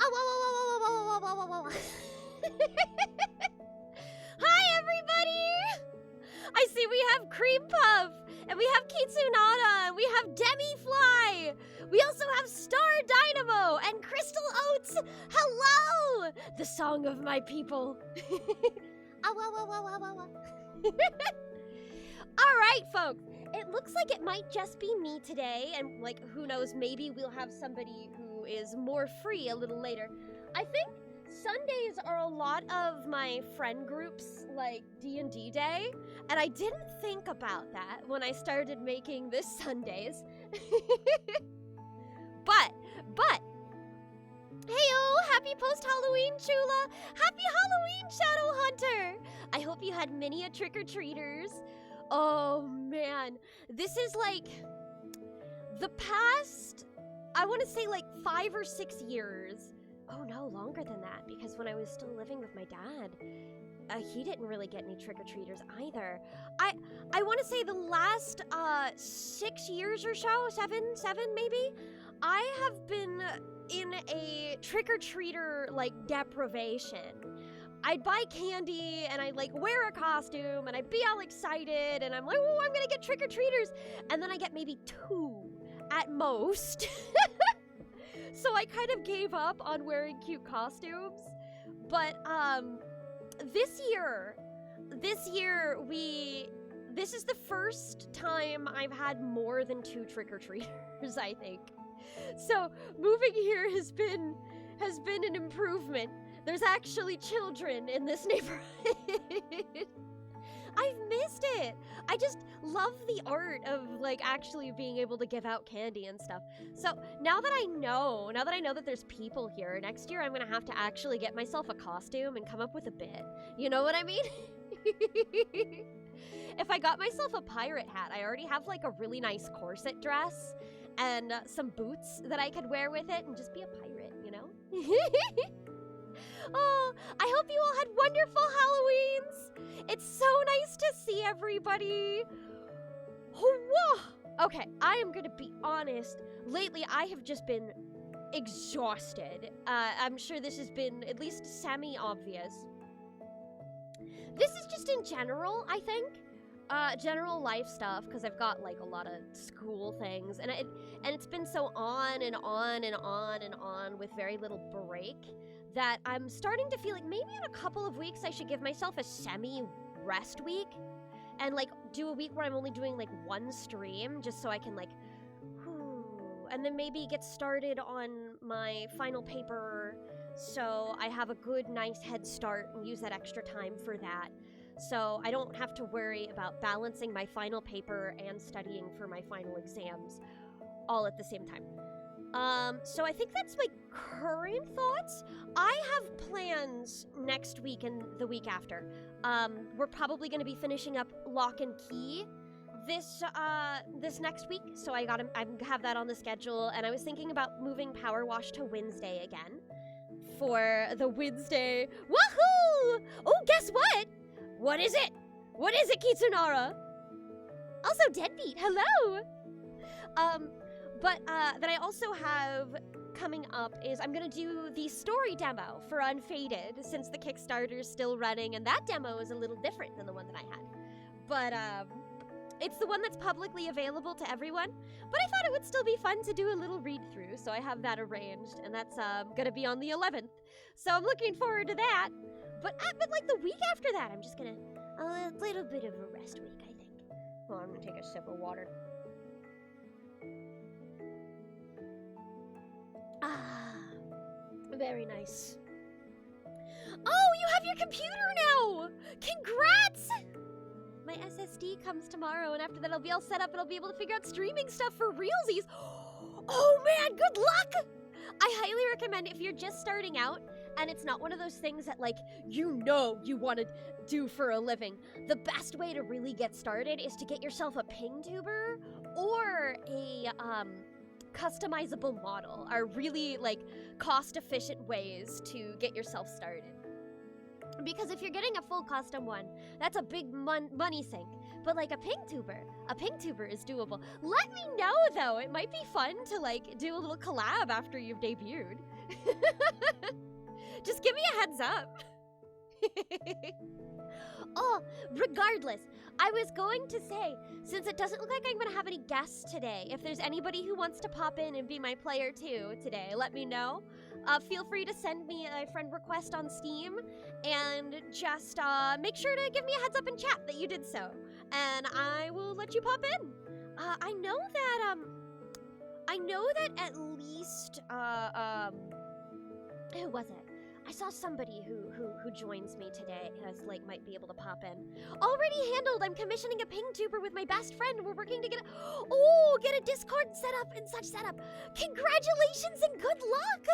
Oh, whoa, whoa, whoa, whoa, whoa, whoa, whoa. Hi, everybody! I see we have Cream Puff, and we have Kitsunada, and we have Demi-Fly. We also have Star Dynamo and Crystal Oats. Hello! The song of my people. All right, folks. It looks like it might just be me today, and like, who knows, maybe we'll have somebody who is more free a little later. I think Sundays are a lot of my friend groups, like D&D day, and I didn't think about that when I started making this Sundays. but, heyo, happy post-Halloween, Chula! Happy Halloween, Shadowhunter! I hope you had many a trick-or-treaters. Oh, man. This is like the past, I want to say like 5 or 6 years. Oh, no, longer than that, because when I was still living with my dad, he didn't really get any trick-or-treaters either. I want to say the last 6 years or so, seven maybe, I have been in a trick-or-treater, like, deprivation. I'd buy candy, and I'd, like, wear a costume, and I'd be all excited, and I'm like, oh, I'm gonna get trick-or-treaters, and then I get maybe 2 at most. So I kind of gave up on wearing cute costumes. But, this year, this is the first time I've had more than 2 trick-or-treaters, I think. So, moving here has been an improvement. There's actually children in this neighborhood. I've missed it. I just love the art of, like, actually being able to give out candy and stuff. So now that I know that there's people here, next year I'm gonna have to actually get myself a costume and come up with a bit. You know what I mean? If I got myself a pirate hat, I already have, like, a really nice corset dress and some boots that I could wear with it and just be a pirate, you know? Oh, I hope you all had wonderful Halloweens. It's so nice to see everybody. Okay, I am gonna be honest. Lately, I have just been exhausted. I'm sure this has been at least semi-obvious. This is just in general, I think. General life stuff, because I've got, like, a lot of school things, and it's been so on and on and on and on with very little break that I'm starting to feel like maybe in a couple of weeks I should give myself a semi-rest week and, like, do a week where I'm only doing, like, 1 stream just so I can, like, and then maybe get started on my final paper so I have a good, nice head start and use that extra time for that. So I don't have to worry about balancing my final paper and studying for my final exams all at the same time. So I think that's my current thoughts. I have plans next week and the week after. We're probably going to be finishing up Lock and Key this next week, so I have that on the schedule, and I was thinking about moving PowerWash to Wednesday again for the Wednesday. Woohoo! Oh, guess what? What is it? What is it, Kitsunara? Also, Deadbeat, hello! That I also have coming up is I'm gonna do the story demo for Unfaded, since the Kickstarter's still running, and that demo is a little different than the one that I had. But, it's the one that's publicly available to everyone, but I thought it would still be fun to do a little read-through, so I have that arranged, and that's, gonna be on the 11th. So I'm looking forward to that. But like the week after that, I'm just gonna, a little bit of a rest week, I think. Well, I'm gonna take a sip of water. Ah, very nice. Oh, you have your computer now! Congrats! My SSD comes tomorrow, and after that I'll be all set up and I'll be able to figure out streaming stuff for realsies. Oh man, good luck! I highly recommend, if you're just starting out and it's not one of those things that, like, you want to do for a living, the best way to really get started is to get yourself a ping tuber or a customizable model are really, like, cost-efficient ways to get yourself started. Because if you're getting a full custom one, that's a big money sink. but like a pink tuber is doable. Let me know though, it might be fun to like do a little collab after you've debuted. Just give me a heads up. Oh, regardless, I was going to say, since it doesn't look like I'm gonna have any guests today, if there's anybody who wants to pop in and be my player too today, let me know. Feel free to send me a friend request on Steam, and just make sure to give me a heads up in chat that you did so, and I will let you pop in. I know that at least who was it? I saw somebody who joins me today as like might be able to pop in. Already handled. I'm commissioning a ping tuber with my best friend. We're working to get a Discord set up and such setup. Congratulations and good luck.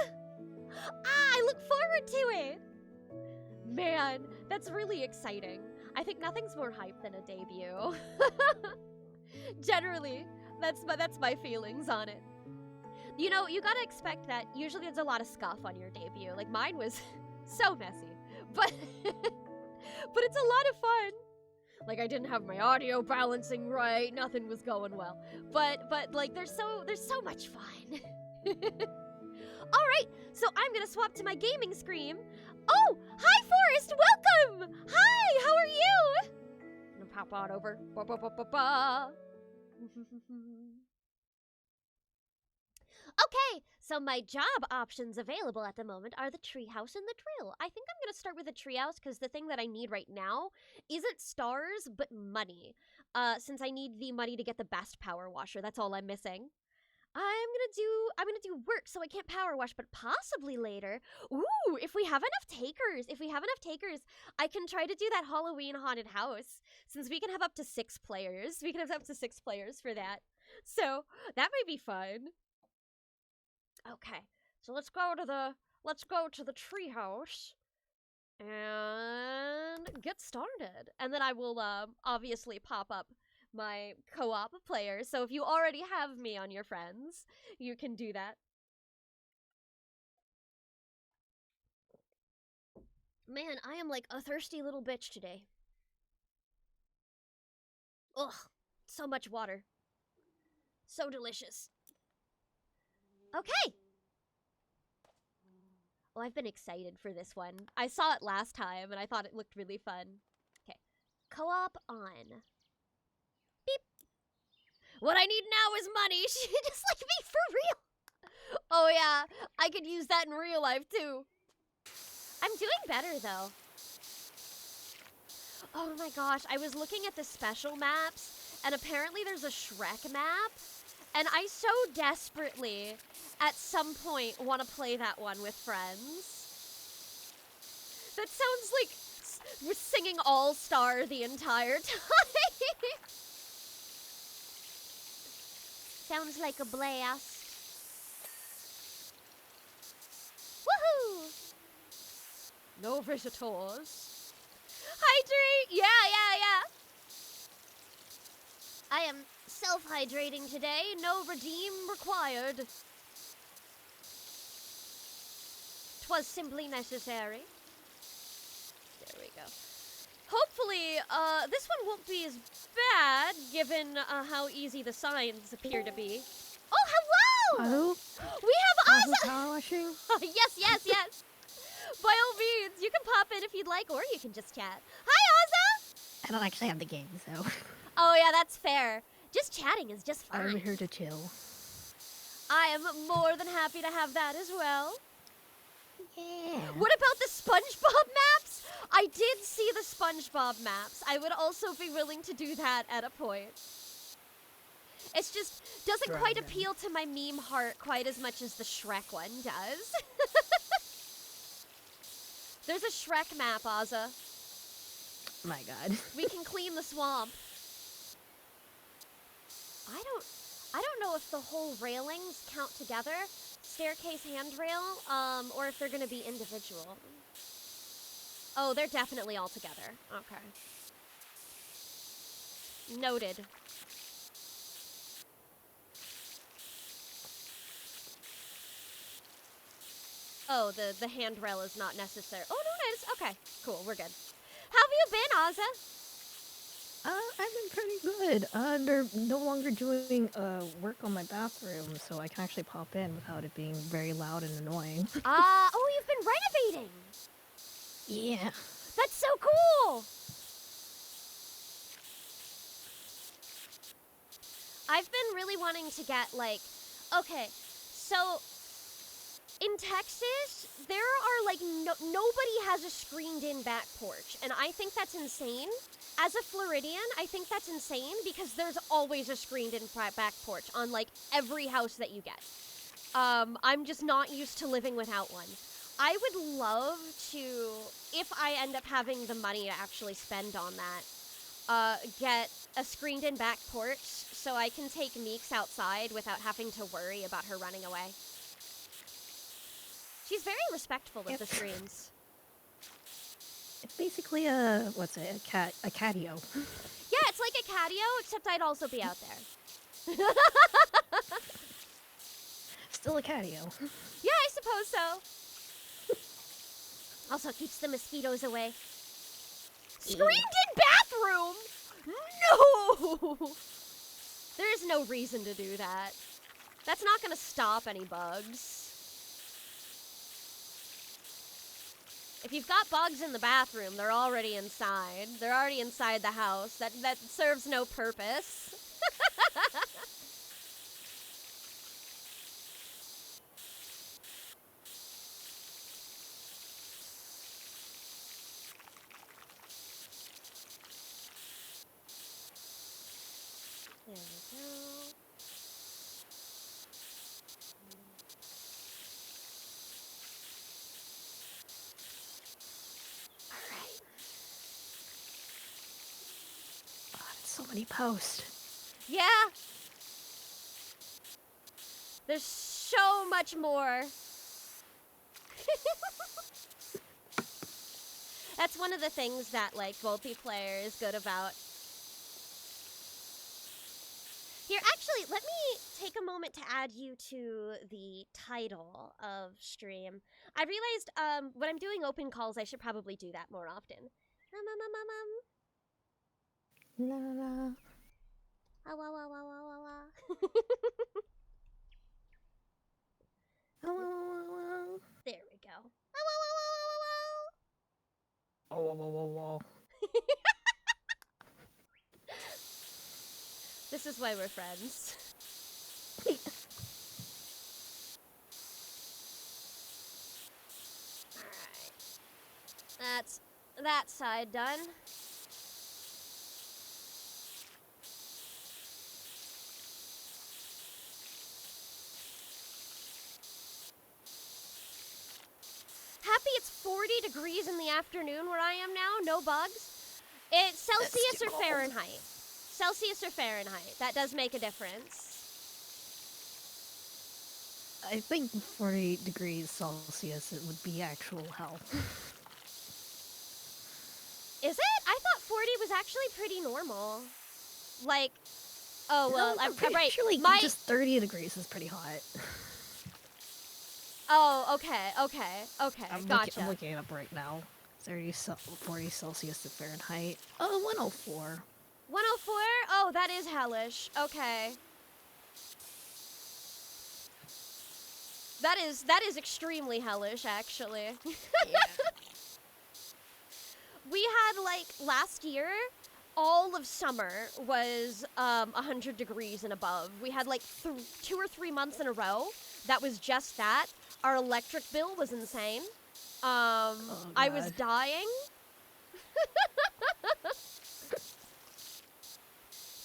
I look forward to it. Man, that's really exciting. I think nothing's more hype than a debut. Generally, that's my feelings on it. You know, you gotta expect that usually there's a lot of scuff on your debut. Like, mine was so messy, but but it's a lot of fun. Like, I didn't have my audio balancing right, nothing was going well. But like, there's so much fun. All right, so I'm gonna swap to my gaming screen. Oh, hi Forrest, welcome! Hi, how are you? I'm gonna pop on over. Ba ba ba ba ba. Okay, so my job options available at the moment are the treehouse and the drill. I think I'm gonna start with the treehouse because the thing that I need right now isn't stars, but money. Since I need the money to get the best power washer, that's all I'm missing. I'm gonna do work, so I can't power wash, but possibly later. Ooh, if we have enough takers, I can try to do that Halloween haunted house. Since we can have up to 6 players, for that. So that might be fun. Okay, so let's go to the treehouse and get started. And then I will obviously pop up my co-op players. So if you already have me on your friends, you can do that. Man, I am like a thirsty little bitch today. Ugh, so much water. So delicious. Okay. Oh, I've been excited for this one. I saw it last time and I thought it looked really fun. Okay. Co-op on. Beep. What I need now is money. Just like me for real. Oh yeah, I could use that in real life too. I'm doing better though. Oh my gosh, I was looking at the special maps and apparently there's a Shrek map. And I so desperately, at some point, want to play that one with friends. That sounds like we're singing All Star the entire time. Sounds like a blast. Woohoo! No visitors. Hydrate! Yeah. I am self-hydrating today, no redeem required. 'Twas simply necessary. There we go. Hopefully, this one won't be as bad, given how easy the signs appear to be. Oh, hello! Hello? We have Also Ozza! power washing? Yes. By all means, you can pop in if you'd like, or you can just chat. Hi, Ozza! I don't actually have the game, so Oh yeah, that's fair. Just chatting is just fine. I'm here to chill. I am more than happy to have that as well. Yeah. What about the SpongeBob maps? I did see the SpongeBob maps. I would also be willing to do that at a point. It's just doesn't quite appeal to my meme heart quite as much as the Shrek one does. There's a Shrek map, Ozza. My god. We can clean the swamp. I don't know if the whole railings count together, staircase handrail, or if they're gonna be individual. Oh, they're definitely all together. Okay. Noted. Oh, the handrail is not necessary. Oh, no, it is. Okay, cool, we're good. How have you been, Ozza? I've been pretty good. They're no longer doing work on my bathroom, so I can actually pop in without it being very loud and annoying. Oh, you've been renovating. Yeah. That's so cool. I've been really wanting to get, like, okay, so in Texas, there are, like, nobody has a screened-in back porch, and I think that's insane. As a Floridian, I think that's insane because there's always a screened-in back porch on, like, every house that you get. I'm just not used to living without one. I would love to, if I end up having the money to actually spend on that, get a screened-in back porch so I can take Meeks outside without having to worry about her running away. She's very respectful of the screens. It's basically what's it? A catio. Yeah, it's like a catio, except I'd also be out there. Still a catio. Yeah, I suppose so. Also keeps the mosquitoes away. Screened-in bathroom? No! There is no reason to do that. That's not gonna stop any bugs. If you've got bugs in the bathroom, they're already inside. They're already inside the house. That serves no purpose. There we go. Alright. God, it's so many posts. Yeah. There's so much more. That's one of the things that, like, multiplayer is good about. Here, actually, let me take a moment to add you to the title of stream. I realized when I'm doing open calls, I should probably do that more often. La la la. Ah, wah, wah, wah, wah, wah, wah. There we go. Ah, wah, wah, wah, wah, wah, wah. Oh, whoa, whoa, whoa, whoa. This is why we're friends. Alright. That's that side done. Happy it's 40 degrees in the afternoon where I am now. No bugs. It's Celsius too or cold. Fahrenheit. Celsius or Fahrenheit. That does make a difference. I think 40 degrees Celsius, it would be actual hell. Is it? I thought 40 was actually pretty normal. Like, oh, well, No, I'm pretty right. sure, like, just 30 degrees is pretty hot. Oh, okay. I'm Gotcha. I'm looking it up right now. 40 Celsius to Fahrenheit. Oh, 104. 104? Oh, that is hellish. Okay. That is extremely hellish, actually. Yeah. We had, like, last year, all of summer was 100 degrees and above. We had, like, 2 or 3 months in a row that was just that. Our electric bill was insane. I was God. dying.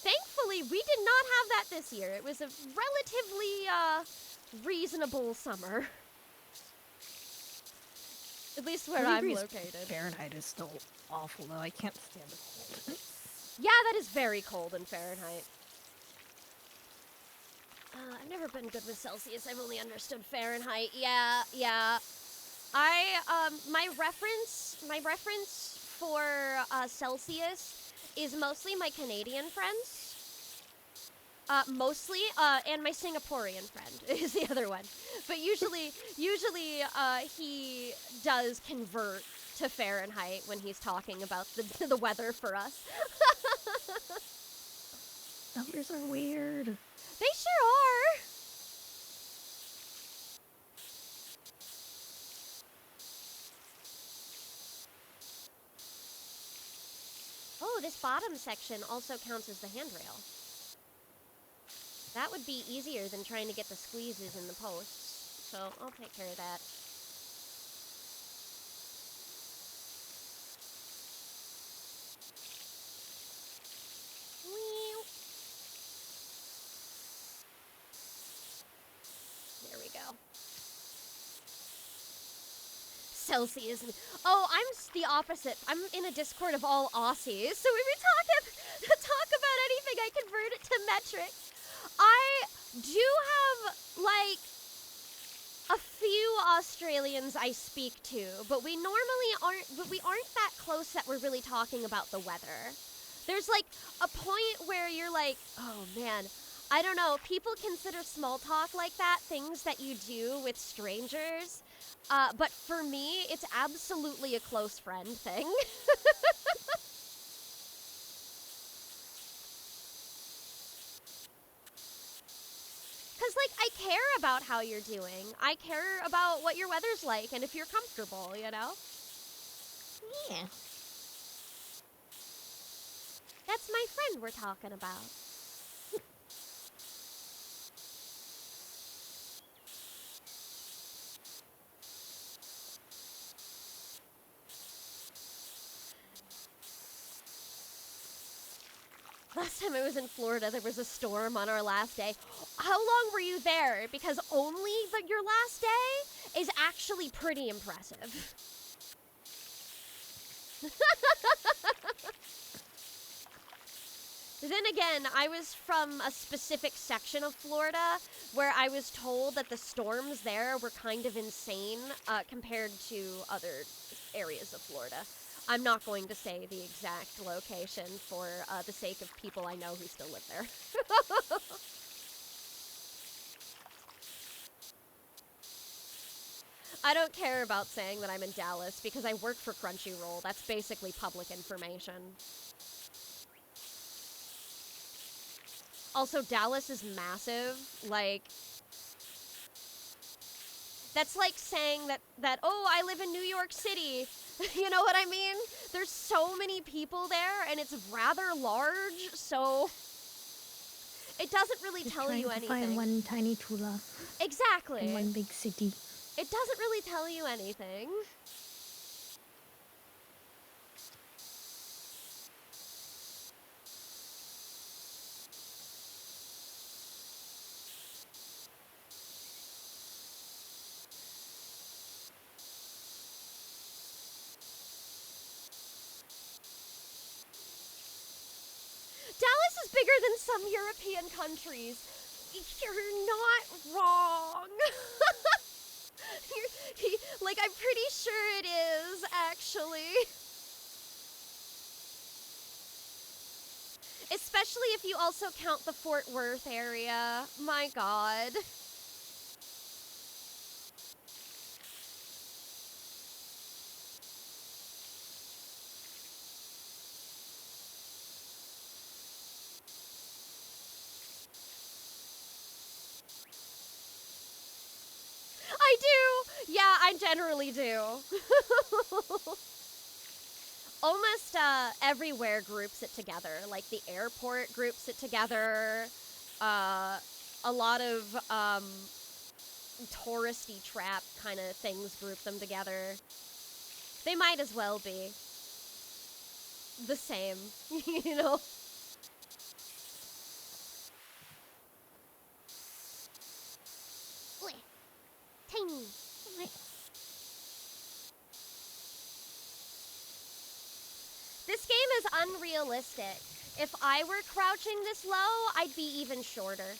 Thankfully, we did not have that this year. It was a relatively reasonable summer. At least where 40 I'm degrees located. Fahrenheit is still awful, though. I can't stand the cold. Yeah, that is very cold in Fahrenheit. I've never been good with Celsius. I've only understood Fahrenheit. Yeah. My reference for Celsius is mostly my Canadian friends. Mostly, and my Singaporean friend is the other one. But usually, he does convert to Fahrenheit when he's talking about the weather for us. Numbers are weird. They sure are. Oh, this bottom section also counts as the handrail. That would be easier than trying to get the squeezes in the posts. So I'll take care of that. There we go. Celsius. Oh, I'm the opposite. I'm in a Discord of all Aussies, so when we talk about anything, I convert it to metric. I do have like a few Australians I speak to, but we normally aren't. But we aren't that close that we're really talking about the weather. There's like a point where you're like, oh man, I don't know. People consider small talk like that things that you do with strangers. But for me, it's absolutely a close friend thing. Because, like, I care about how you're doing. I care about what your weather's like and if you're comfortable, you know? Yeah. That's my friend we're talking about. Last time I was in Florida, there was a storm on our last day. How long were you there? Because only your last day is actually pretty impressive. Then again, I was from a specific section of Florida where I was told that the storms there were kind of insane compared to other areas of Florida. I'm not going to say the exact location for the sake of people I know who still live there. I don't care about saying that I'm in Dallas because I work for Crunchyroll. That's basically public information. Also, Dallas is massive. Like, that's like saying that oh, I live in New York City. You know what I mean? There's so many people there, and it's rather large, so it doesn't really tell you anything. Find one tiny chula. Exactly. In one big city. It doesn't really tell you anything. Dallas is bigger than some European countries. You're not wrong. Like, I'm pretty sure it is, actually. Especially if you also count the Fort Worth area. My God. I do! Yeah, I generally do. Almost everywhere groups it together. Like the airport groups it together. A lot of touristy trap kind of things group them together. They might as well be the same, you know? Tiny. This game is unrealistic. If I were crouching this low, I'd be even shorter.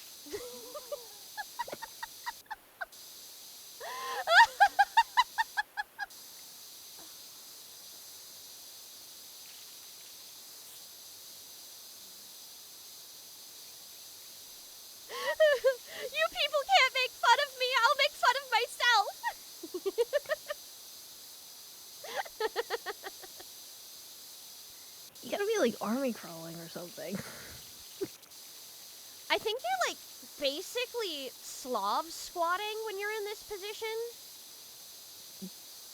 You people can't make fun of me. I'll make fun of myself. You gotta be be like army crawling or something. I think you're like basically Slav squatting when you're in this position.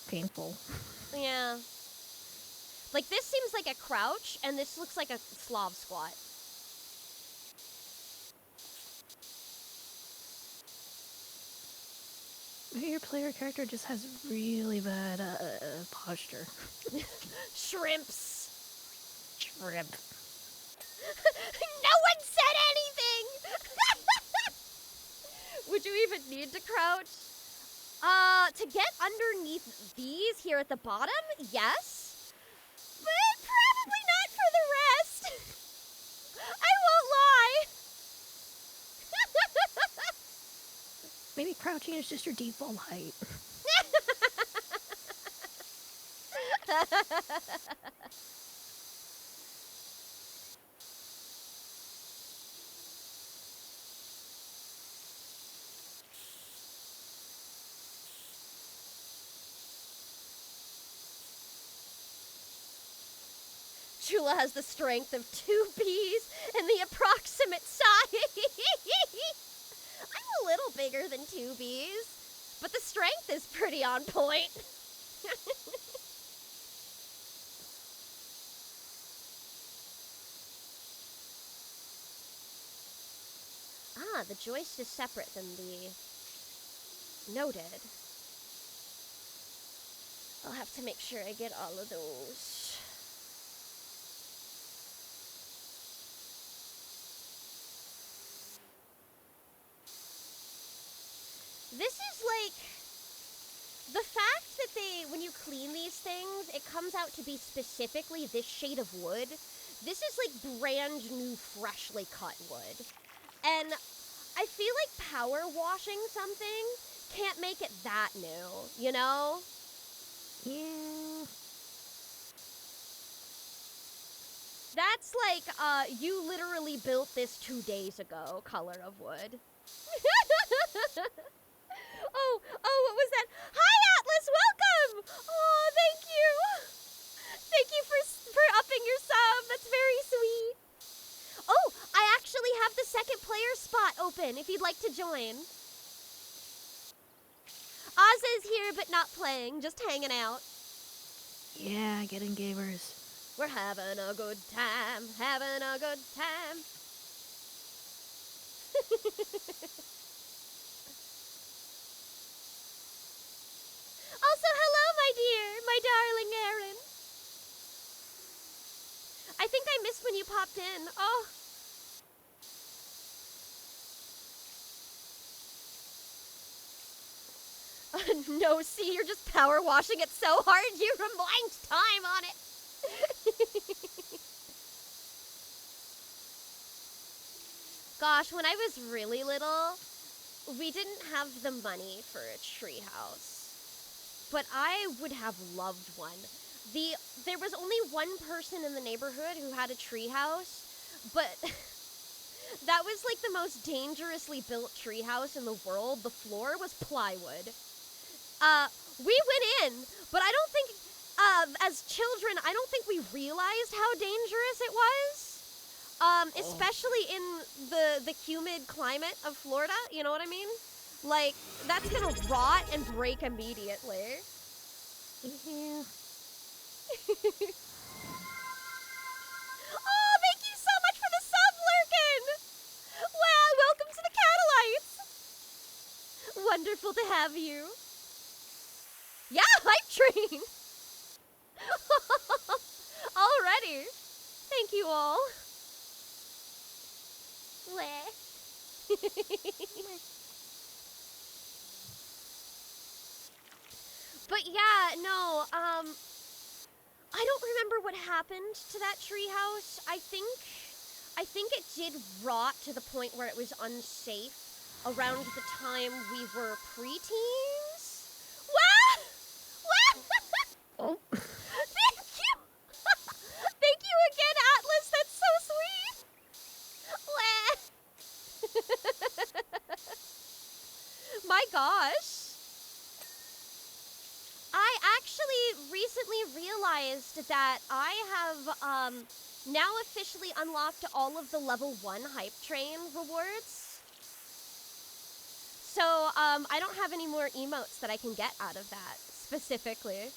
Painful. Yeah. Like this seems like a crouch, and this looks like a Slav squat. Maybe your player character just has really bad posture. Shrimps. Shrimp. No one said anything! Would you even need to crouch? To get underneath these here at the bottom, yes. But probably not for the rest. I won't lie. Maybe crouching is just your default height. Chula has the strength of 2 bees and the approximate size. I'm a little bigger than 2 bees, but the strength is pretty on point. The joist is separate than the... Noted. I'll have to make sure I get all of those. This is like... The fact that when you clean these things, it comes out to be specifically this shade of wood. This is like brand new, freshly cut wood. And I feel like power washing something can't make it that new, you know? Yeah. That's like, you literally built this 2 days ago, color of wood. Oh, what was that? Hi, Atlas, welcome! Oh, thank you! Thank you for upping your sub, that's very sweet. Oh, I actually have the second player spot open if you'd like to join. Oz is here but not playing, just hanging out. Yeah, getting gamers. We're having a good time, having a good time. Also, hello, my dear, my darling Erin. I think I missed when you popped in. Oh. No, see, you're just power washing it so hard you rewind time on it. Gosh, when I was really little, we didn't have the money for a treehouse. But I would have loved one. There was only one person in the neighborhood who had a treehouse, but that was like the most dangerously built treehouse in the world. The floor was plywood. We went in, but I don't think, as children, I don't think we realized how dangerous it was. Especially in the humid climate of Florida, you know what I mean? Like, that's gonna rot and break immediately. Yeah. Oh, thank you so much for the sub, Lurkin! Wow, welcome to the Catalytes! Wonderful to have you. Yeah, hype train! Already. Thank you all. But yeah, no, I don't remember what happened to that treehouse. I think it did rot to the point where it was unsafe around the time we were preteens. Wow! Wow! Oh. Thank you! Thank you again, Atlas, that's so sweet! My gosh. I actually recently realized that I have now officially unlocked all of the level 1 hype train rewards. So I don't have any more emotes that I can get out of that specifically.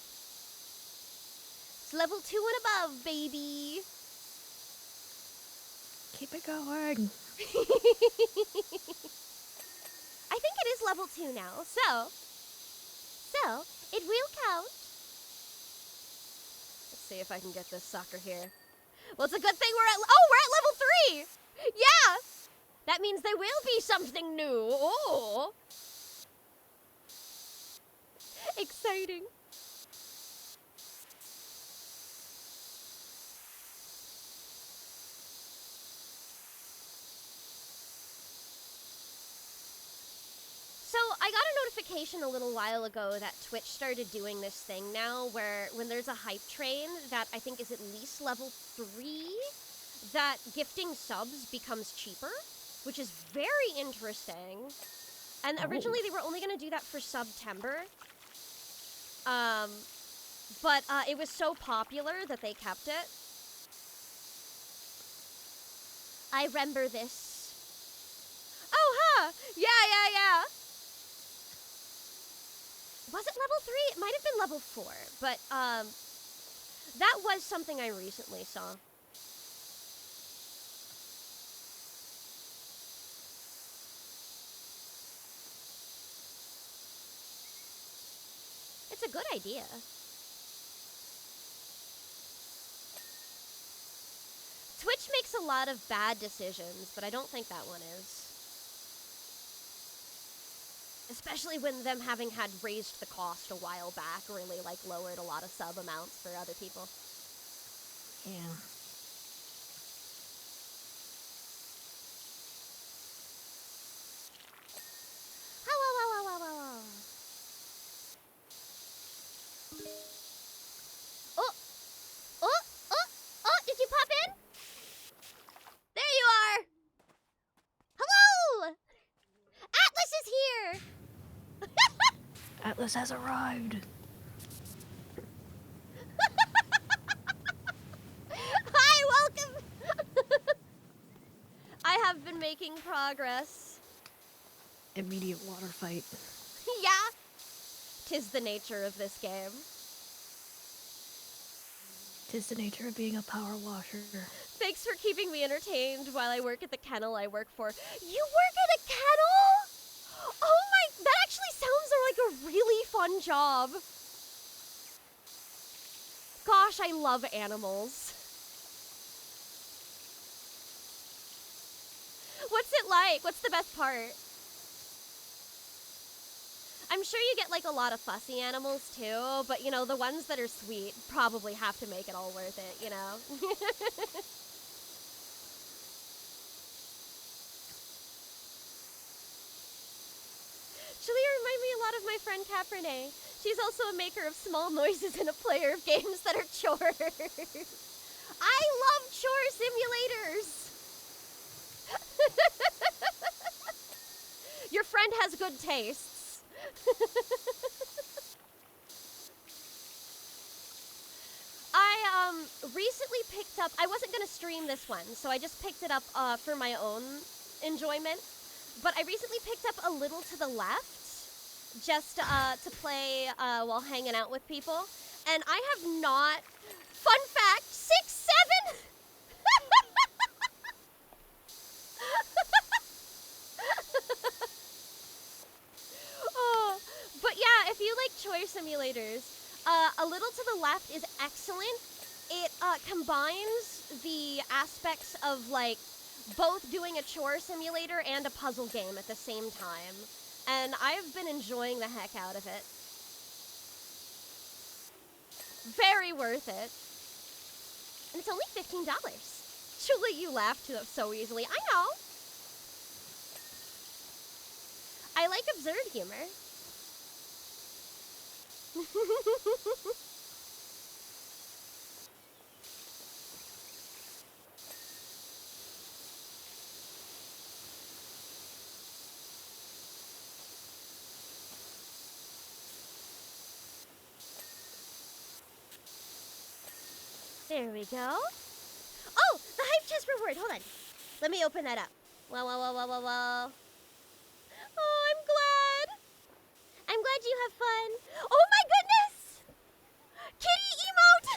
It's level 2 and above, baby. Keep it going. I think it is level 2 now, so it will count. Let's see if I can get this sucker here. Well, it's a good thing we're at level 3! Yeah! That means there will be something new. Oh! Exciting. So, I got a notification a little while ago that Twitch started doing this thing now where when there's a hype train that I think is at least level 3, that gifting subs becomes cheaper, which is very interesting. And originally they were only going to do that for September. But it was so popular that they kept it. I remember this. Oh, huh! Yeah. Was it level 3? It might have been level 4, but that was something I recently saw. It's a good idea. Twitch makes a lot of bad decisions, but I don't think that one is. Especially when them having had raised the cost a while back, really like lowered a lot of sub amounts for other people. Yeah. Oh, did you pop in? There you are! Hello! Atlas is here! Atlas has arrived. Hi, welcome! I have been making progress. Immediate water fight. Yeah. 'Tis the nature of this game. 'Tis the nature of being a power washer. Thanks for keeping me entertained while I work at the kennel I work for. You work at a kennel? Oh my, that actually sounds like a really fun job. Gosh, I love animals. What's it like? What's the best part? I'm sure you get like a lot of fussy animals too, but you know, the ones that are sweet probably have to make it all worth it, you know? Actually, remind me a lot of my friend Cabernet. She's also a maker of small noises and a player of games that are chores. I love chore simulators. Your friend has good tastes. I recently picked up, I wasn't going to stream this one, so I just picked it up for my own enjoyment. But I recently picked up A Little to the Left, just to play while hanging out with people. And I have not, fun fact, 6-7! Oh, but yeah, if you like chore simulators, A Little to the Left is excellent. It combines the aspects of like both doing a chore simulator and a puzzle game at the same time. And I've been enjoying the heck out of it. Very worth it. And it's only $15. Truly, you laughed so easily. I know. I like absurd humor. There we go. Oh, the hype chest reward. Hold on. Let me open that up. Wow, wow, wow, wow, wow, wow. Oh, I'm glad. I'm glad you have fun. Oh my goodness! Kitty emote!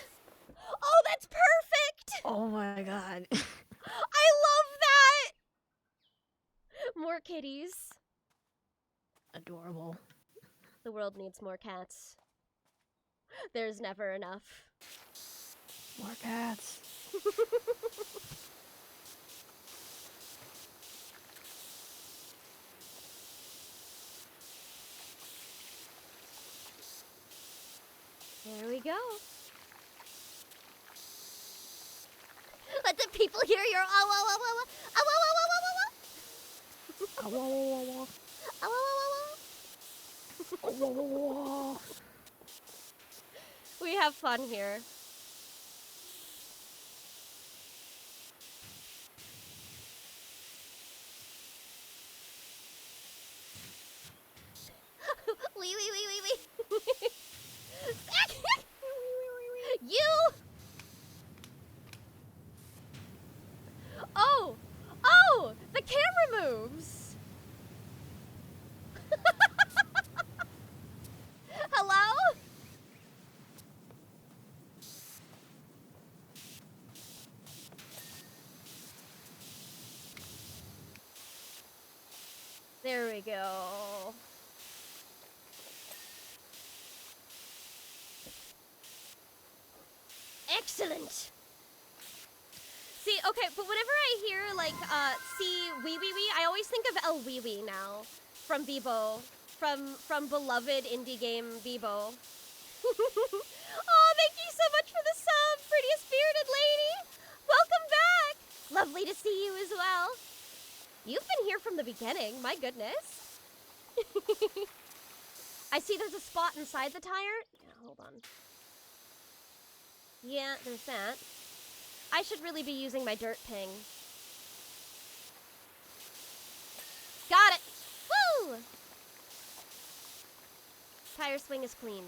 Oh, that's perfect! Oh my god. I love that! More kitties. Adorable. The world needs more cats. There's never enough. More cats. There we go. Let the people hear your oh, oh, oh, oh, oh, oh, oh, oh, oh, oh, Oh, whoa, whoa, whoa, oh, oh, oh, whoa. Whoa, whoa, whoa. We have fun here. Wee, wee, wee, wee, wee. You! Oh! Oh! The camera moves! Hello? There we go. Excellent! See, okay, but whenever I hear, like, see wee wee wee, I always think of El Wee Wee now. From Bebo. From beloved indie game Bebo. Oh, thank you so much for the sub, prettiest bearded lady! Welcome back! Lovely to see you as well. You've been here from the beginning, my goodness. I see there's a spot inside the tire. Yeah, hold on. Yeah, there's that. I should really be using my dirt ping. Got it! Woo! Tire swing is clean.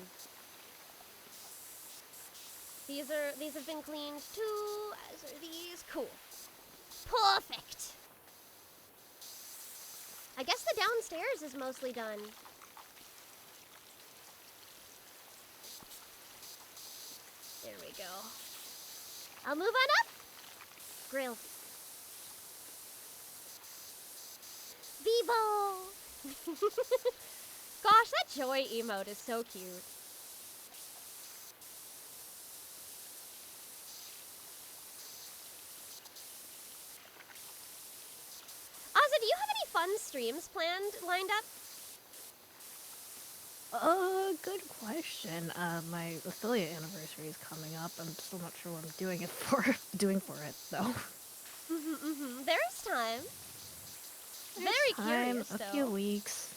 These have been cleaned too, as are these. Cool. Perfect! I guess the downstairs is mostly done. There we go. I'll move on up. Grill. Bebo! Gosh, that joy emote is so cute. Ozzy, do you have any fun streams lined up? Good question. My affiliate anniversary is coming up. I'm still not sure what I'm doing for it though. There's time. There's Very time, curious, a though. few weeks.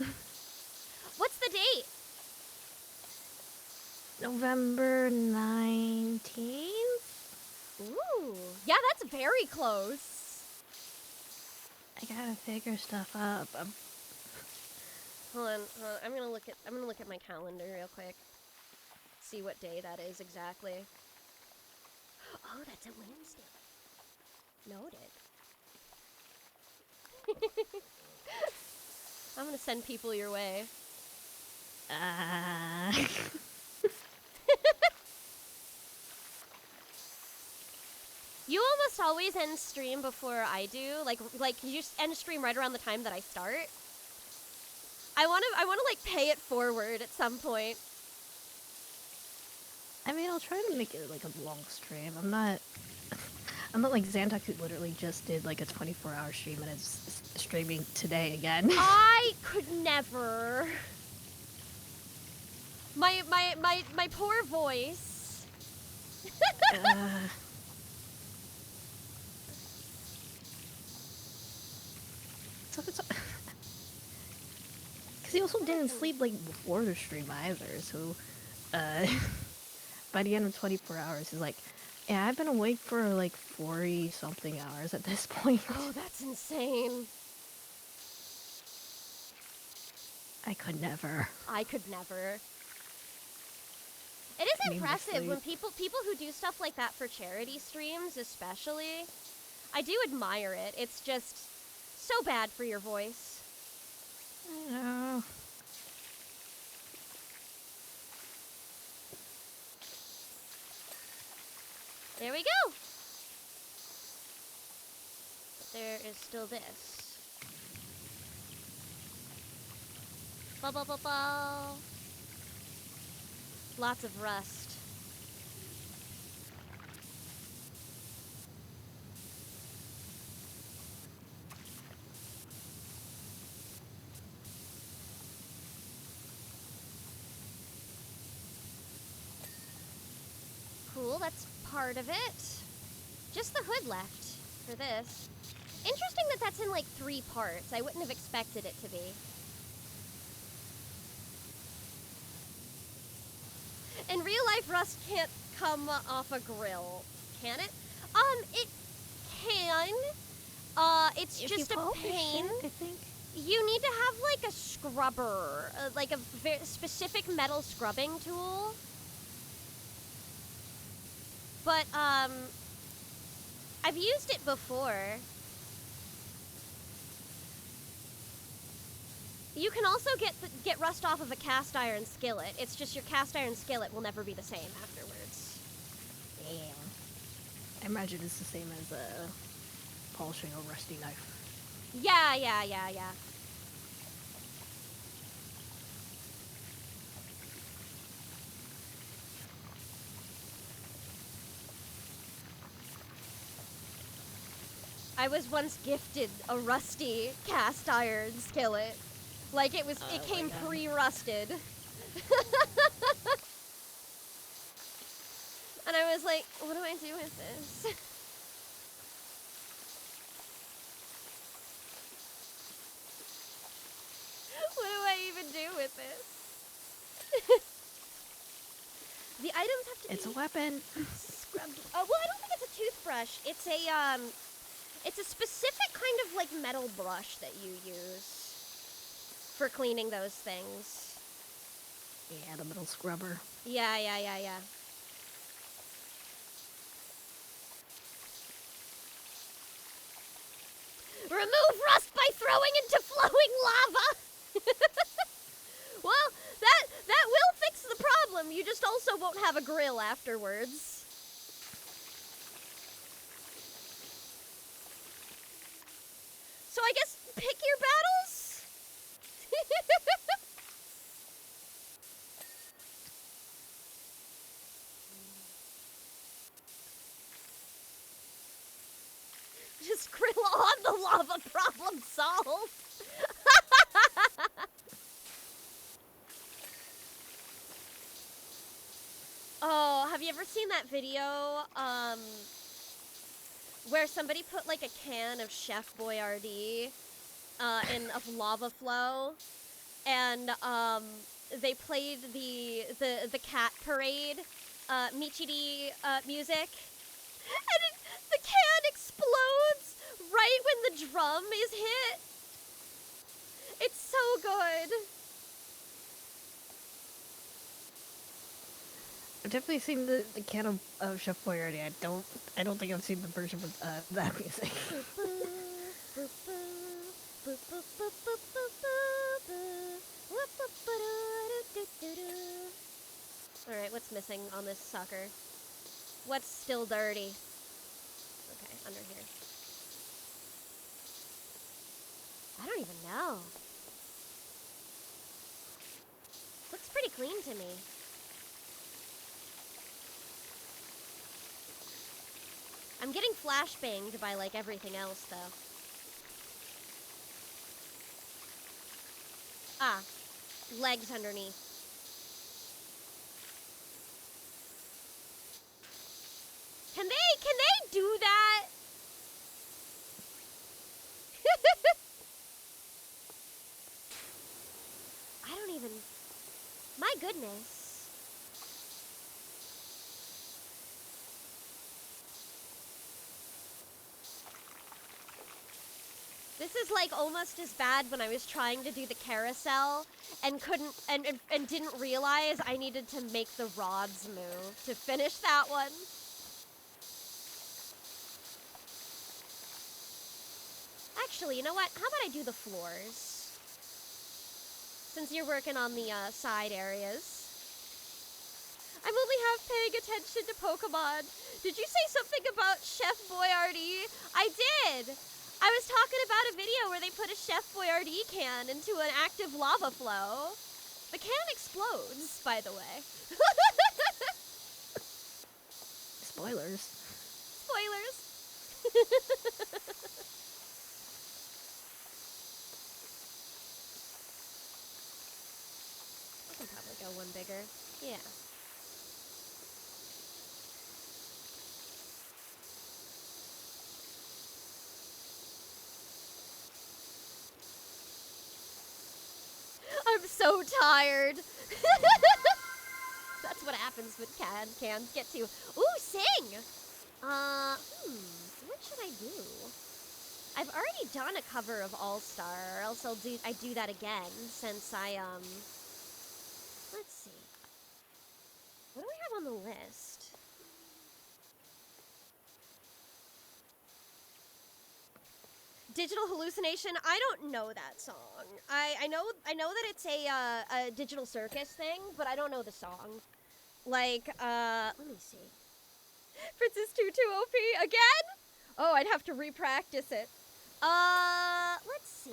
What's the date? November 19th? Ooh, yeah, that's very close. I gotta figure stuff up. Hold on. I'm gonna look at my calendar real quick. See what day that is exactly. Oh, that's a Wednesday. Noted. I'm gonna send people your way. You almost always end stream before I do. Like you just end stream right around the time that I start. I wanna like pay it forward at some point. I mean, I'll try to make it like a long stream. I'm not like Xantac, who literally just did like a 24-hour stream and is streaming today again. I could never. My poor voice. Because he also didn't sleep like before the stream either, so by the end of 24 hours, he's like, yeah, I've been awake for like 40 something hours at this point. Oh, that's insane. I could never. I could never. It is Need to impressive sleep. when people who do stuff like that for charity streams, especially. I do admire it. It's just so bad for your voice. I know. There we go. But there is still this. Ba ba ba ba. Lots of rust. Cool, that's part of it. Just the hood left for this. Interesting that that's in like 3 parts. I wouldn't have expected it to be. In real life, rust can't come off a grill, can it? It can. It's If just you a polish pain. it, I think. You need to have like a scrubber, like a very specific metal scrubbing tool. But I've used it before. You can also get rust off of a cast iron skillet. It's just your cast iron skillet will never be the same afterwards. Damn. I imagine it's the same as polishing a rusty knife. Yeah. I was once gifted a rusty cast iron skillet. Like it came pre-rusted. And I was like, what do I do with this? What do I even do with this? The items have to It's be a weapon. scrubbed. Well, I don't think it's a toothbrush. It's a specific kind of like metal brush that you use for cleaning those things. Yeah, the metal scrubber. Yeah. Remove rust by throwing into flowing lava. Well, that will fix the problem. You just also won't have a grill afterwards. So I guess pick your battles. Just grill on the lava, problem solved. Oh, have you ever seen that video where somebody put like a can of Chef Boyardee in a lava flow, and they played the cat parade Michiri music, and the can explodes right when the drum is hit. It's so good. I've definitely seen the can of Chef Boyardee. I don't think I've seen the version with that music. Alright, what's missing on this sucker? What's still dirty? Okay, under here. I don't even know. Looks pretty clean to me. I'm getting flashbanged by like everything else though. Ah, legs underneath. Can they do that? I don't even, my goodness. This is like almost as bad when I was trying to do the carousel and couldn't and didn't realize I needed to make the rods move to finish that one. Actually, you know what? How about I do the floors? Since you're working on the side areas. I'm only half paying attention to Pokemon. Did you say something about Chef Boyardee? I did! I was talking about a video where they put a Chef Boyardee can into an active lava flow. The can explodes, by the way. Spoilers. Spoilers. I can probably go one bigger. Yeah. I'm so tired. That's what happens with cans get to. Ooh, sing! What should I do? I've already done a cover of All Star, or else I do that again, since I, let's see. What do we have on the list? Digital Hallucination? I don't know that song. I know that it's a Digital Circus thing, but I don't know the song. Like, let me see. Princess Tutu OP again? Oh, I'd have to re-practice it. Let's see.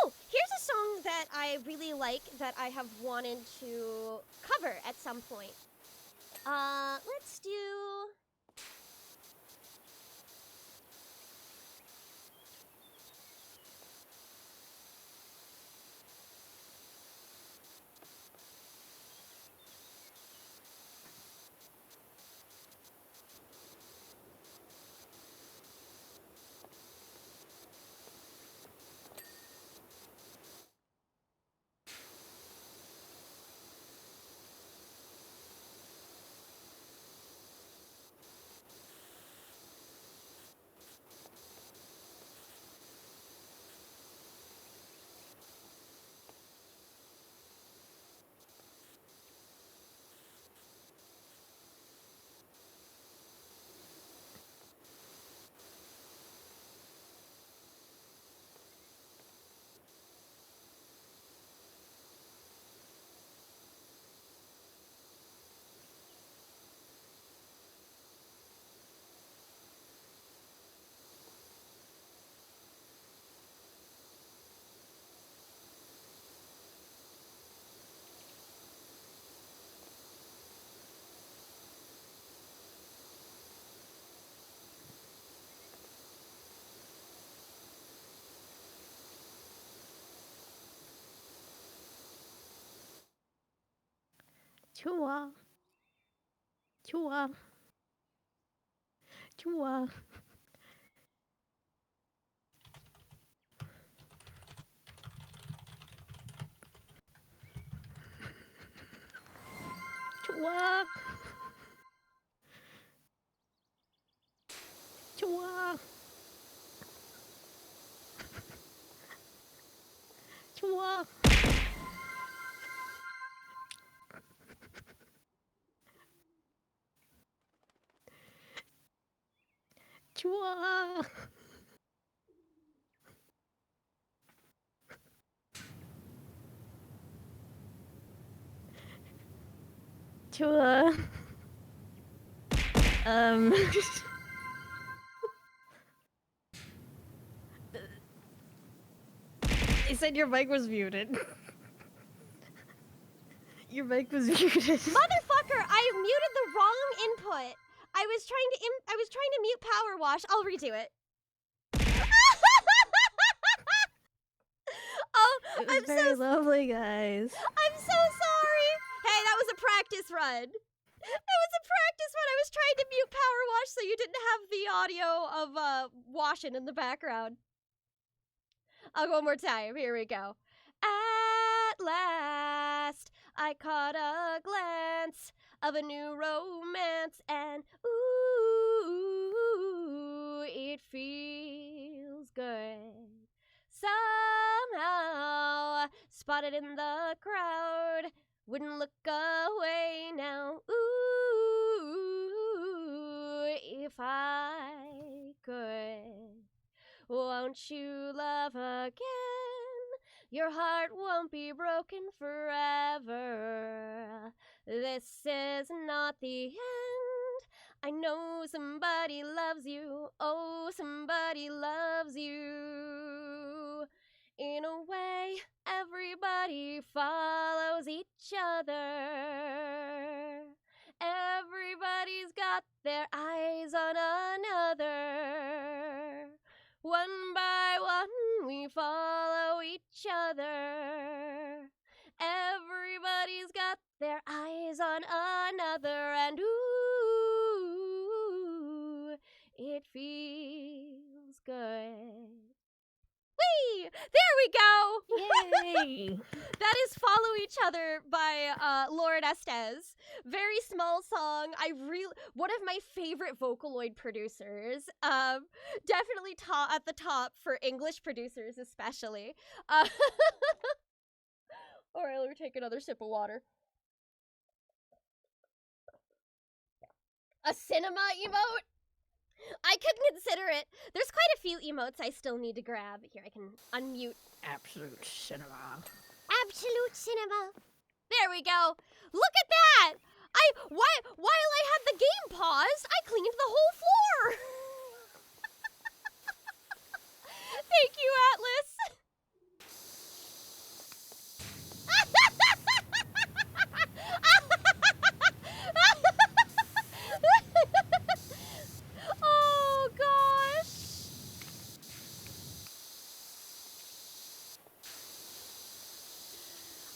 Oh, here's a song that I really like that I have wanted to cover at some point. Let's do... Chua. Chua. Chua. Chua. Chua. Chua. Chua. Chua. He said your mic was muted. Your mic was muted. Motherfucker, I muted the wrong input. I was trying to mute PowerWash. I'll redo it. Oh, It was very lovely, guys. I'm so sorry. Hey, that was a practice run. That was a practice run. I was trying to mute PowerWash so you didn't have the audio of washing in the background. I'll go one more time. Here we go. At last, I caught a glance of a new romance, and ooh, it feels good. Somehow spotted in the crowd, wouldn't look away now. Ooh, if I could, won't you love again? Your heart won't be broken forever. This is not the end. I know somebody loves you. Oh, somebody loves you. In a way, everybody follows each other. Everybody's got their eyes on another. One by one, we follow each other. Everybody's got their eyes on another, and ooh, it feels good. Whee! There we go! Yay! That is Follow Each Other by Lord Estes. Very small song. One of my favorite Vocaloid producers. Definitely at the top for English producers especially. Alright, let me take another sip of water. A cinema emote? I could consider it. There's quite a few emotes I still need to grab. Here, I can unmute. Absolute cinema. Absolute cinema. There we go. Look at that! While I had the game paused, I cleaned the whole floor. Thank you, Atlas. Oh gosh.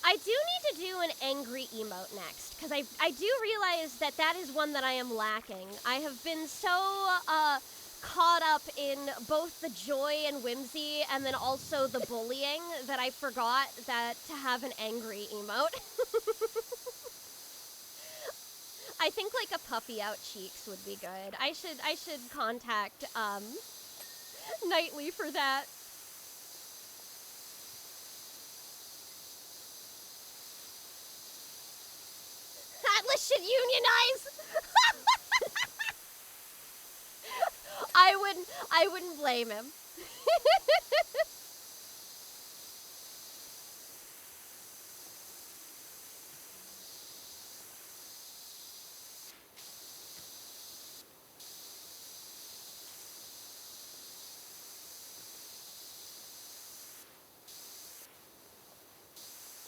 I do need to do an angry emote next, because I do realize that is one that I am lacking. I have been so caught up in both the joy and whimsy and then also the bullying that I forgot that to have an angry emote. I think like a puffy out cheeks would be good. I should contact Nightly for that. Atlas should unionize. I wouldn't blame him.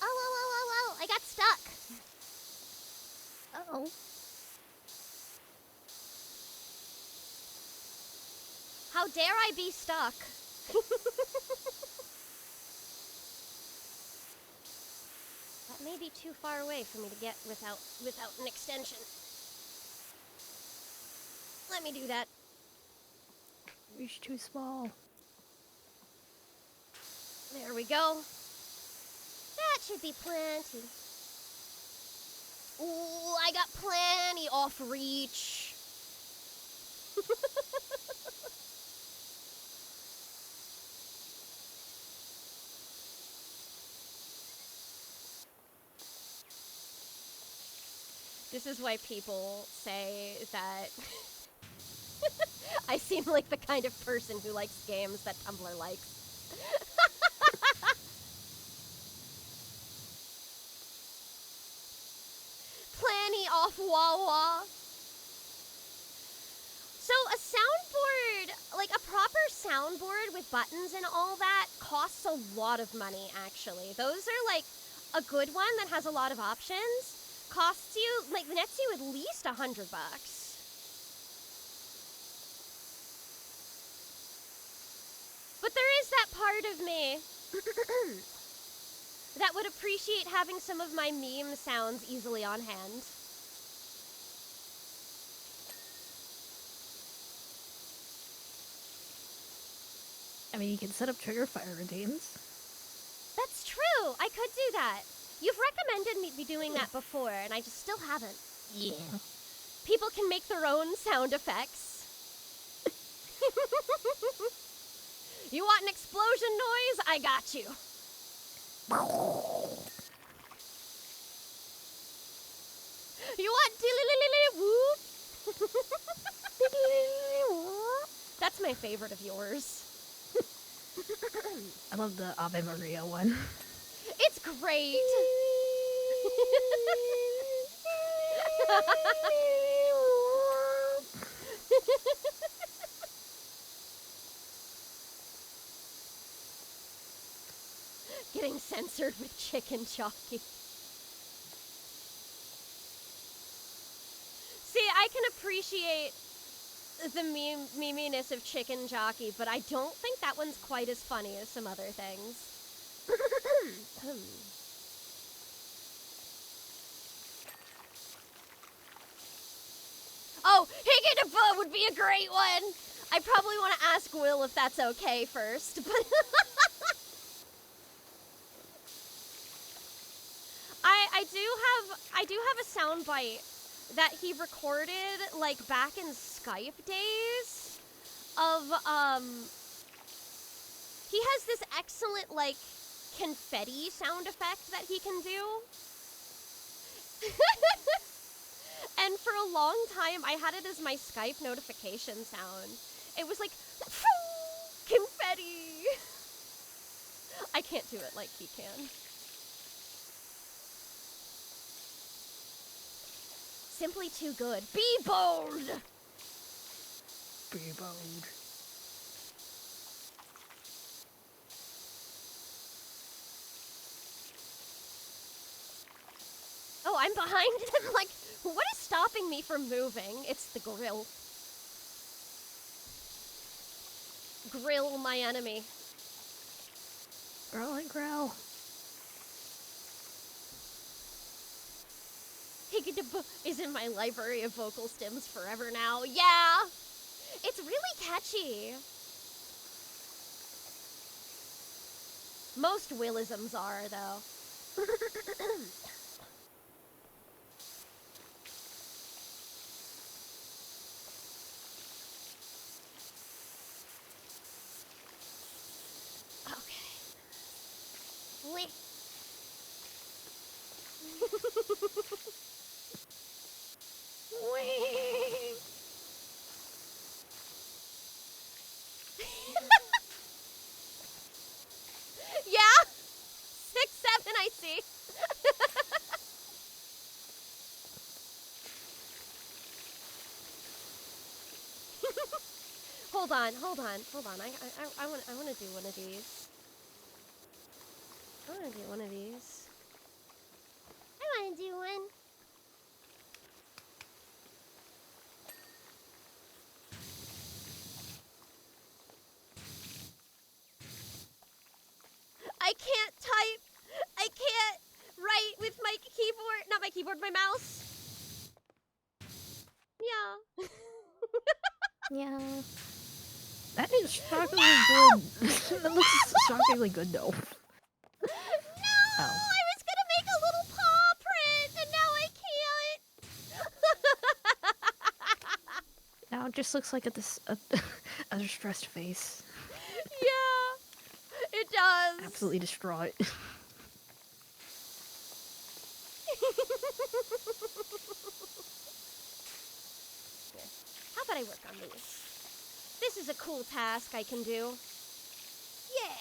Oh, I got stuck. Uh-oh. How dare I be stuck? That may be too far away for me to get without an extension. Let me do that. Reach too small. There we go. That should be plenty. Ooh, I got plenty off reach. This is why people say that I seem like the kind of person who likes games that Tumblr likes. Plenty off Wawa. So a soundboard, like a proper soundboard with buttons and all that, costs a lot of money, actually. Those are like a good one that has a lot of options. Costs you, like, nets you at least $100. But there is that part of me that would appreciate having some of my meme sounds easily on hand. I mean, you can set up trigger fire routines. That's true. I could do that. You've recommended me be doing that before, and I just still haven't. Yeah. People can make their own sound effects. You want an explosion noise? I got you. You want whoop? That's my favorite of yours. I love the Ave Maria one. It's great. Getting censored with chicken jockey. See, I can appreciate the meminess of chicken jockey, but I don't think that one's quite as funny as some other things. Oh, Higgin' would be a great one. I probably want to ask Will if that's okay first, but I do have a soundbite that he recorded like back in Skype days of he has this excellent like confetti sound effect that he can do. And for a long time I had it as my Skype notification sound. It was like confetti. I can't do it like he can. Simply too good. Be bold! Be bold. Oh, I'm behind them. Like, what is stopping me from moving? It's the grill. Grill my enemy. Growl and growl. Higgity is in my library of vocal stems forever now. Yeah! It's really catchy. Most Willisms are, though. Okay. Wait. Yeah? 6, 7, I see. Hold on. I want to do one of these. I want to do one. I can't type. I can't write with my keyboard. Not my keyboard, my mouse. Yeah. Yeah. That is shockingly good. That looks shockingly good, though. No! Oh. I was gonna make a little paw print, and now I can't. Now it just looks like a distressed face. Yeah, it does. Absolutely distraught. How about I work on these? This is a cool task I can do. Yeah.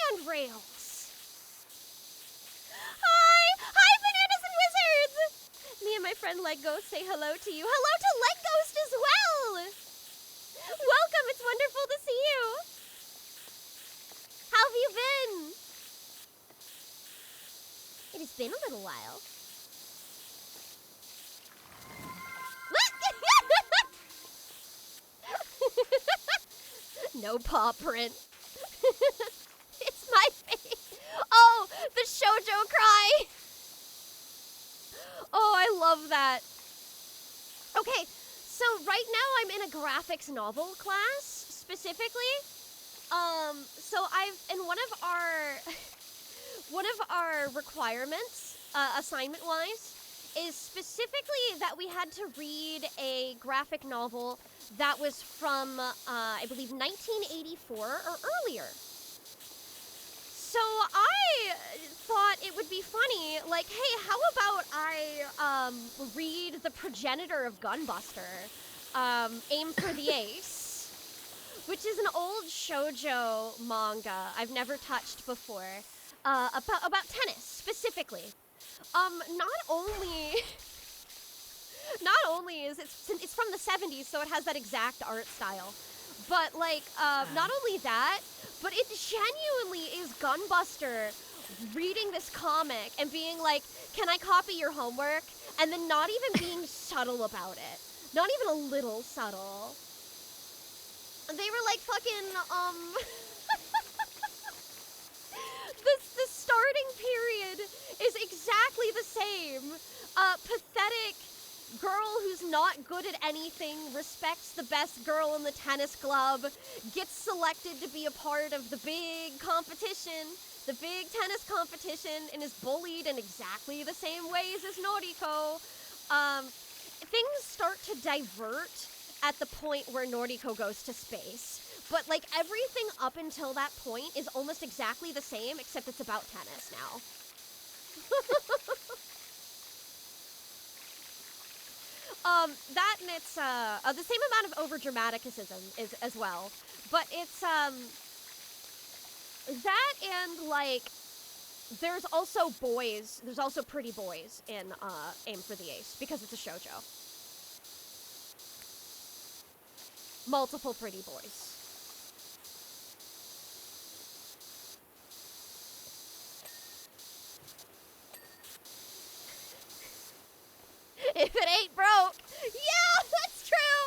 Handrails. Hi, bananas and wizards. Me and my friend Leg Ghost say hello to you. Hello to Leg Ghost as well. Welcome. It's wonderful to see you. How have you been? It has been a little while. No paw print. It's my face. Oh, the shoujo cry. Oh, I love that. Okay, so right now I'm in a graphics novel class specifically. So in one of our requirements, assignment-wise, is specifically that we had to read a graphic novel that was from, I believe, 1984 or earlier. So I thought it would be funny, like, hey, how about I read the progenitor of Gunbuster, Aim for the Ace, which is an old shoujo manga I've never touched before, about tennis specifically. Not only is it's from the 70s, so it has that exact art style, but like not only that, but it genuinely is Gunbuster reading this comic and being like, can I copy your homework? And then not even being subtle about it. Not even a little subtle. They were like fucking, the starting period is exactly the same. Pathetic girl who's not good at anything, respects the best girl in the tennis club, gets selected to be a part of the big competition, the big tennis competition, and is bullied in exactly the same ways as Noriko. Things start to divert at the point where Noriko goes to space. But, like, everything up until that point is almost exactly the same, except it's about tennis now. That and it's, the same amount of over-dramaticism is, as well. But it's, that and, like, there's also pretty boys in, Aim for the Ace, because it's a shoujo. Multiple pretty boys. If it ain't broke. Yeah, that's true.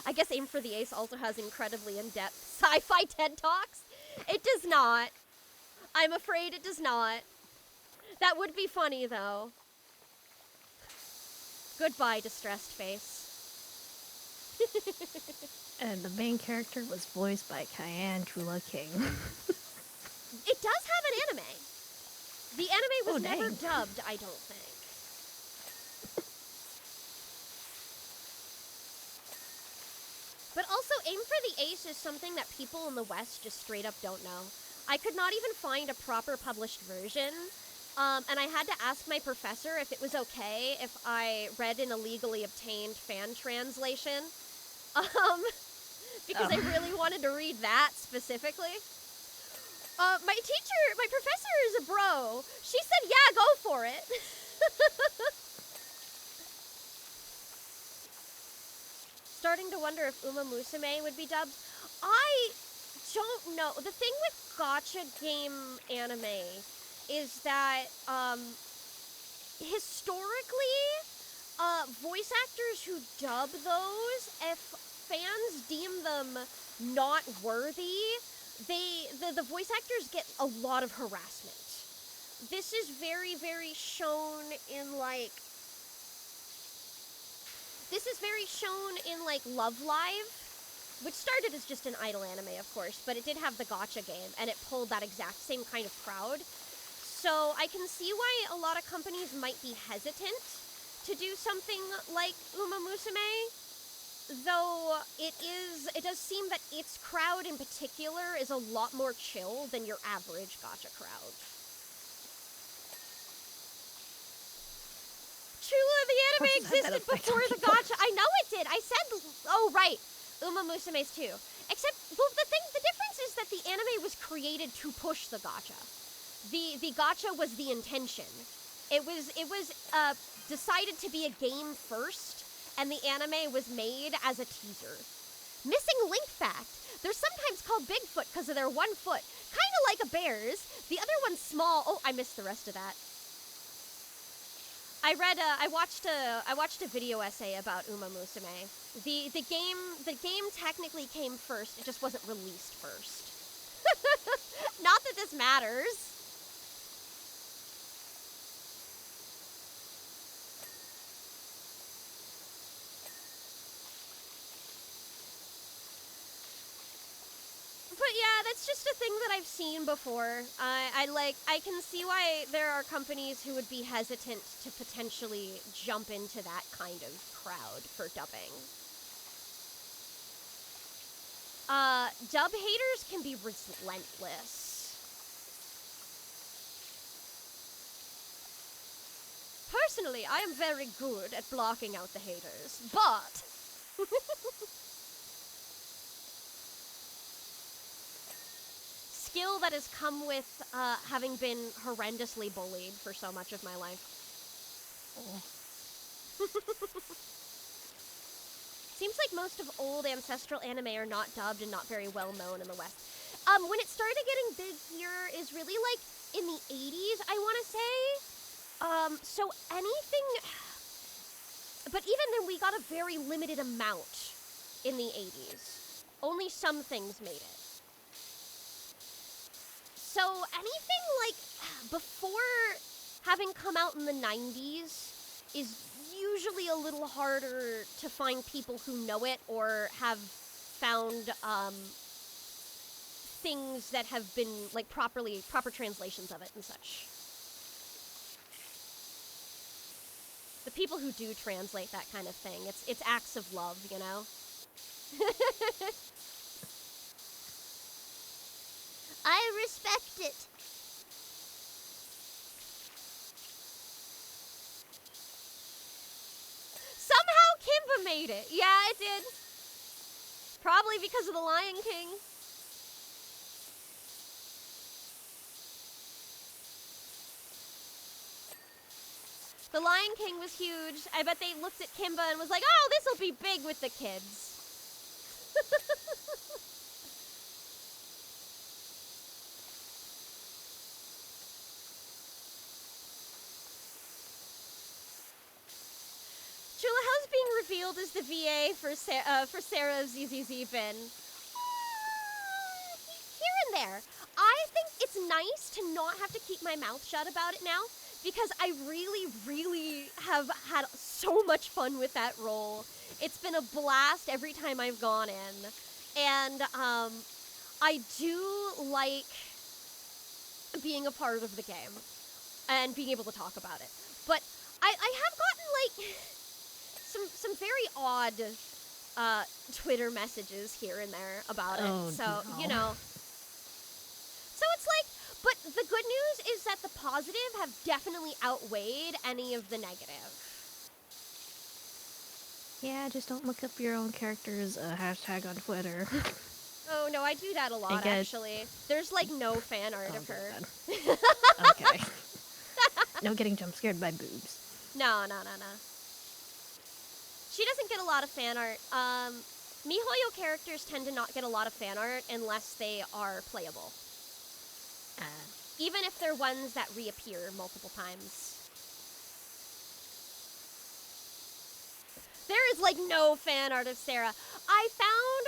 I guess Aim for the Ace also has incredibly in-depth sci-fi TED Talks. It does not. I'm afraid it does not. That would be funny, though. Goodbye, distressed face. And the main character was voiced by Cayenne Chula King. It does have an anime. The anime was never dang. dubbed, I don't think. But also, Aim for the Ace is something that people in the West just straight up don't know. I could not even find a proper published version, and I had to ask my professor if it was okay if I read an illegally obtained fan translation, because I really wanted to read that specifically. My professor is a bro. She said, yeah, go for it. Starting to wonder if Uma Musume would be dubbed. I don't know. The thing with gacha game anime is that, historically, voice actors who dub those, if fans deem them not worthy, the voice actors get a lot of harassment. This is very, very shown in, like, Love Live, which started as just an idol anime, of course, but it did have the gacha game, and it pulled that exact same kind of crowd. So I can see why a lot of companies might be hesitant to do something like Uma Musume, though it does seem that its crowd in particular is a lot more chill than your average gacha crowd. Chula, the anime existed before the gacha. I know it did. I said, oh right, Uma Musume's too. Except, well, the difference is that the anime was created to push the gacha. The gacha was the intention. It was decided to be a game first, and the anime was made as a teaser. Missing link fact: they're sometimes called Bigfoot because of their one foot, kind of like a bear's. The other one's small. Oh, I missed the rest of that. I watched a video essay about Uma Musume. The game technically came first. It just wasn't released first. Not that this matters. But yeah, that's It's just a thing that I've seen before. I can see why there are companies who would be hesitant to potentially jump into that kind of crowd for dubbing. Dub haters can be relentless. Personally, I am very good at blocking out the haters, but... skill that has come with having been horrendously bullied for so much of my life. Oh. Seems like most of old ancestral anime are not dubbed and not very well known in the West. When it started getting big here is really like in the 80s, I want to say. So anything, but even then we got a very limited amount in the 80s. Only some things made it. So anything like before having come out in the 90s is usually a little harder to find people who know it or have found things that have been like proper translations of it and such. The people who do translate that kind of thing, it's acts of love, you know? I respect it. Somehow Kimba made it. Yeah, it did. Probably because of the Lion King. The Lion King was huge. I bet they looked at Kimba and was like, oh, this'll be big with the kids. Chula, how's being revealed as the VA for Sarah ZZZ been? Here and there. I think it's nice to not have to keep my mouth shut about it now, because I really, really have had so much fun with that role. It's been a blast every time I've gone in. And I do like being a part of the game and being able to talk about it. But I have gotten like some very odd Twitter messages here and there about it. So, no. you know. So it's like, but the good news is that the positive have definitely outweighed any of the negative. Yeah, just don't look up your own character's hashtag on Twitter. Oh, no, I do that a lot, actually. There's, like, no fan art of her. Okay. No getting jump scared by boobs. No. She doesn't get a lot of fan art. MiHoYo characters tend to not get a lot of fan art unless they are playable. Even if they're ones that reappear multiple times. There is, like, no fan art of Sarah. I found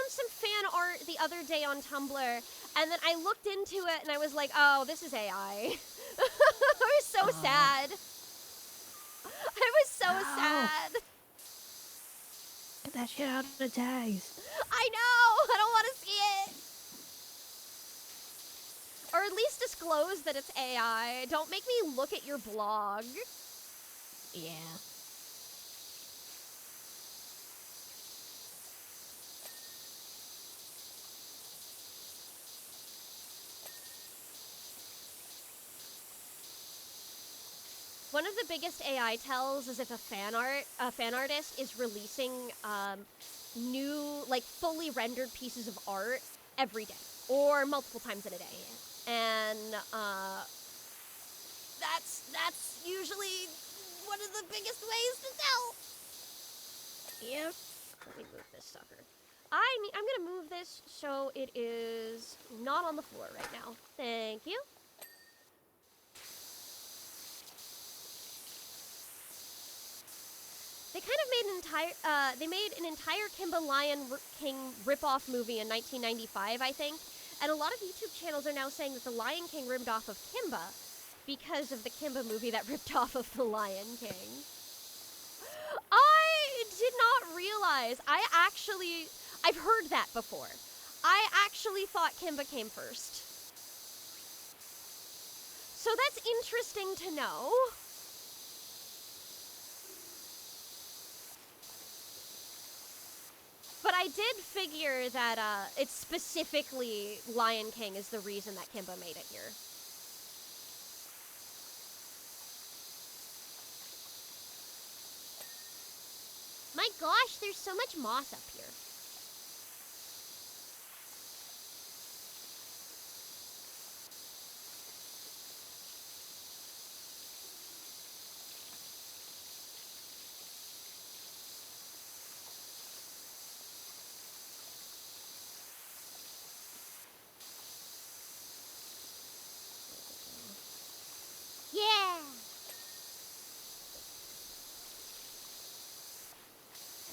some fan art the other day on Tumblr, and then I looked into it, and I was like, oh, this is AI. I was so sad. I was so sad. Get that shit out of the tags. I know! I don't want to see it! Or at least disclose that it's AI. Don't make me look at your blog. Yeah. One of the biggest AI tells is if a fan artist is releasing new, like, fully rendered pieces of art every day or multiple times in a day. And that's usually one of the biggest ways to tell. Yep. Let me move this sucker. I'm gonna move this so it is not on the floor right now. Thank you. They kind of made an entire Kimba Lion King ripoff movie in 1995, I think. And a lot of YouTube channels are now saying that the Lion King ripped off of Kimba because of the Kimba movie that ripped off of the Lion King. I did not realize. I've heard that before. I actually thought Kimba came first. So that's interesting to know. But I did figure that it's specifically Lion King is the reason that Kimba made it here. My gosh, there's so much moss up here. Yeah!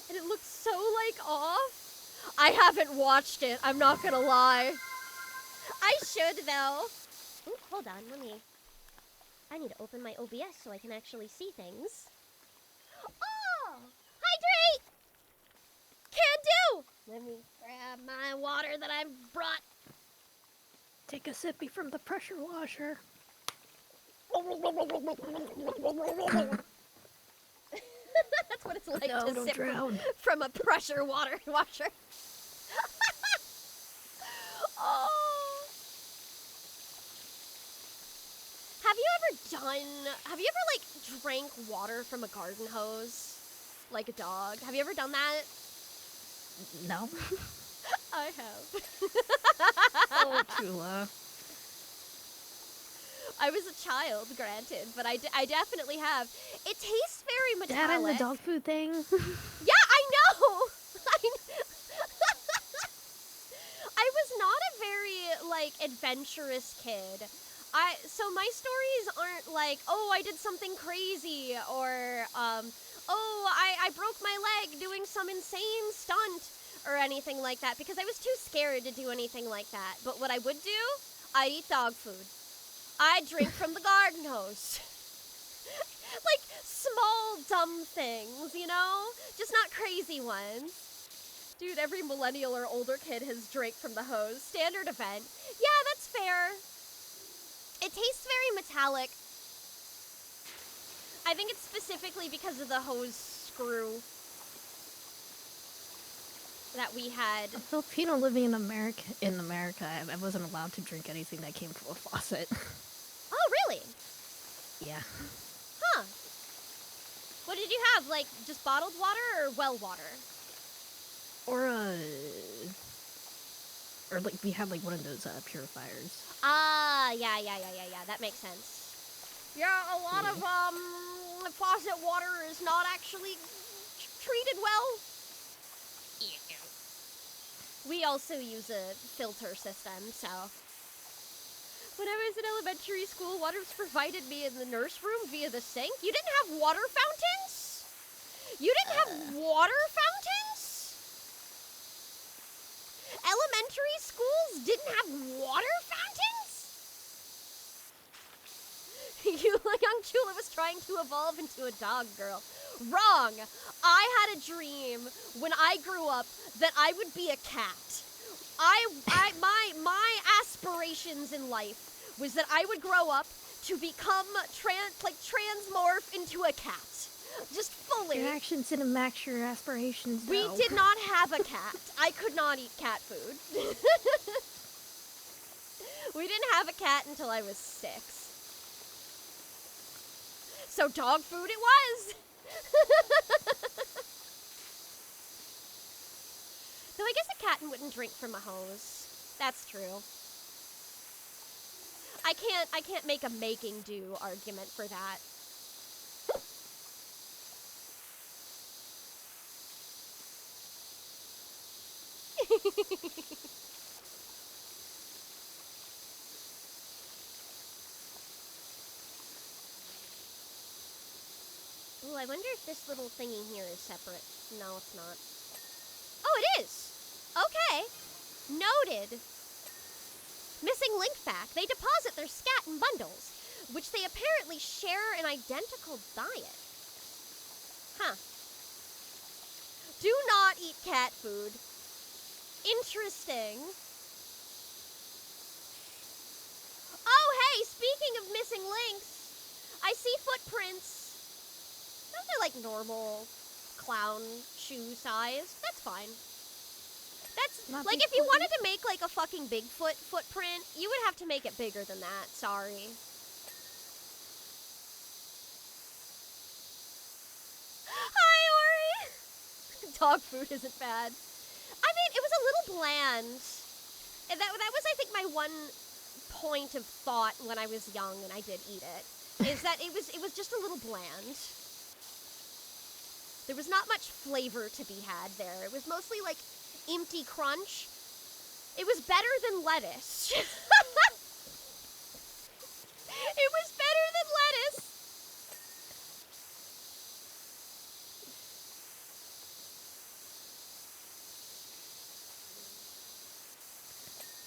And it looks so, like, off. I haven't watched it, I'm not gonna lie. I should, though. Ooh, hold on, I need to open my OBS so I can actually see things. Oh! Hydrate! Can do! Let me grab my water that I've brought. Take a sippy from the pressure washer. That's what it's like No, to don't sip drown. from a pressure water washer. Oh. Have you ever, like, drank water from a garden hose? Like a dog? Have you ever done that? No. I have. Oh, Chula. I was a child, granted, but I definitely have. It tastes very metallic. Dad and the dog food thing. Yeah, I know! I was not a very, like, adventurous kid. So my stories aren't like, oh, I did something crazy, or, oh, I broke my leg doing some insane stunt, or anything like that, because I was too scared to do anything like that. But what I would do, I'd eat dog food. I'd drink from the garden hose. Like, small, dumb things, you know? Just not crazy ones. Dude, every millennial or older kid has drank from the hose. Standard event. Yeah, that's fair. It tastes very metallic. I think it's specifically because of the hose screw that we had. A Filipino living in America, I wasn't allowed to drink anything that came from a faucet. Oh, really? Yeah. Huh. What did you have? Like, just bottled water or well water? Or like, we had, like, one of those, purifiers. Ah, yeah, that makes sense. Yeah, a lot of, faucet water is not actually treated well. Yeah. We also use a filter system, so. When I was in elementary school, water was provided me in the nurse room via the sink. You didn't have water fountains? You didn't have water fountains? Elementary schools didn't have water fountains? You, young Chula was trying to evolve into a dog girl. Wrong. I had a dream when I grew up that I would be a cat. My aspirations in life was that I would grow up to become transmorph into a cat. Just fully. Your actions didn't match your aspirations, We though. did not have a cat. I could not eat cat food. We didn't have a cat until I was 6. So dog food it was. Though I guess a cat wouldn't drink from a hose. That's true. I can't make a making do argument for that. Ooh, I wonder if this little thingy here is separate. No, it's not. Oh, it is! Okay. Noted. Missing link fact. They deposit their scat in bundles, which they apparently share an identical diet. Huh. Do not eat cat food. Interesting. Oh, hey, speaking of missing links, I see footprints. Those are like normal clown shoe size. That's fine. That's, Not like, Bigfoot. if you wanted to make, like, a fucking Bigfoot footprint, you would have to make it bigger than that. Sorry. Hi, Ori! Dog food isn't bad. I mean, it was a little bland. And that was, I think, my one point of thought when I was young and I did eat it, is that it was just a little bland. There was not much flavor to be had there. It was mostly, like, empty crunch. It was better than lettuce. It was better than lettuce.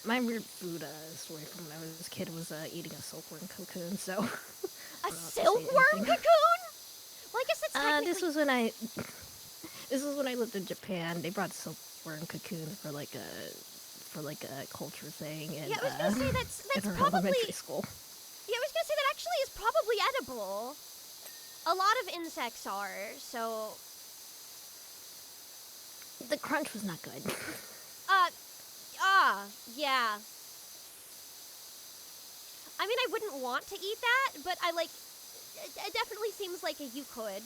My weird food story from when I was a kid was eating a silkworm cocoon, so... A silkworm cocoon? Well, I guess it's technically... This was when I lived in Japan. They brought silkworm cocoons for like a culture thing. And, yeah, I was gonna say that's in our probably elementary school. Yeah, I was gonna say that actually is probably edible. A lot of insects are, so... The crunch was not good. Yeah. I mean, I wouldn't want to eat that, but I like... It definitely seems like you could.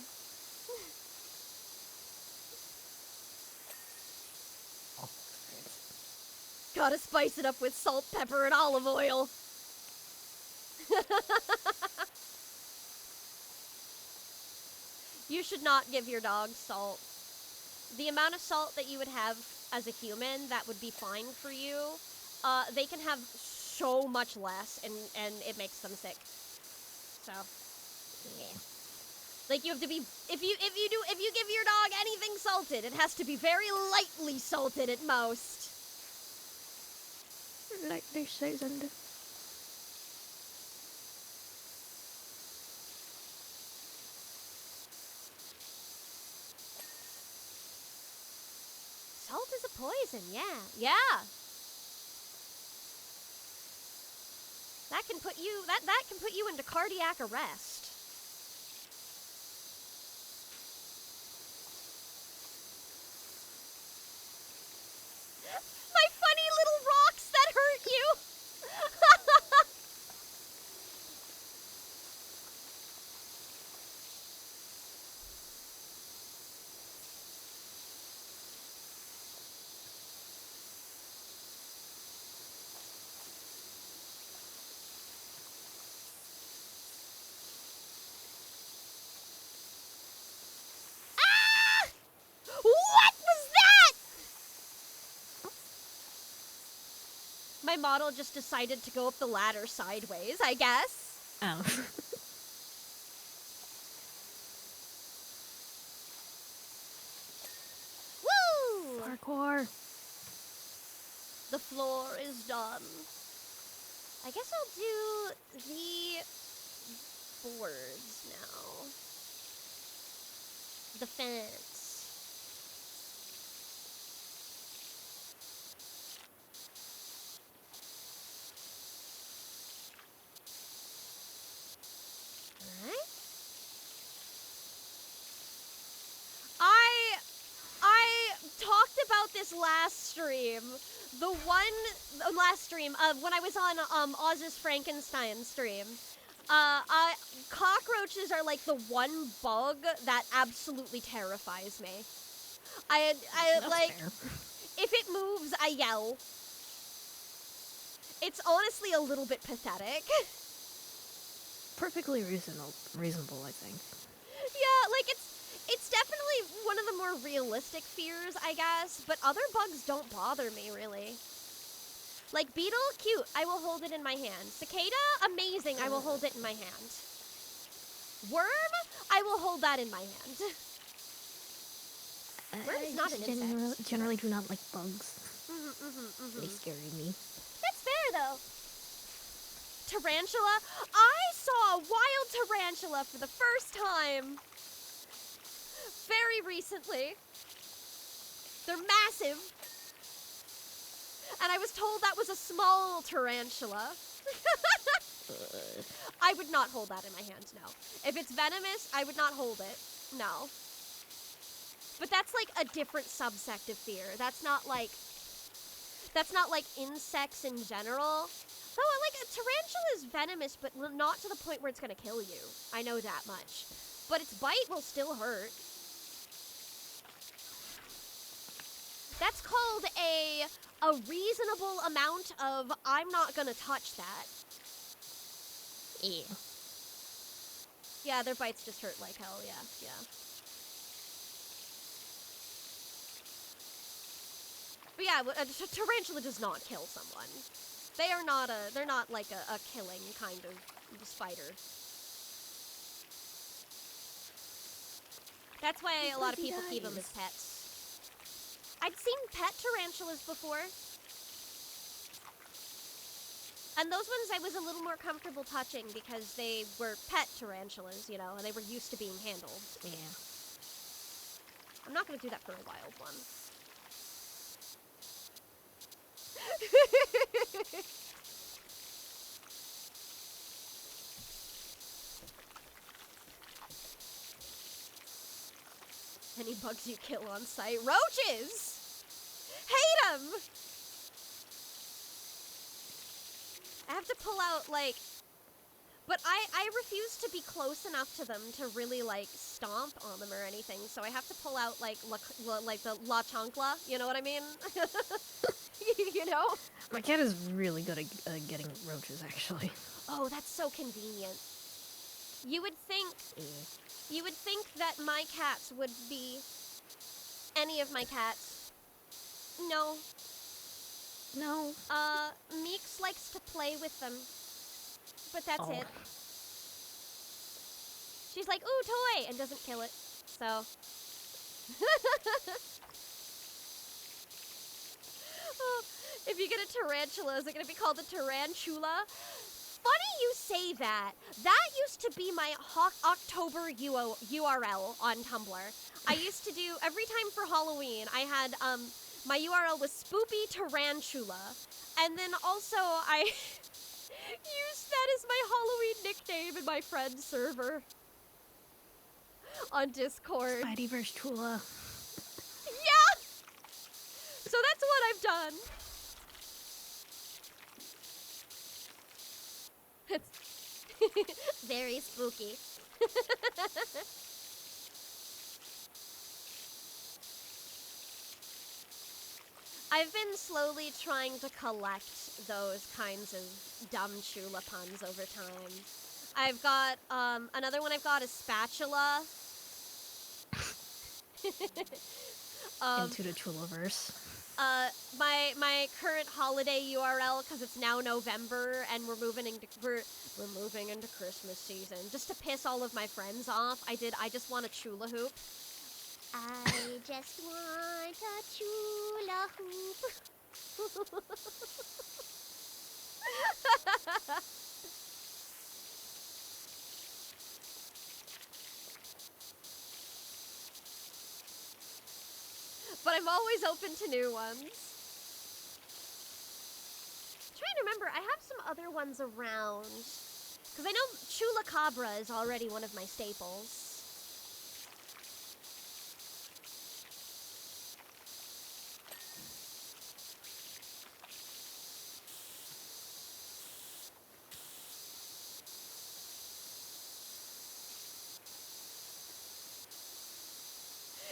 Gotta spice it up with salt, pepper, and olive oil. You should not give your dog salt. The amount of salt that you would have as a human that would be fine for you, they can have so much less, and it makes them sick. So, yeah. Like, you have to be, if you give your dog anything salted, it has to be very lightly salted at most. Lightly seasoned. Salt is a poison, yeah. Yeah. That can put you into cardiac arrest. My funny little rocks that hurt you. What was that? My model just decided to go up the ladder sideways, I guess. Oh. Woo! Parkour. The floor is done. I guess I'll do the boards now. The fence. Alright. I talked about this last stream. The last stream of when I was on Oz's Frankenstein stream. Cockroaches are like the one bug that absolutely terrifies me. I That's like fair. if it moves, I yell. It's honestly a little bit pathetic. Perfectly reasonable, I think. Yeah, like it's definitely one of the more realistic fears, I guess, but other bugs don't bother me really. Like beetle, cute, I will hold it in my hand. Cicada, amazing, I will hold it in my hand. Worm, I will hold that in my hand. Worm is not an insect. Generally do not like bugs. They scare me. That's fair though. Tarantula, I saw a wild tarantula for the first time. Very recently. They're massive. And I was told that was a small tarantula. I would not hold that in my hands, no. If it's venomous, I would not hold it. No. But that's like a different subsect of fear. That's not like insects in general. Though, like, a tarantula is venomous, but not to the point where it's gonna kill you. I know that much. But its bite will still hurt. That's called a reasonable amount of, I'm not gonna touch that. Yeah. Yeah, their bites just hurt like hell, yeah. But yeah, a tarantula does not kill someone. They're not like a killing kind of spider. That's why a lot of people keep them as pets. I'd seen pet tarantulas before. And those ones I was a little more comfortable touching because they were pet tarantulas, you know, and they were used to being handled. Yeah. I'm not gonna do that for a wild one. Any bugs you kill on sight? Roaches! Hate them! I have to pull out, like... But I refuse to be close enough to them to really, like, stomp on them or anything, so I have to pull out, like, the La Chancla, you know what I mean? You know? My cat is really good at getting roaches, actually. Oh, that's so convenient. You would think... Yeah. You would think that my cats would be any of my cats. No. No. Meeks likes to play with them. But that's it. She's like, ooh, toy! And doesn't kill it. So. Oh, if you get a tarantula, is it going to be called a tarantula? Funny you say that. That used to be my October URL on Tumblr. I used to do, every time for Halloween, I had, my URL was Spoopy Tarantula. And then also, I used that as my Halloween nickname in my friend's server. On Discord. Spideyverse Tula. Yeah! So that's what I've done. It's very spooky. I've been slowly trying to collect those kinds of dumb chula puns over time. I've got, another one I've got is spatula. Into the Chulaverse. My current holiday URL, because it's now November and we're moving into Christmas season. Just to piss all of my friends off, I just want a chula hoop. I just want a chula hoop. But I'm always open to new ones. I'm trying to remember, I have some other ones around. Because I know chulacabra is already one of my staples.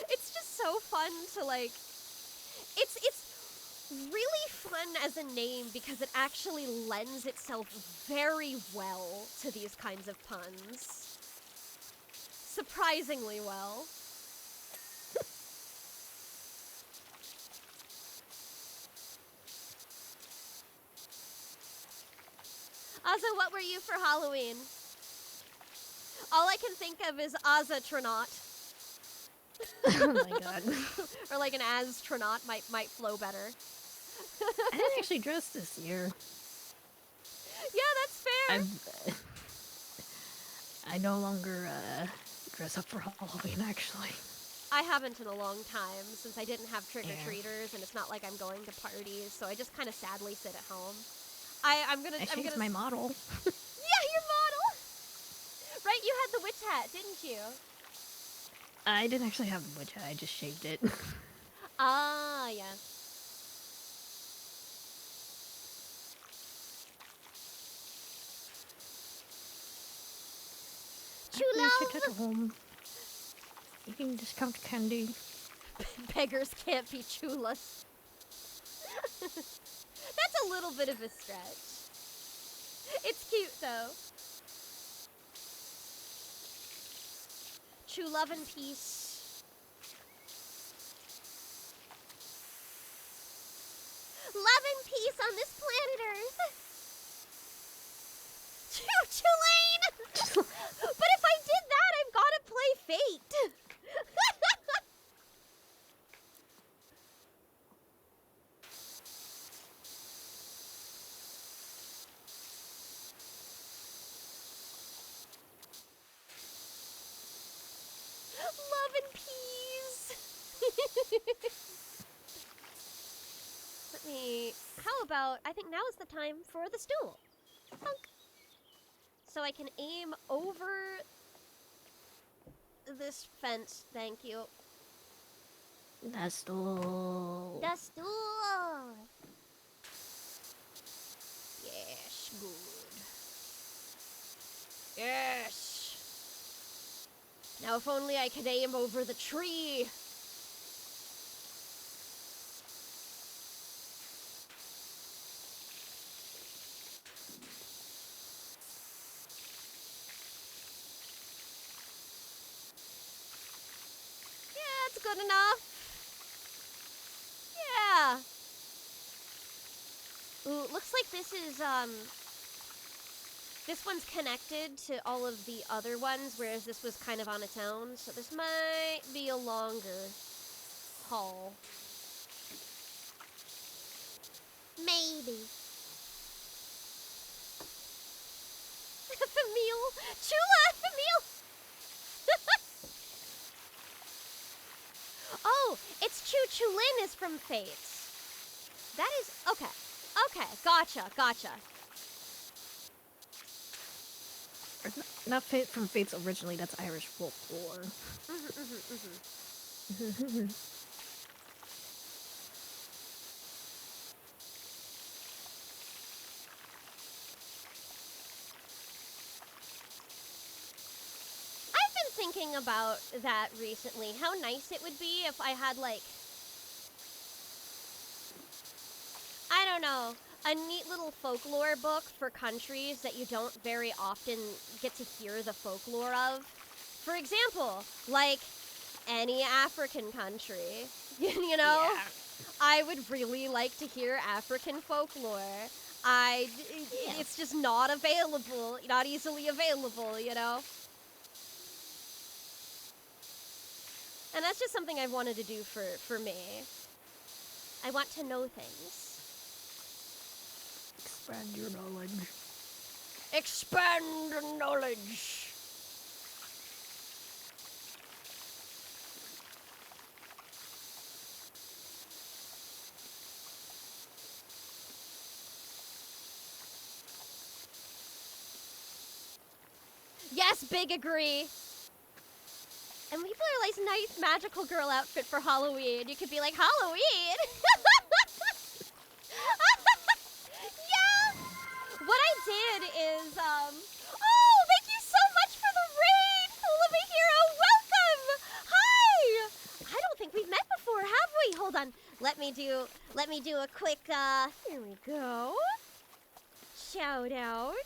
It's just so fun to, like, it's really fun as a name because it actually lends itself very well to these kinds of puns. Surprisingly well. Ozza, what were you for Halloween? All I can think of is Ozza-tronaut. Oh my god. Or like an astronaut might flow better. I didn't actually dress this year. Yeah, that's fair. I no longer dress up for Halloween, actually. I haven't in a long time since I didn't have trick-or-treaters, and it's not like I'm going to parties, so I just kind of sadly sit at home. I'm gonna It's my model. Yeah! hat, didn't you? I didn't actually have the witch hat, I just shaved it. Ah, yeah. You should True head home. Eating discount candy. Beggars can't be chulas. That's a little bit of a stretch. It's cute though. True love and peace. Love and peace on this planet Earth. Chulane! But if I did that, I've got to play Fate. Love and peace. Let me. How about? I think now is the time for the stool. Thunk. So I can aim over this fence. Thank you. The stool. The stool. Yes, good. Yes. Now, if only I could aim over the tree. Yeah, it's good enough. Yeah. Ooh, looks like this is, this one's connected to all of the other ones, whereas this was kind of on its own. So this might be a longer haul. Maybe. Famille. Chula, Famille. Oh, it's Chulin is from Fates. That is, okay. Okay, gotcha. Not Fate from Fates originally, that's Irish folklore. I've been thinking about that recently. How nice it would be if I had, like, I don't know, a neat little folklore book for countries that you don't very often get to hear the folklore of. For example, like any African country, you know? Yeah. I would really like to hear African folklore. It's just not available, not easily available, you know? And that's just something I've wanted to do for me. I want to know things. Expand your knowledge. Expand knowledge. Yes, big agree. And people are like, nice magical girl outfit for Halloween. You could be like, Halloween? Yeah! What I did is, oh, thank you so much for the raid, Fool of a Hero. Welcome! Hi! I don't think we've met before, have we? Hold on. Let me do a quick, here we go. Shout out.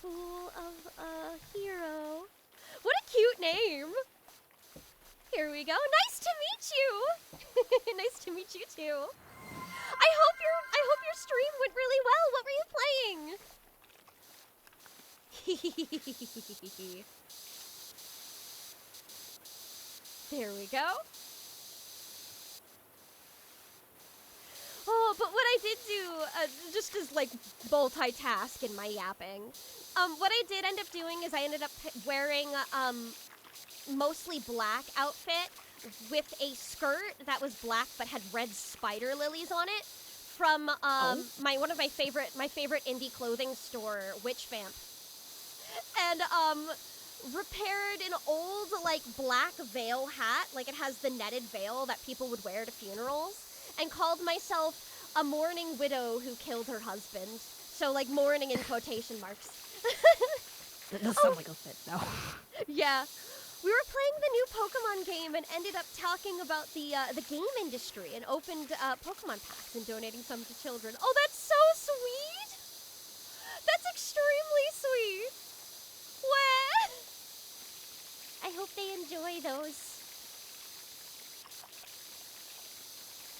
Fool of a Hero. What a cute name. Here we go. Nice to meet you. Nice to meet you too. I hope your stream went really well. What were you playing? There we go. Oh, but what I did do, just as like multitask in my yapping, what I did end up doing is I ended up wearing mostly black outfit with a skirt that was black but had red spider lilies on it from one of my favorite indie clothing store, Witch Vamp. and repaired an old like black veil hat, like it has the netted veil that people would wear to funerals, and called myself a mourning widow who killed her husband. So like mourning in quotation marks. That does sound like a fit, though. Yeah. We were playing the new Pokemon game and ended up talking about the game industry and opened Pokemon packs and donating some to children. Oh, that's so sweet! That's extremely sweet! What? I hope they enjoy those.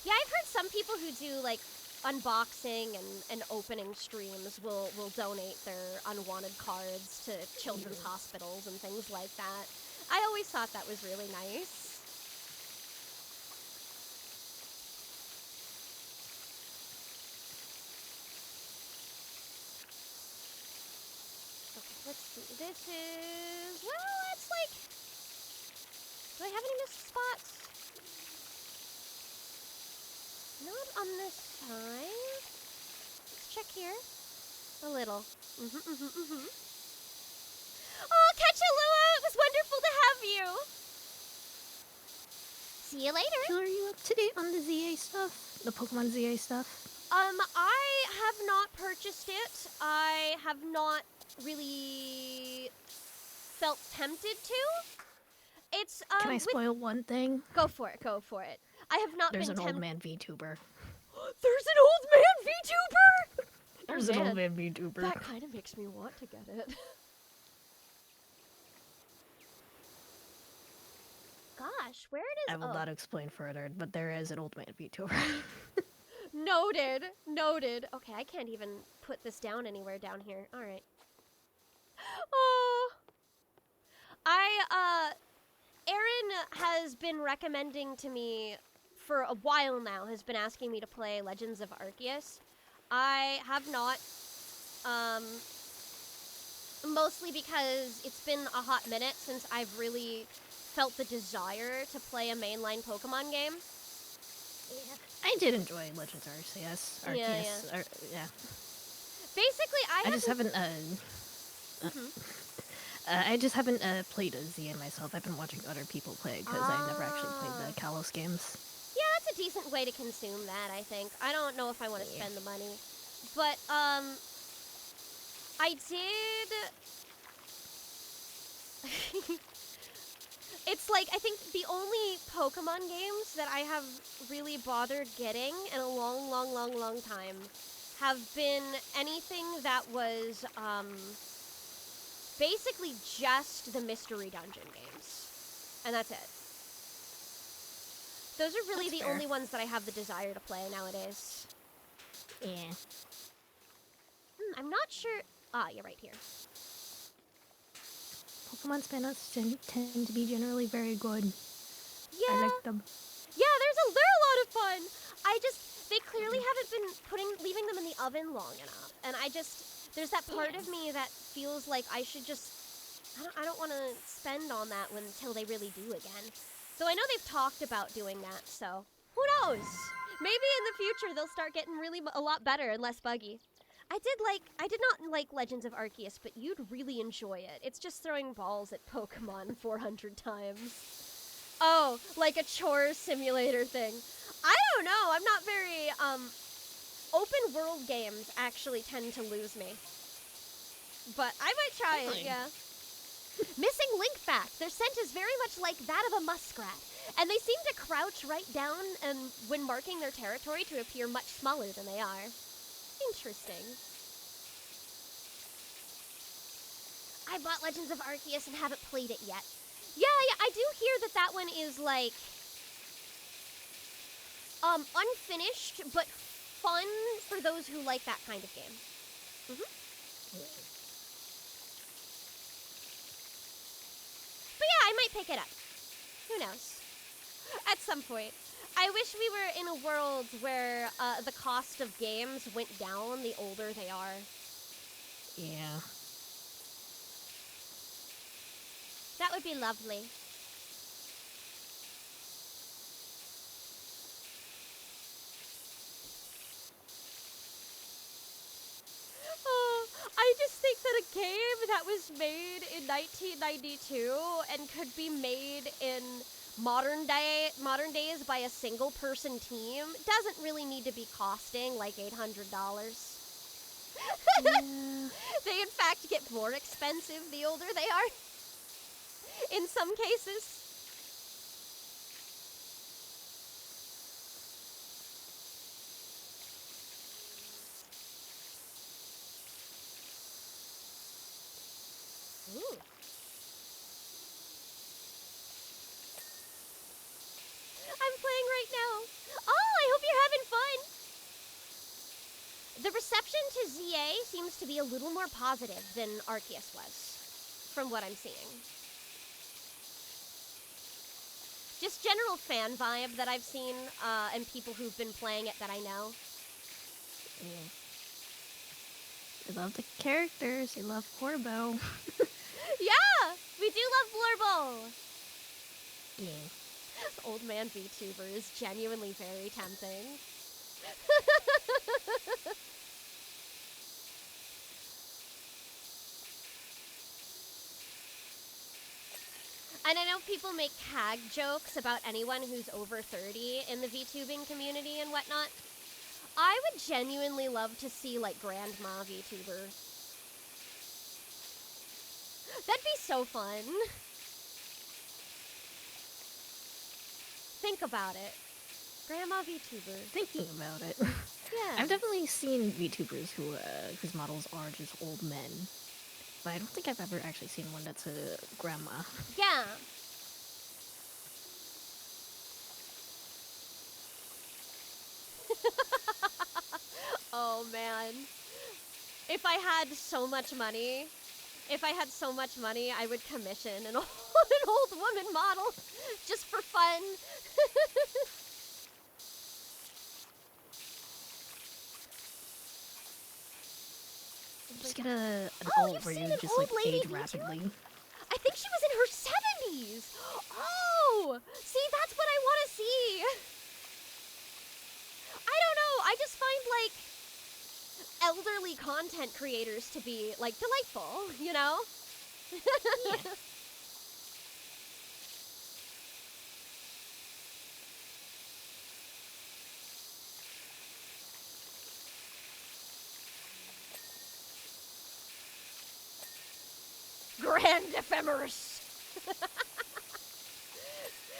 Yeah, I've heard some people who do like unboxing and opening streams will donate their unwanted cards to children's hospitals and things like that. I always thought that was really nice. Okay, let's see. This is, well, it's like, do I have any missed spots? Not on this side. Let's check here. A little. Oh, Ketchalua, it was wonderful to have you. See you later. So are you up to date on the ZA stuff? The Pokemon ZA stuff? I have not purchased it. I have not really felt tempted to. It's Can I spoil one thing? Go for it. Go for it. I have not There's been an old man VTuber. There's an old man VTuber. There's an old man VTuber. That kind of makes me want to get it. Gosh, where it is? I will not explain further, but there is an old man VTuber. Noted. Noted. Okay, I can't even put this down anywhere down here. All right. Oh. Aaron has been recommending to me for a while now, has been asking me to play Legends of Arceus. I have not, mostly because it's been a hot minute since I've really felt the desire to play a mainline Pokemon game. Yeah. I did enjoy Legends Arceus. Yeah. Basically, I just haven't, I just haven't played a ZN myself. I've been watching other people play because I've never actually played the Kalos games. Yeah, that's a decent way to consume that, I think. I don't know if I want to spend the money. But, I did... It's like, I think the only Pokemon games that I have really bothered getting in a long time have been anything that was, basically just the Mystery Dungeon games. And that's it. Those are really the only ones that I have the desire to play nowadays. Yeah. I'm not sure... Ah, you're right here. Pokemon spin-offs tend to be generally very good. Yeah. I like them. Yeah, they're a lot of fun. They clearly haven't been leaving them in the oven long enough. And there's that part of me that feels like I should just, I don't want to spend on that until they really do again. So I know they've talked about doing that, so who knows? Maybe in the future they'll start getting really a lot better and less buggy. I did not like Legends of Arceus, but you'd really enjoy it. It's just throwing balls at Pokemon 400 times. Oh, like a chore simulator thing. I don't know. I'm not very, open world games actually tend to lose me. But I might try it, yeah. Missing link fact. Their scent is very much like that of a muskrat. And they seem to crouch right down when marking their territory to appear much smaller than they are. Interesting. I bought Legends of Arceus and haven't played it yet. Yeah, I do hear that one is like unfinished but fun for those who like that kind of game. But yeah, I might pick it up. Who knows? At some point. I wish we were in a world where the cost of games went down the older they are. Yeah. That would be lovely. Oh, I just think that a game that was made in 1992 and could be made in modern days by a single person team doesn't really need to be costing like $800. Yeah. They in fact get more expensive the older they are. In some cases. Ooh. I'm playing right now. Oh, I hope you're having fun. The reception to ZA seems to be a little more positive than Arceus was, from what I'm seeing. Just general fan vibe that I've seen, and people who've been playing it that I know. Yeah. They love the characters. They love Corbo. Yeah, we do love Blurble. Yeah. Old man VTuber is genuinely very tempting. And I know people make hag jokes about anyone who's over 30 in the VTubing community and whatnot. I would genuinely love to see, like, grandma VTuber. That'd be so fun. Think about it. Grandma VTuber. Thinking about it. Yeah. I've definitely seen VTubers whose models are just old men. But I don't think I've ever actually seen one that's a grandma. Yeah. Oh, man. If I had so much money, I would commission an old woman model just for fun. Just get an Oh, alt you've where seen you an just old like lady age VTuber? rapidly. I think she was in her 70s. Oh, see, that's what I want to see. I don't know. I just find, like, elderly content creators to be, like, delightful, you know? Yeah. Grand Ephemeris.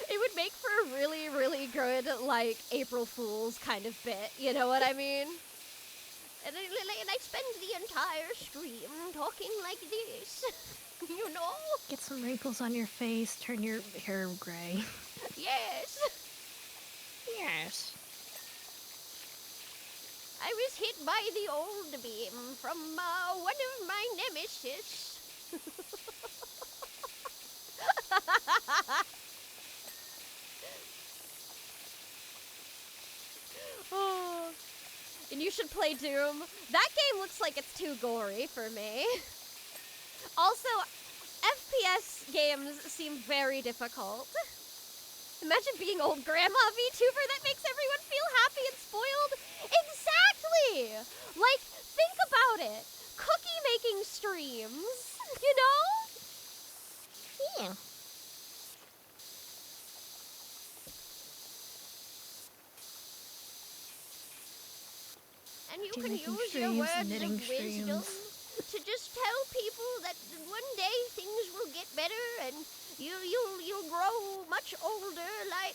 It would make for a really, really good, like, April Fool's kind of bit, you know what I mean? And I spend the entire stream talking like this, you know? Get some wrinkles on your face, turn your hair gray. Yes. Yes. I was hit by the old beam from one of my nemesis. Oh. And you should play Doom. That game looks like it's too gory for me. Also, FPS games seem very difficult. Imagine being old grandma VTuber that makes everyone feel happy and spoiled. Exactly! Like, think about it. Cookie making streams, you know? Yeah. And you Do can making use your streams, words knitting of wisdom streams. to just tell people that one day things will get better and you'll grow much older like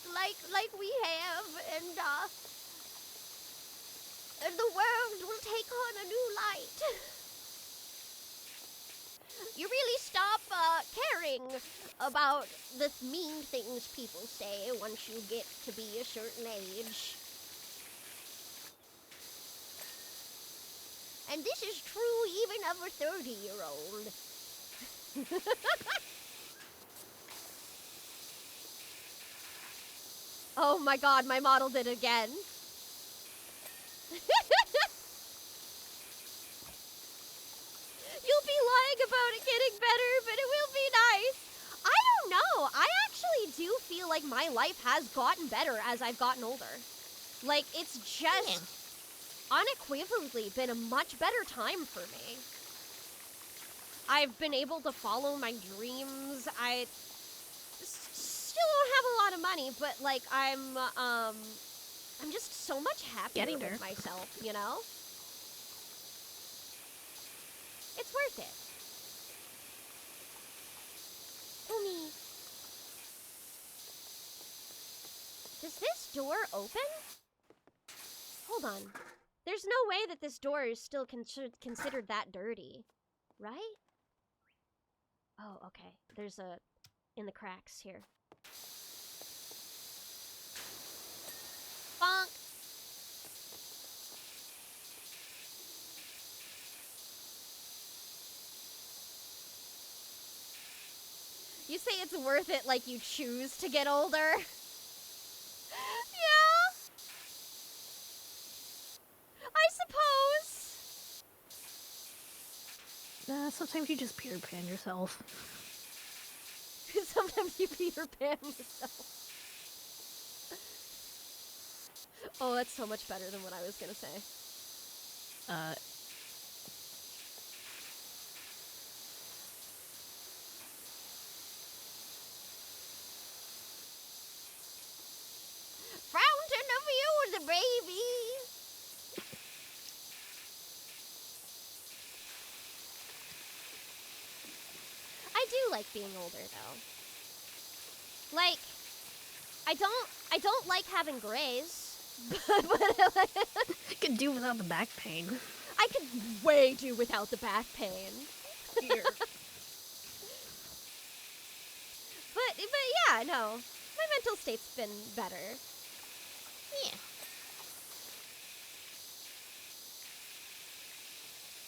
we have, and the world will take on a new light. You really stop caring about the mean things people say once you get to be a certain age. And this is true even of a 30-year-old. Oh my god, my model did it again. You'll be lying about it getting better, but it will be nice. I don't know. I actually do feel like my life has gotten better as I've gotten older. Like, it's just unequivocally been a much better time for me. I've been able to follow my dreams. I still don't have a lot of money, but like I'm just so much happier Getting there. with myself, you know? It's worth it. Umi. Does this door open? Hold on. There's no way that this door is still considered that dirty, right? Oh, okay. There's a... in the cracks here. Bonk! You say it's worth it like you choose to get older? Yeah! I suppose! Nah, sometimes you just Peter Pan yourself. Sometimes you Peter Pan yourself. Oh, that's so much better than what I was gonna say. Fountain of youth, baby! I do like being older, though. Like, I don't like having grays, but Could do without the back pain. I could way do without the back pain. Here. But yeah, no. My mental state's been better. Yeah.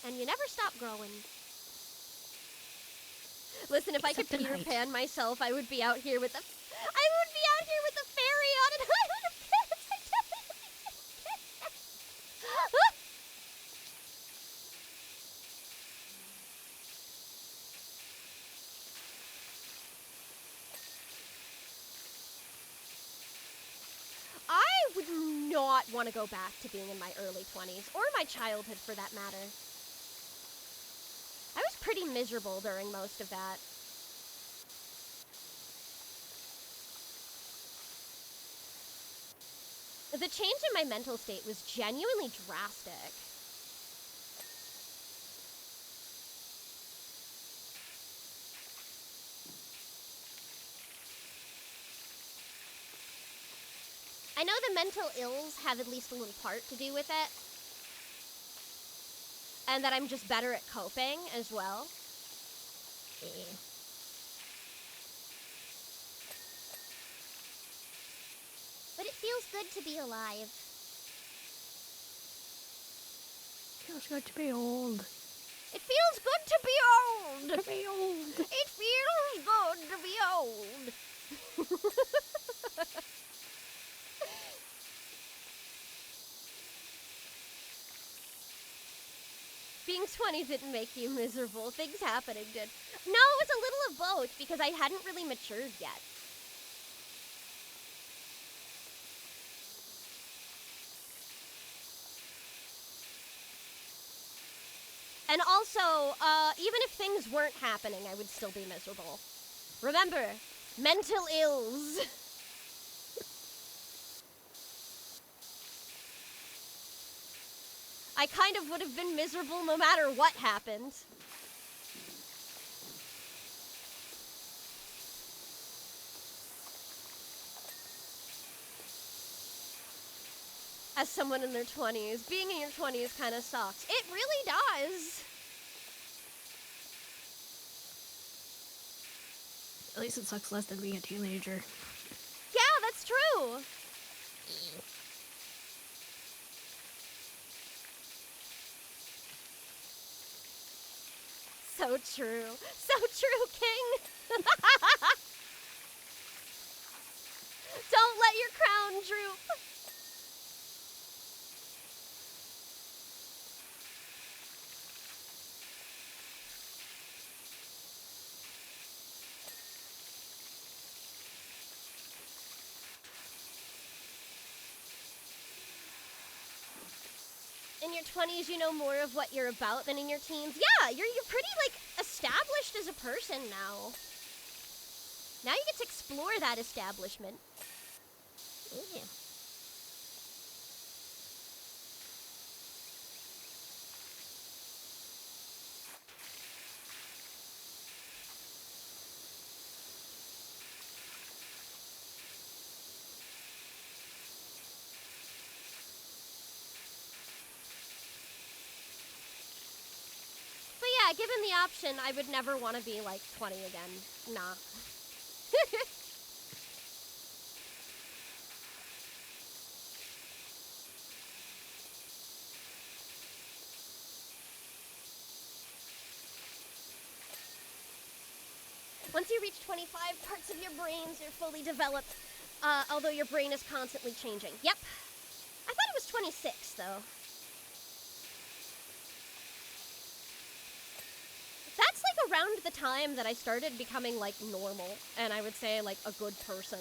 And you never stop growing. Listen, if Except I could Peter tonight. Pan myself, I would be out here with a... I would be out here with a fairy on an island of kids. I would not want to go back to being in my early 20s, or my childhood for that matter. I was pretty miserable during most of that. The change in my mental state was genuinely drastic. I know the mental ills have at least a little part to do with it. And that I'm just better at coping as well. But it feels good to be alive. Feels good to be old. It feels good to be old! To be old. It feels good to be old! Being 20 didn't make you miserable. Things happening did. No, it was a little of both because I hadn't really matured yet. And also, even if things weren't happening, I would still be miserable. Remember, mental ills. I kind of would have been miserable no matter what happened. As someone in their 20s, being in your 20s kind of sucks. It really does. At least it sucks less than being a teenager. Yeah, that's true. So true. So true, King. Don't let your crown droop. In your 20s, you know more of what you're about than in your teens. Yeah, you're pretty, like, established as a person now. Now you get to explore that establishment. Yeah. But yeah, given the option, I would never want to be, like, 20 again. Nah. Once you reach 25, parts of your brains are fully developed, although your brain is constantly changing. Yep. I thought it was 26, though. That's, like, around the time that I started becoming, like, normal, and I would say, like, a good person.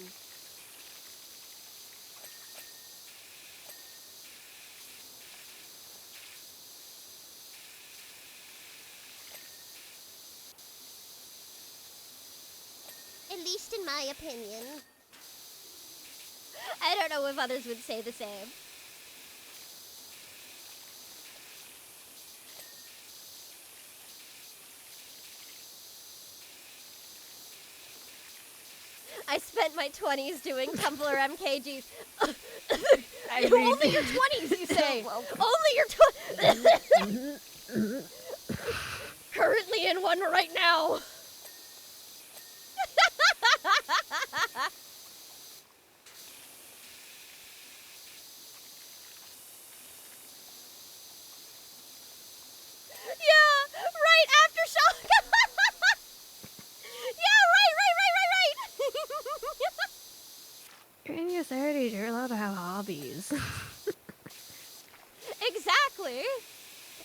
At least in my opinion. I don't know if others would say the same. I spent my 20s doing Tumblr MKGs. Only your 20s, you say? Only your 20s. Currently in one right now. Yeah, right, aftershock. Yeah, right. You're in your 30s, you're allowed to have hobbies. Exactly.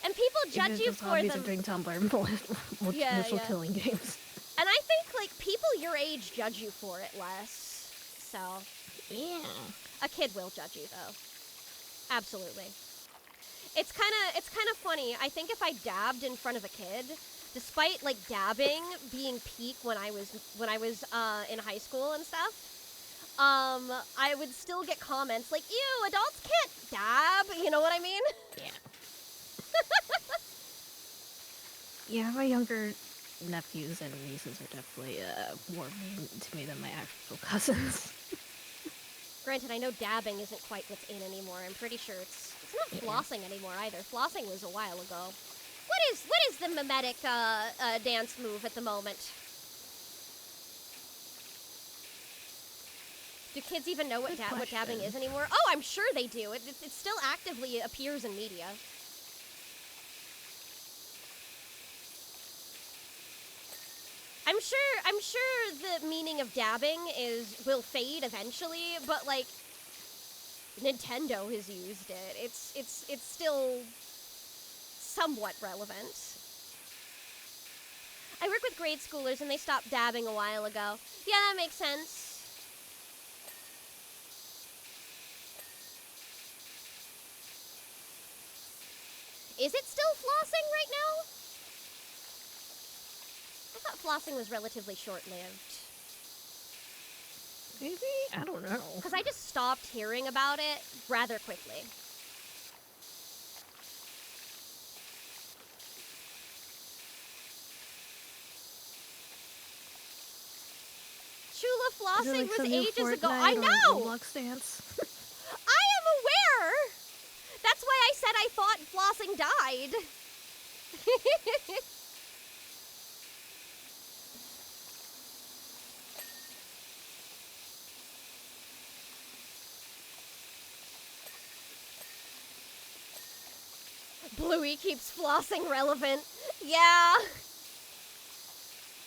And people judge you for hobbies them. Are doing Tumblr initial killing games. And I think, like, people your age judge you for it less. So. Yeah. A kid will judge you, though. Absolutely. It's kind of funny. I think if I dabbed in front of a kid, despite, like, dabbing being peak when I was in high school and stuff, I would still get comments like, ew, adults can't dab, you know what I mean? Yeah. Yeah, my younger nephews and nieces are definitely more mean to me than my actual cousins. Granted, I know dabbing isn't quite what's in anymore. I'm pretty sure it's not flossing anymore either. Flossing was a while ago. What is the mimetic dance move at the moment? Do kids even know what dabbing is anymore? Oh, I'm sure they do. It still actively appears in media. I'm sure the meaning of dabbing will fade eventually, but like Nintendo has used it. It's still somewhat relevant. I work with grade schoolers and they stopped dabbing a while ago. Yeah, that makes sense. Is it still flossing right now? I thought flossing was relatively short-lived. Maybe? I don't know. Because I just stopped hearing about it rather quickly. Chula flossing was ages ago. I know! Roblox dance? I am aware! That's why I said I thought flossing died. Bluey keeps flossing relevant. Yeah.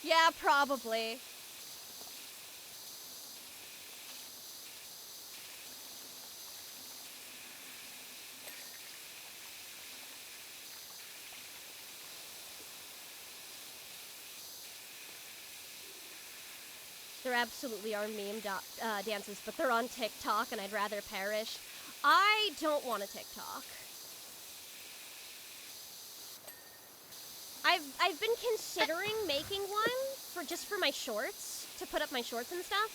Yeah, probably. There absolutely are meme dances, but they're on TikTok and I'd rather perish. I don't want a TikTok. I've been considering making one for my shorts, to put up my shorts and stuff.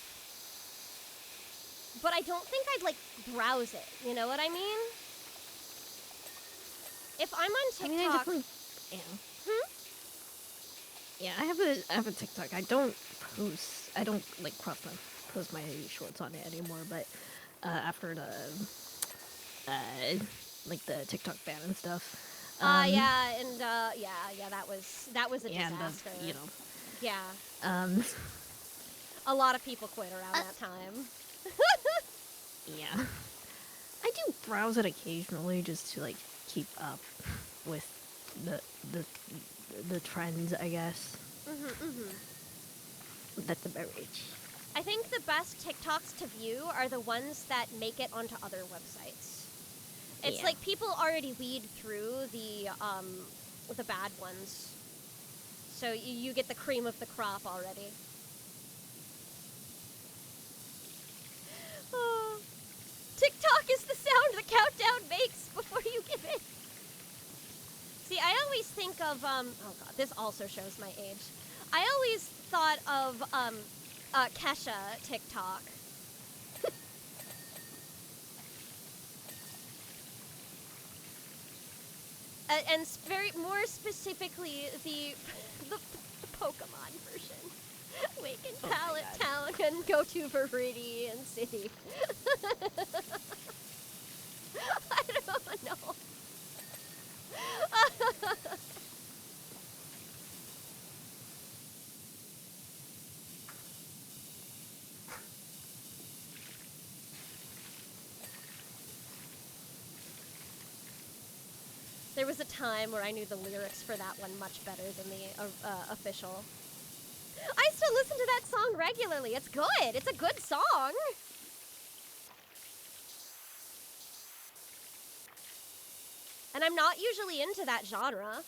But I don't think I'd like browse it. You know what I mean? If I'm on TikTok, I mean, I definitely, yeah. Yeah, I have a TikTok. I don't like post my shorts on it anymore. But after the like the TikTok ban and stuff. yeah, and yeah, that was a disaster. And, you know. Yeah. A lot of people quit around that time. Yeah. I do browse it occasionally just to like keep up with the trends, I guess. That's about it. I think the best TikToks to view are the ones that make it onto other websites. It's like people already weed through the bad ones, so you get the cream of the crop already. Oh. TikTok is the sound the countdown makes before you give in. See, I always think of oh god, this also shows my age. I always thought of Kesha TikTok. And more specifically, the Pokemon version. Wake in Pallet Town and go to Viridian City. I don't know. There was a time where I knew the lyrics for that one much better than the official. I still listen to that song regularly. It's good. It's a good song. And I'm not usually into that genre.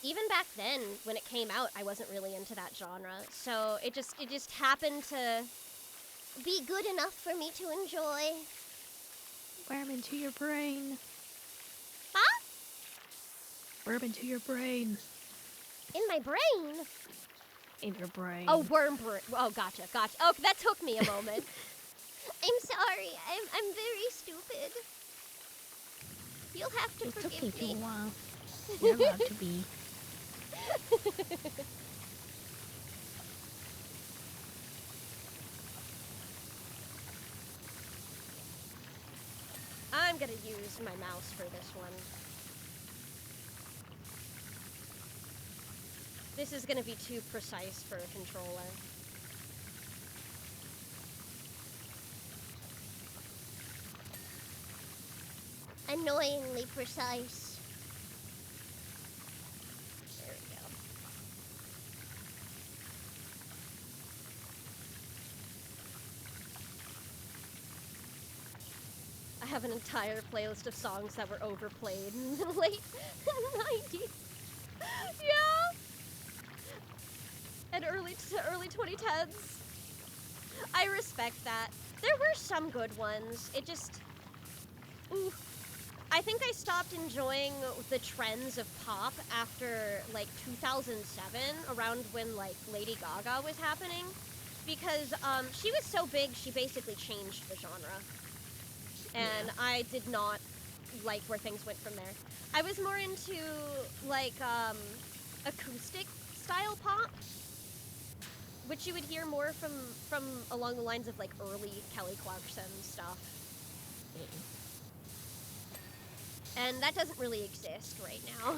Even back then, when it came out, I wasn't really into that genre. So it just happened to be good enough for me to enjoy. Worm into your brain. Huh? Worm into your brain. In my brain? In your brain. Oh, oh, gotcha. Oh, that took me a moment. I'm sorry. I'm very stupid. You'll have to forgive me. It's okay, Joa. You're allowed to be. I'm gonna use my mouse for this one. This is gonna be too precise for a controller. Annoyingly precise. There we go. I have an entire playlist of songs that were overplayed in the late 90s. Yeah! And early 2010s. I respect that. There were some good ones. It just... Ooh. I think I stopped enjoying the trends of pop after, like, 2007, around when, like, Lady Gaga was happening. Because, she was so big, she basically changed the genre. And I did not like where things went from there. I was more into, like, acoustic style pop, which you would hear more from along the lines of, like, early Kelly Clarkson stuff. And that doesn't really exist right now.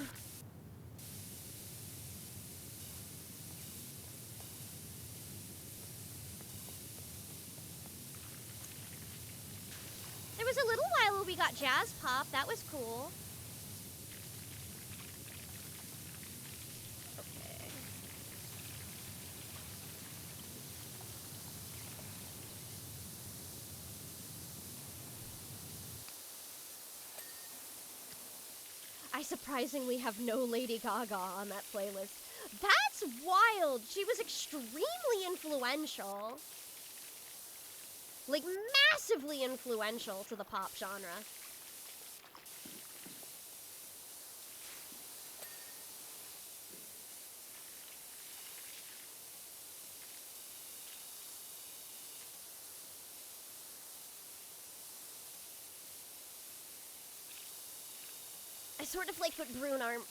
There was a little while where we got jazz pop. That was cool. Okay. I surprisingly have no Lady Gaga on that playlist. That's wild! She was extremely influential. Like, massively influential to the pop genre. I sort of like what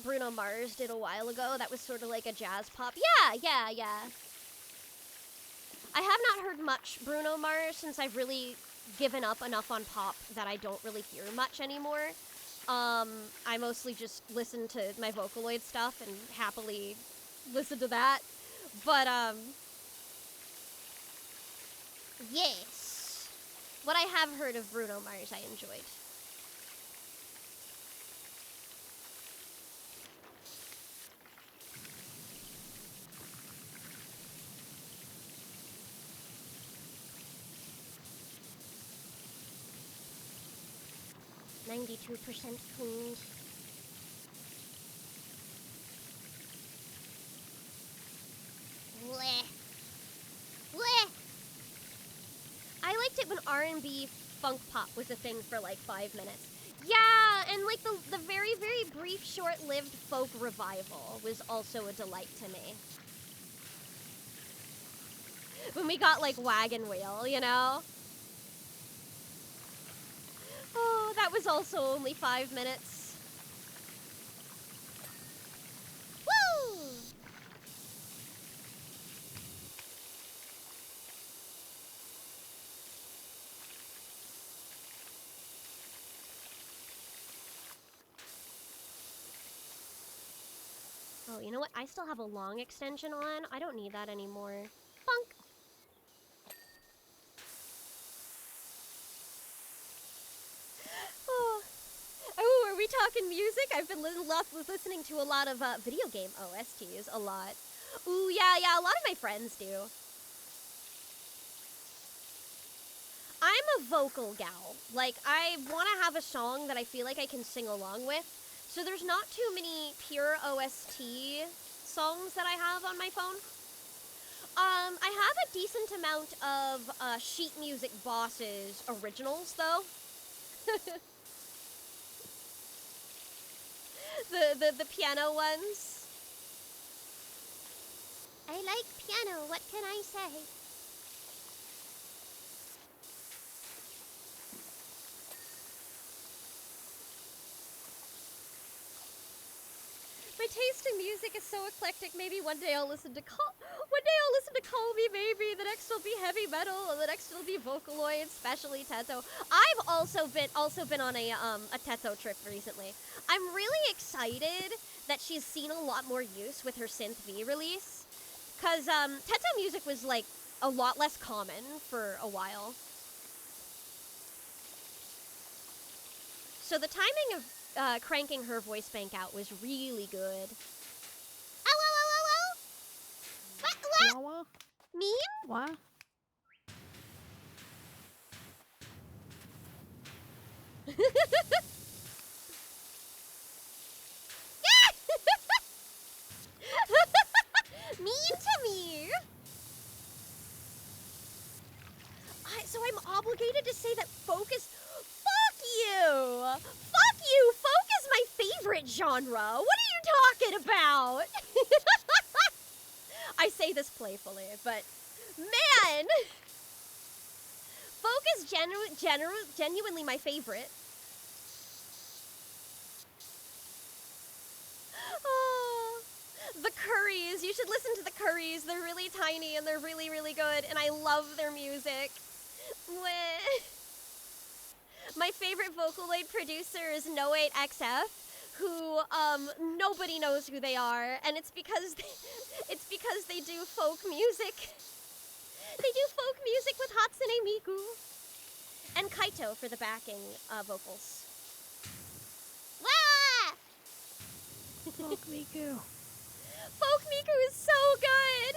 Bruno Mars did a while ago. That was sort of like a jazz pop. Yeah. I have not heard much Bruno Mars since I've really given up enough on pop that I don't really hear much anymore. I mostly just listen to my Vocaloid stuff and happily listen to that. But, yes. What I have heard of Bruno Mars, I enjoyed. %, cleaned. Bleh. Bleh. I liked it when R&B funk pop was a thing for like 5 minutes. Yeah, and like the very, very brief, short-lived folk revival was also a delight to me. When we got like Wagon Wheel, you know? Oh, that was also only 5 minutes. Woo! Oh, you know what? I still have a long extension on. I don't need that anymore. Funk! Oh, are we talking music? I've been listening to a lot of video game OSTs, a lot. Ooh, yeah, a lot of my friends do. I'm a vocal gal. Like, I want to have a song that I feel like I can sing along with. So there's not too many pure OST songs that I have on my phone. I have a decent amount of Sheet Music Boss's originals, though. the piano ones. I like piano, what can I say? My taste in music is so eclectic. Maybe one day I'll listen to Call Me Maybe. The next will be heavy metal, and the next will be Vocaloid, especially Teto. I've also been on a Teto trip recently. I'm really excited that she's seen a lot more use with her Synth V release, cause Teto music was like a lot less common for a while. So the timing of cranking her voice bank out was really good. Oh! What? Meme? What? Mean to me! So I'm obligated to say that folk is... Fuck you! Fuck you! Folk is my favorite genre! What are you talking about? I say this playfully, but... Man! Folk is genuinely my favorite. Oh, the Curries. You should listen to the Curries. They're really tiny and they're really, really good, and I love their music. My favorite Vocaloid producer is No8XF, who nobody knows who they are, and it's because they do folk music. They do folk music with Hatsune Miku and Kaito for the backing vocals. Wah! Folk Miku. Folk Miku is so good!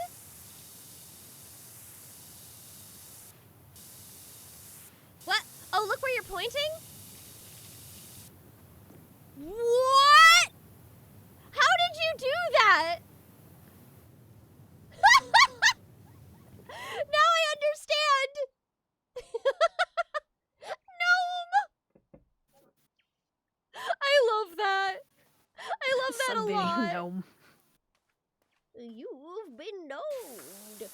What? Oh, look where you're pointing? What? How did you do that? Now I understand! You've been known.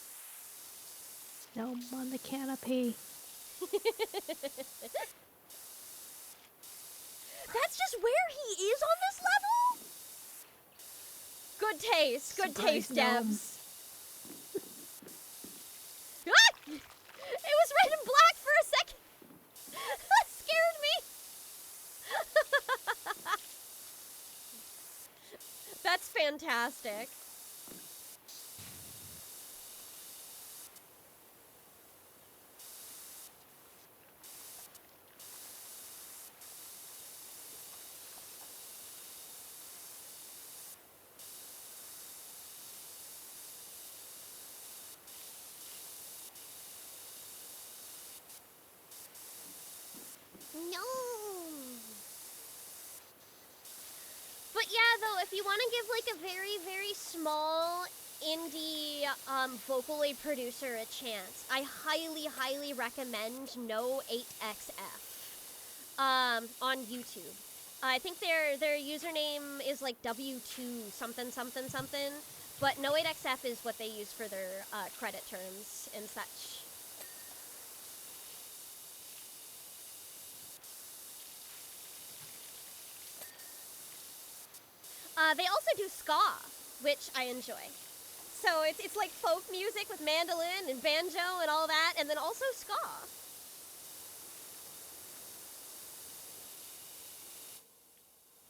No, I'm on the canopy. That's just where he is on this level? Good taste. Good taste, Debs. Ah! It was red and black for a second. That scared me. That's fantastic. No. But yeah, though, if you want to give like a very, very small indie vocally producer a chance, I highly, highly recommend No 8XF on YouTube. I think their username is like W2 something something something, but No 8XF is what they use for their credit terms and such. They also do ska, which I enjoy. So it's like folk music with mandolin and banjo and all that, and then also ska.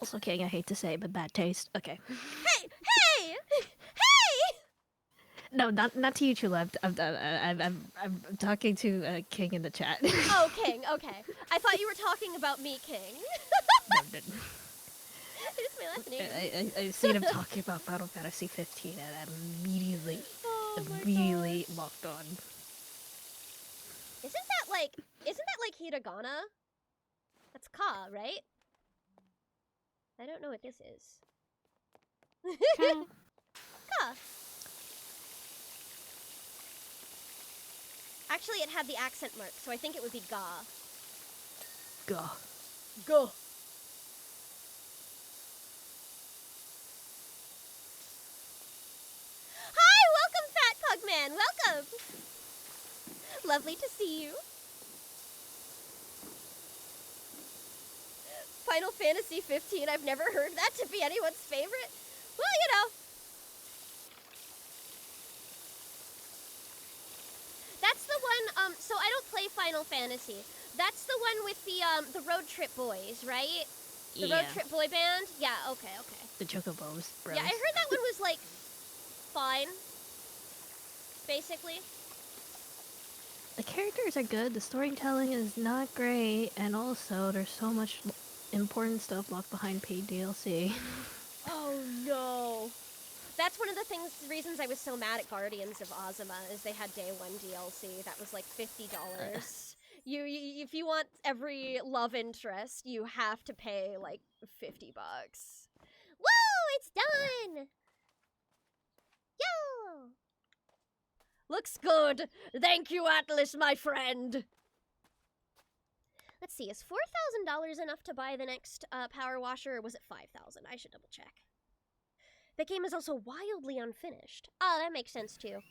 Also, King, I hate to say it, but bad taste. Okay. Hey! Hey! No, not to you, Chula. I'm talking to King in the chat. Oh, King, okay. I thought you were talking about me, King. No. It's my last name. I've seen him talking about Final Fantasy 15 and I immediately locked on. Isn't that like hiragana? That's ka, right? I don't know what this is. Ka. Actually, it had the accent mark, so I think it would be ga. Go. Go. Hi, welcome, Fat Pugman. Welcome. Lovely to see you. Final Fantasy 15. I've never heard that to be anyone's favorite. Well, you know. That's the one, so I don't play Final Fantasy. That's the one with the Road Trip Boys, right? The Road Trip Boy Band? Yeah, okay. The Chocobos, bros. Yeah, I heard that one was, like, fine. Basically. The characters are good, the storytelling is not great, and also there's so much important stuff locked behind paid DLC. Oh no. That's one of the reasons I was so mad at Guardians of Ozma, is they had day one DLC that was like $50. You if you want every love interest, you have to pay like $50. Whoa, it's done! Yo! Looks good. Thank you, Atlas, my friend. Let's see, is $4,000 enough to buy the next power washer, or was it $5,000? I should double check. The game is also wildly unfinished. Oh, that makes sense too.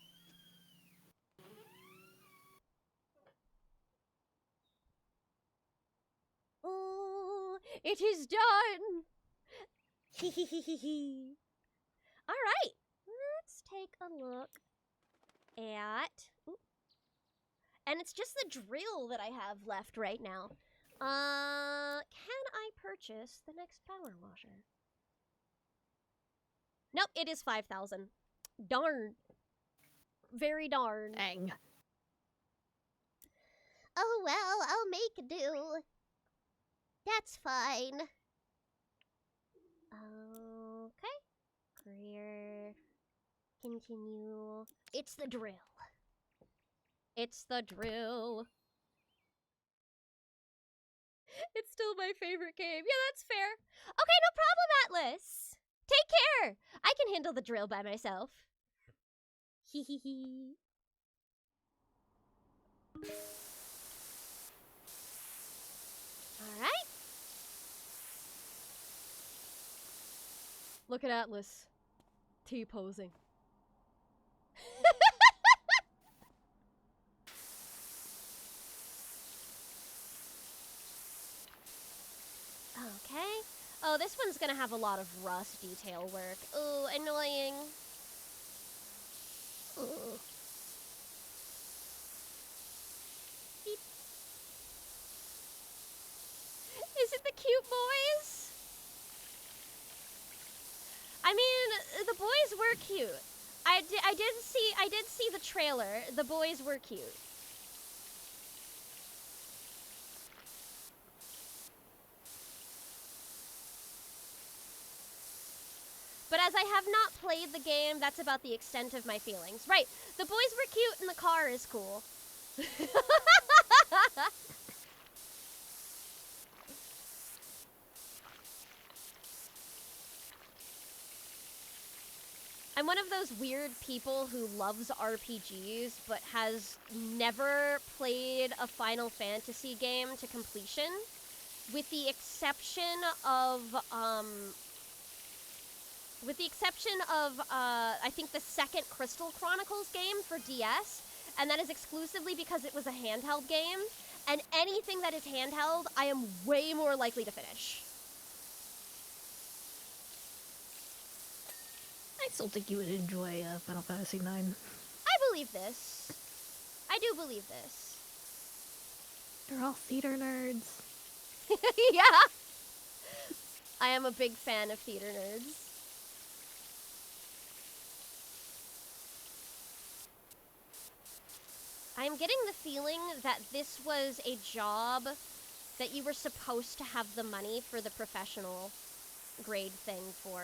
Oh, it is done. Hehehehe. All right, let's take a look at. Ooh. And it's just the drill that I have left right now. Can I purchase the next power washer? Nope, it is 5,000. Darn. Very darn. Dang. Oh well, I'll make do. That's fine. Okay. Career. Continue. It's the drill. It's the drill. It's still my favorite game. Yeah, that's fair. Okay, no problem, Atlas. Take care. I can handle the drill by myself. Hee hee hee. All right. Look at Atlas. T-posing. Okay. Oh, this one's gonna have a lot of rust detail work. Ooh, annoying. Ugh. Beep. Is it the cute boys? I mean, the boys were cute. I did see the trailer. The boys were cute. But as I have not played the game, that's about the extent of my feelings. Right, the boys were cute and the car is cool. I'm one of those weird people who loves RPGs but has never played a Final Fantasy game to completion, with the exception of I think the second Crystal Chronicles game for DS, and that is exclusively because it was a handheld game, and anything that is handheld, I am way more likely to finish. I still think you would enjoy Final Fantasy IX. I believe this. I do believe this. They're all theater nerds. Yeah. I am a big fan of theater nerds. I'm getting the feeling that this was a job that you were supposed to have the money for the professional grade thing for.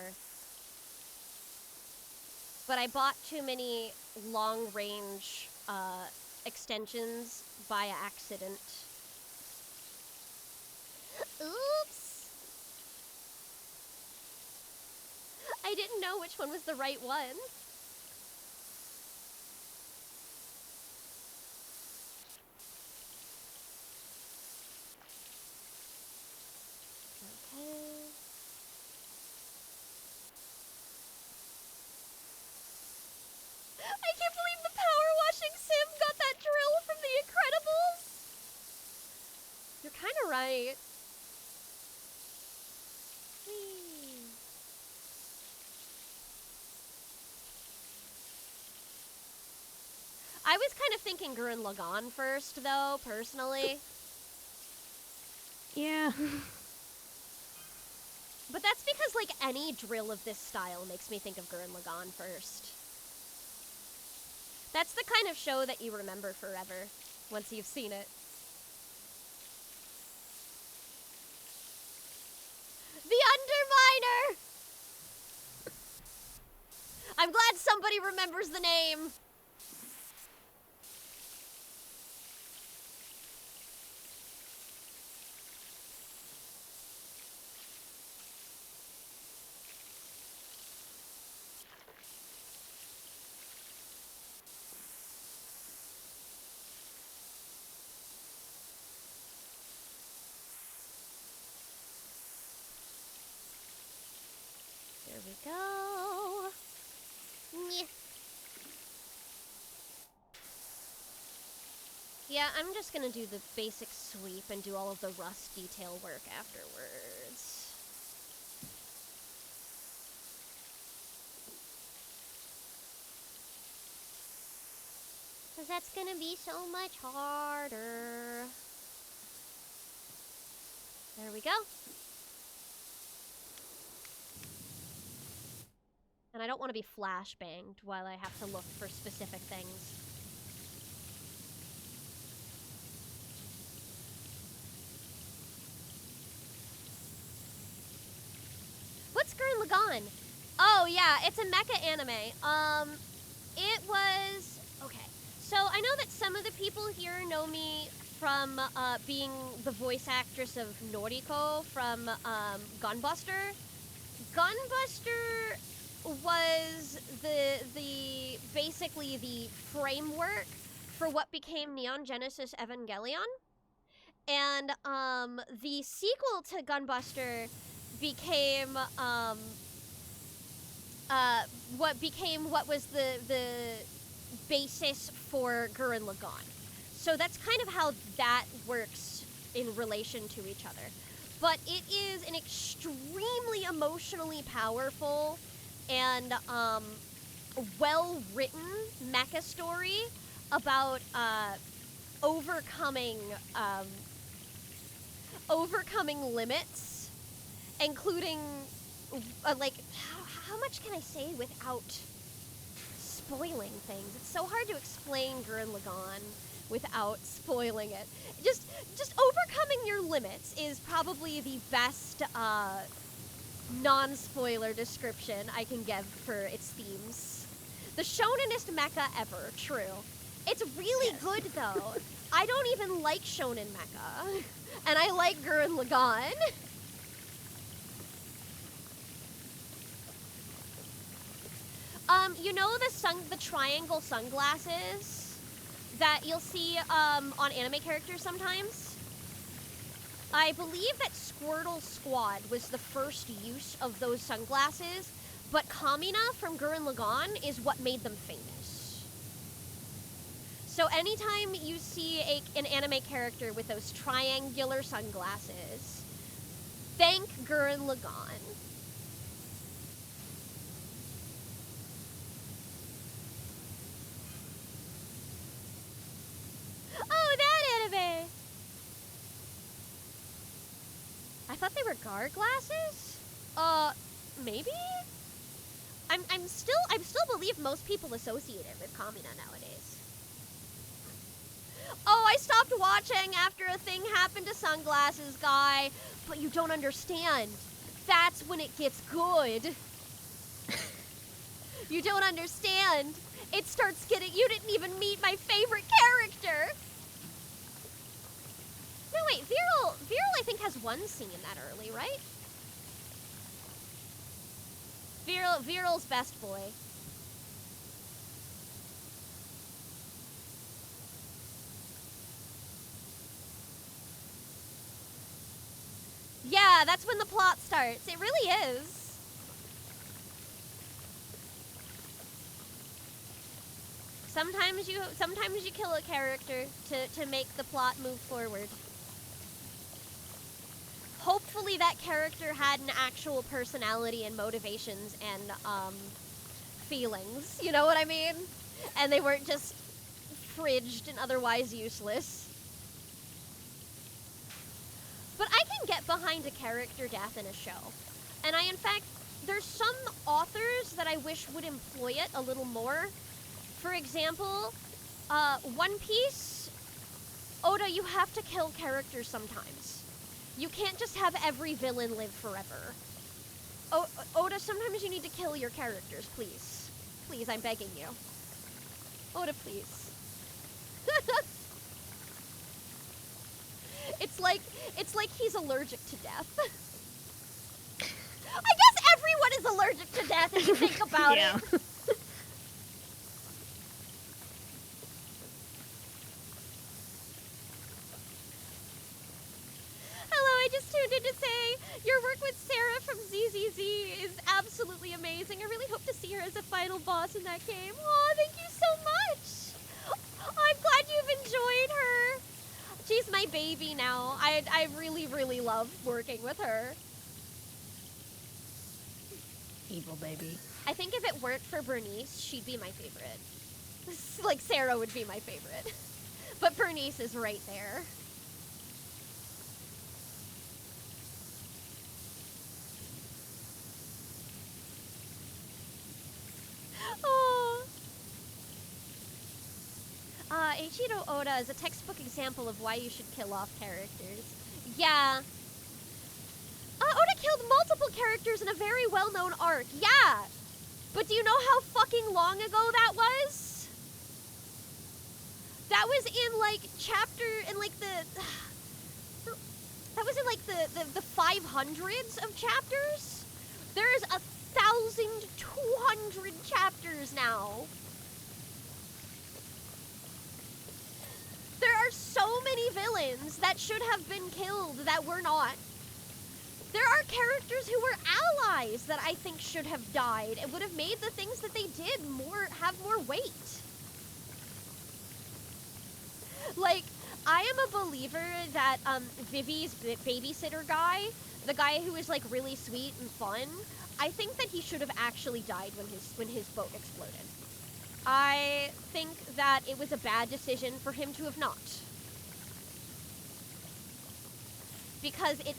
But I bought too many long-range extensions by accident. Oops! I didn't know which one was the right one. Okay. I can't believe the power washing sim got that drill from The Incredibles! You're kind of right. Whee. I was kind of thinking Gurren Lagann first, though, personally. Yeah. But that's because, like, any drill of this style makes me think of Gurren Lagann first. That's the kind of show that you remember forever, once you've seen it. The Underminer! I'm glad somebody remembers the name. There we go. Nyeh. Yeah, I'm just gonna do the basic sweep and do all of the rust detail work afterwards. Because that's gonna be so much harder. There we go. And I don't want to be flashbanged while I have to look for specific things. What's Gurren Lagann? Oh yeah, it's a mecha anime. It was okay. So I know that some of the people here know me from being the voice actress of Noriko from Gunbuster. Gunbuster was the basically the framework for what became Neon Genesis Evangelion. And the sequel to Gunbuster became what was the basis for Gurren Lagann. So that's kind of how that works in relation to each other. But it is an extremely emotionally powerful and well-written mecha story about overcoming limits, including like how much can I say without spoiling things? It's so hard to explain Gurren Lagann without spoiling it. Just overcoming your limits is probably the best non-spoiler description I can give for its themes. The shonenest mecha ever, true. It's really good though. I don't even like shonen mecha, and I like Gurren Lagann. You know the triangle sunglasses that you'll see on anime characters sometimes? I believe that Squirtle Squad was the first use of those sunglasses, but Kamina from Gurren Lagann is what made them famous. So anytime you see an anime character with those triangular sunglasses, thank Gurren Lagann. Oh, that anime! I thought they were Gar glasses? Maybe? I'm still believe most people associate it with Kamina nowadays. Oh, I stopped watching after a thing happened to Sunglasses Guy, but you don't understand. That's when it gets good. You don't understand. It starts getting, you didn't even meet my favorite character. No, wait, Viral I think has one scene that early, right? Viral's best boy. Yeah, that's when the plot starts. It really is. Sometimes you kill a character to make the plot move forward. Hopefully that character had an actual personality and motivations and feelings, you know what I mean? And they weren't just fridged and otherwise useless. But I can get behind a character death in a show. And in fact, there's some authors that I wish would employ it a little more. For example, One Piece, Oda, you have to kill characters sometimes. You can't just have every villain live forever. Oda, sometimes you need to kill your characters, please. Please, I'm begging you. Oda, please. It's like he's allergic to death. I guess everyone is allergic to death if you think about it. I just tuned in to say your work with Sarah from ZZZ is absolutely amazing. I really hope to see her as a final boss in that game. Aw, thank you so much. I'm glad you've enjoyed her. She's my baby now. I really, really love working with her. Evil baby. I think if it worked for Bernice, she'd be my favorite. Like, Sarah would be my favorite. But Bernice is right there. Oh. Eiichiro Oda is a textbook example of why you should kill off characters. Yeah. Oda killed multiple characters in a very well-known arc. Yeah. But do you know how fucking long ago that was? That was in, like, that was in, like, the 500s of chapters? There's 1,200 chapters now. There are so many villains that should have been killed that were not. There are characters who were allies that I think should have died. It would have made the things that they did have more weight. Like, I am a believer that Vivi's babysitter guy, the guy who is like really sweet and fun, I think that he should have actually died when his boat exploded. I think that it was a bad decision for him to have not. Because it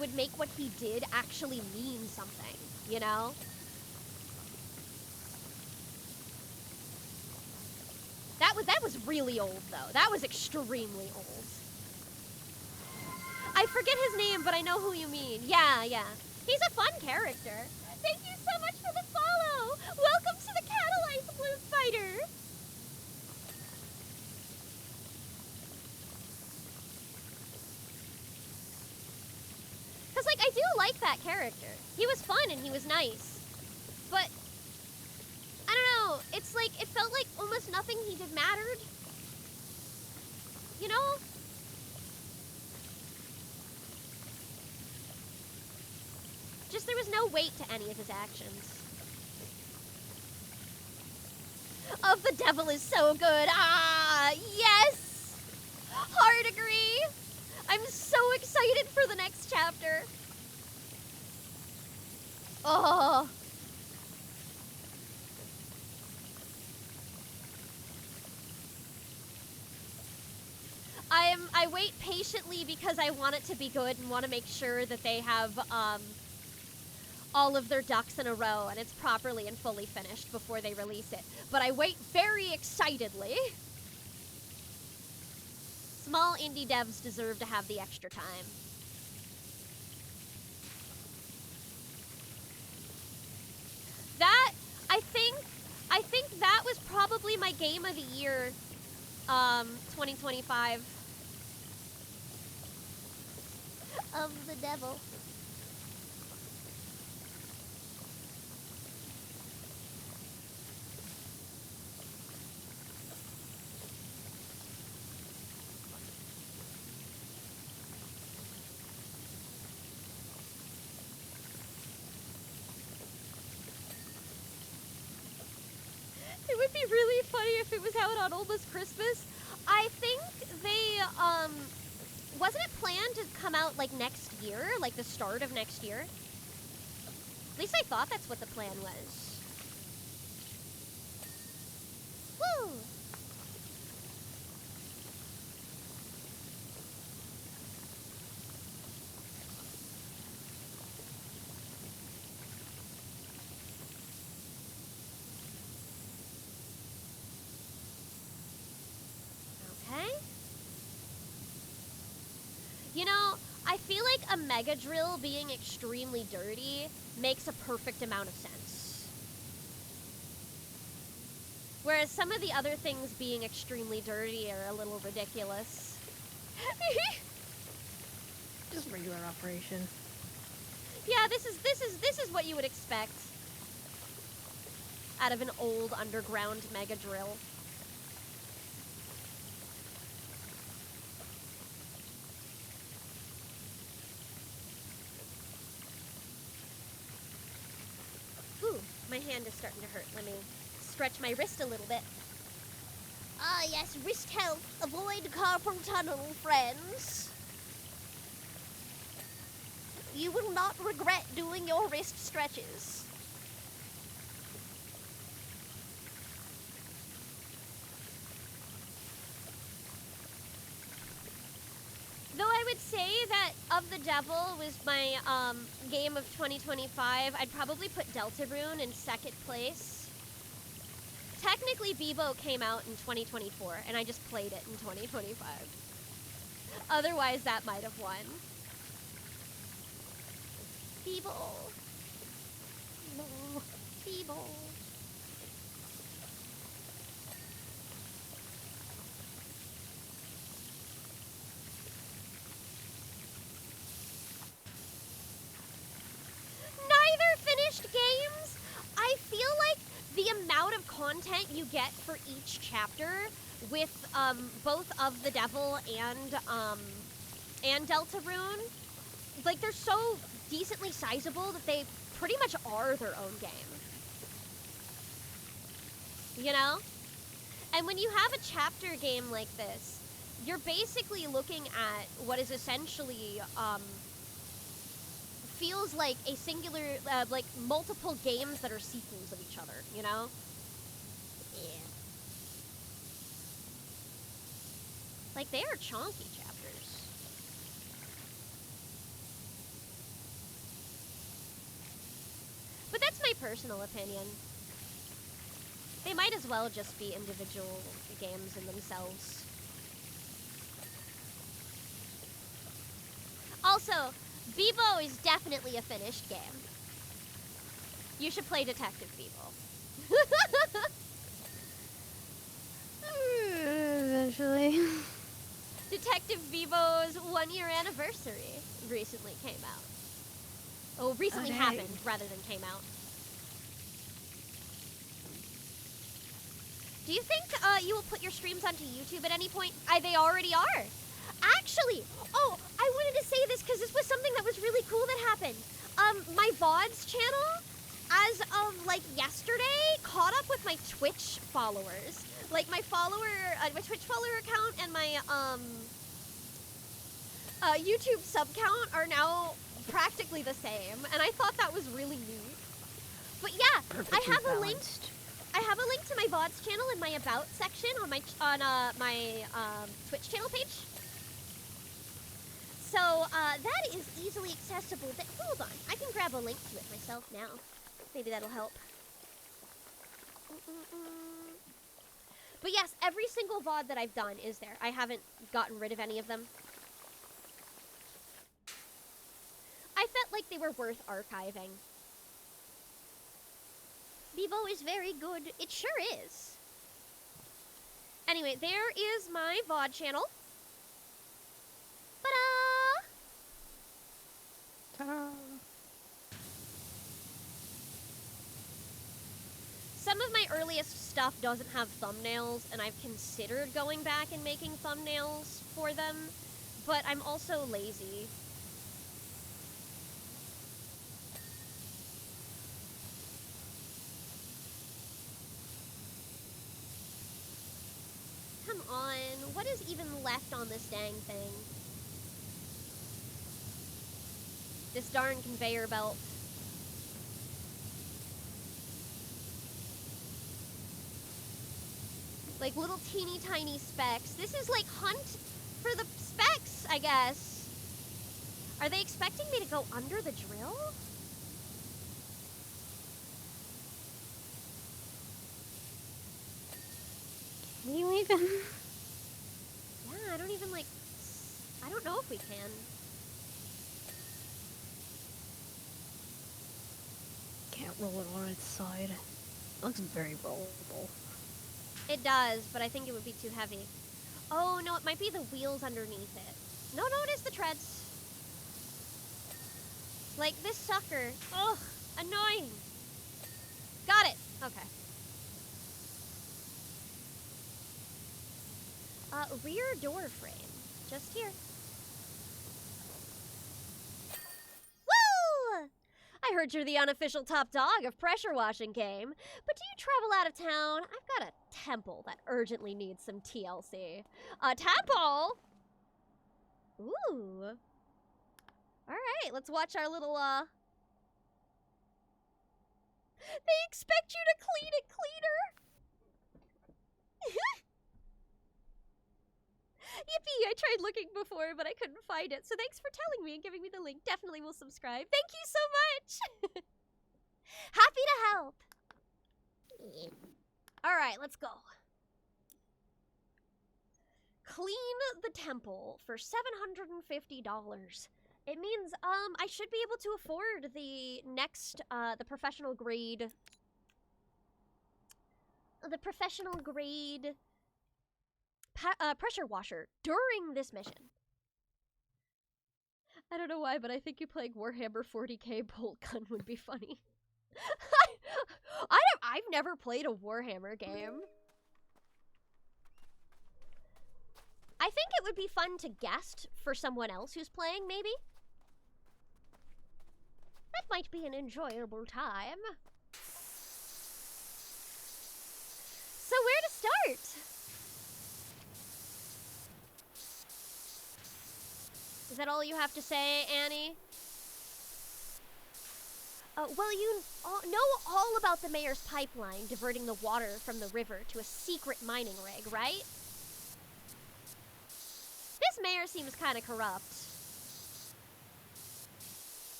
would make what he did actually mean something, you know? That was really old though. That was extremely old. I forget his name, but I know who you mean. Yeah. He's a fun character. Thank you so much for the follow. Welcome to the Catalyze Blue Fighter. Cause like I do like that character. He was fun and he was nice. But I don't know, it's like it felt like almost nothing he did mattered. You know? Just there was no weight to any of his actions. Of the Devil is so good. Ah, yes! Hard agree. I'm so excited for the next chapter. Oh. I wait patiently because I want it to be good and want to make sure that they have all of their ducks in a row and it's properly and fully finished before they release it. But I wait very excitedly. Small indie devs deserve to have the extra time. That, I think that was probably my game of the year, 2025. Of the Devil. It would be really funny if it was out on Almost Christmas. I think they, wasn't it planned to come out, like, next year? Like, the start of next year? At least I thought that's what the plan was. Woo! Okay. You know, I feel like a Mega Drill being extremely dirty makes a perfect amount of sense. Whereas some of the other things being extremely dirty are a little ridiculous. Just regular operation. Yeah, this is what you would expect out of an old underground Mega Drill. Ooh, my hand is starting to hurt. Let me stretch my wrist a little bit. Ah, yes, wrist health. Avoid carpal tunnel, friends. You will not regret doing your wrist stretches. Though I would say that Of the Devil was my game of 2025, I'd probably put Deltarune in second place. Technically, Bebo came out in 2024, and I just played it in 2025. Otherwise, that might have won. Bebo. No. Bebo. Neither finished games. I feel like the amount of content you get for each chapter with both Of the Devil and Deltarune, like they're so decently sizable that they pretty much are their own game. You know? And when you have a chapter game like this, you're basically looking at what is essentially, feels like a singular, like multiple games that are sequels of each other, you know? Yeah. Like, they are chonky chapters. But that's my personal opinion. They might as well just be individual games in themselves. Also, Bebo is definitely a finished game. You should play Detective Bebo. Eventually. Detective Bebo's 1-year anniversary recently came out. Oh, recently happened rather than came out. Do you think you will put your streams onto YouTube at any point? They already are. Actually, oh, I wanted to say this because this was something that was really cool that happened. My VODs channel, as of like yesterday, caught up with my Twitch followers. Like my my Twitch follower account and my YouTube sub count are now practically the same, and I thought that was really neat. But yeah, I have a link to my VODs channel in my About section on my Twitch channel page. So that is easily accessible. Hold on, I can grab a link to it myself now. Maybe that'll help. But yes, every single VOD that I've done is there. I haven't gotten rid of any of them. I felt like they were worth archiving. Bebo is very good. It sure is. Anyway, there is my VOD channel. Ta-da! Ta-da! Some of my earliest stuff doesn't have thumbnails, and I've considered going back and making thumbnails for them, but I'm also lazy. Come on, what is even left on this dang thing? This darn conveyor belt. Like little teeny tiny specks. This is like hunt for the specks, I guess. Are they expecting me to go under the drill? Can you even? Yeah, I don't even like... I don't know if we can. Can't roll it on its side. It looks very rollable. It does, but I think it would be too heavy. Oh, no, it might be the wheels underneath it. No, it is the treads. Like, this sucker. Ugh, annoying. Got it. Okay. Rear door frame. Just here. Woo! I heard you're the unofficial top dog of Pressure Washing Game, but do you travel out of town? I've got a temple that urgently needs some TLC. A temple? Ooh. Alright, let's watch our little, They expect you to clean it cleaner! Yippee! I tried looking before, but I couldn't find it. So thanks for telling me and giving me the link. Definitely will subscribe. Thank you so much! Happy to help! Alright, let's go. Clean the temple for $750. It means, I should be able to afford the next, the professional grade... The professional grade... pressure washer during this mission. I don't know why, but I think you playing Warhammer 40k bolt gun would be funny. I've never played a Warhammer game. I think it would be fun to guest for someone else who's playing, maybe. That might be an enjoyable time. So where to start? Is that all you have to say, Annie? Well, you know all about the mayor's pipeline diverting the water from the river to a secret mining rig, right? This mayor seems kind of corrupt.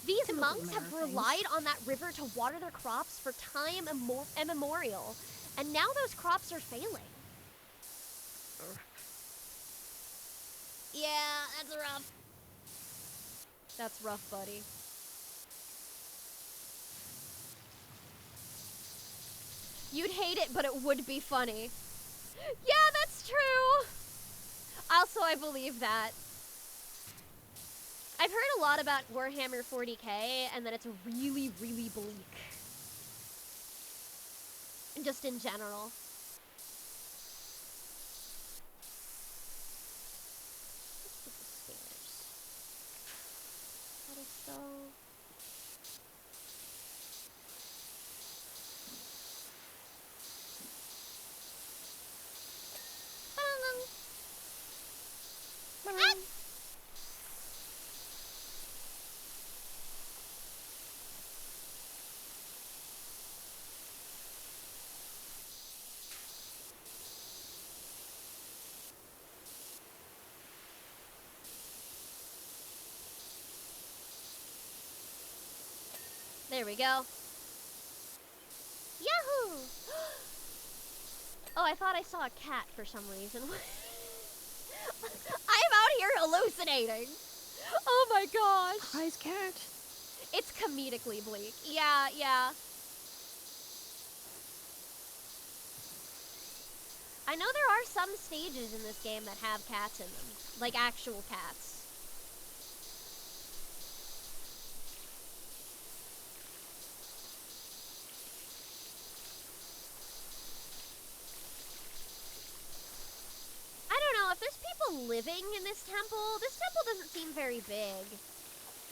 These monks have relied on that river to water their crops for time immemorial, and now those crops are failing. Yeah, that's rough. That's rough, buddy. You'd hate it, but it would be funny. Yeah, that's true. Also, I believe that. I've heard a lot about Warhammer 40k, and that it's really, really bleak. Just in general. Let's get the stairs. Pedestal. There we go. Yahoo! Oh, I thought I saw a cat for some reason. I'm out here hallucinating. Oh my gosh. Surprise cat. It's comedically bleak. Yeah, yeah. I know there are some stages in this game that have cats in them. Like actual cats. If there's people living in this temple doesn't seem very big.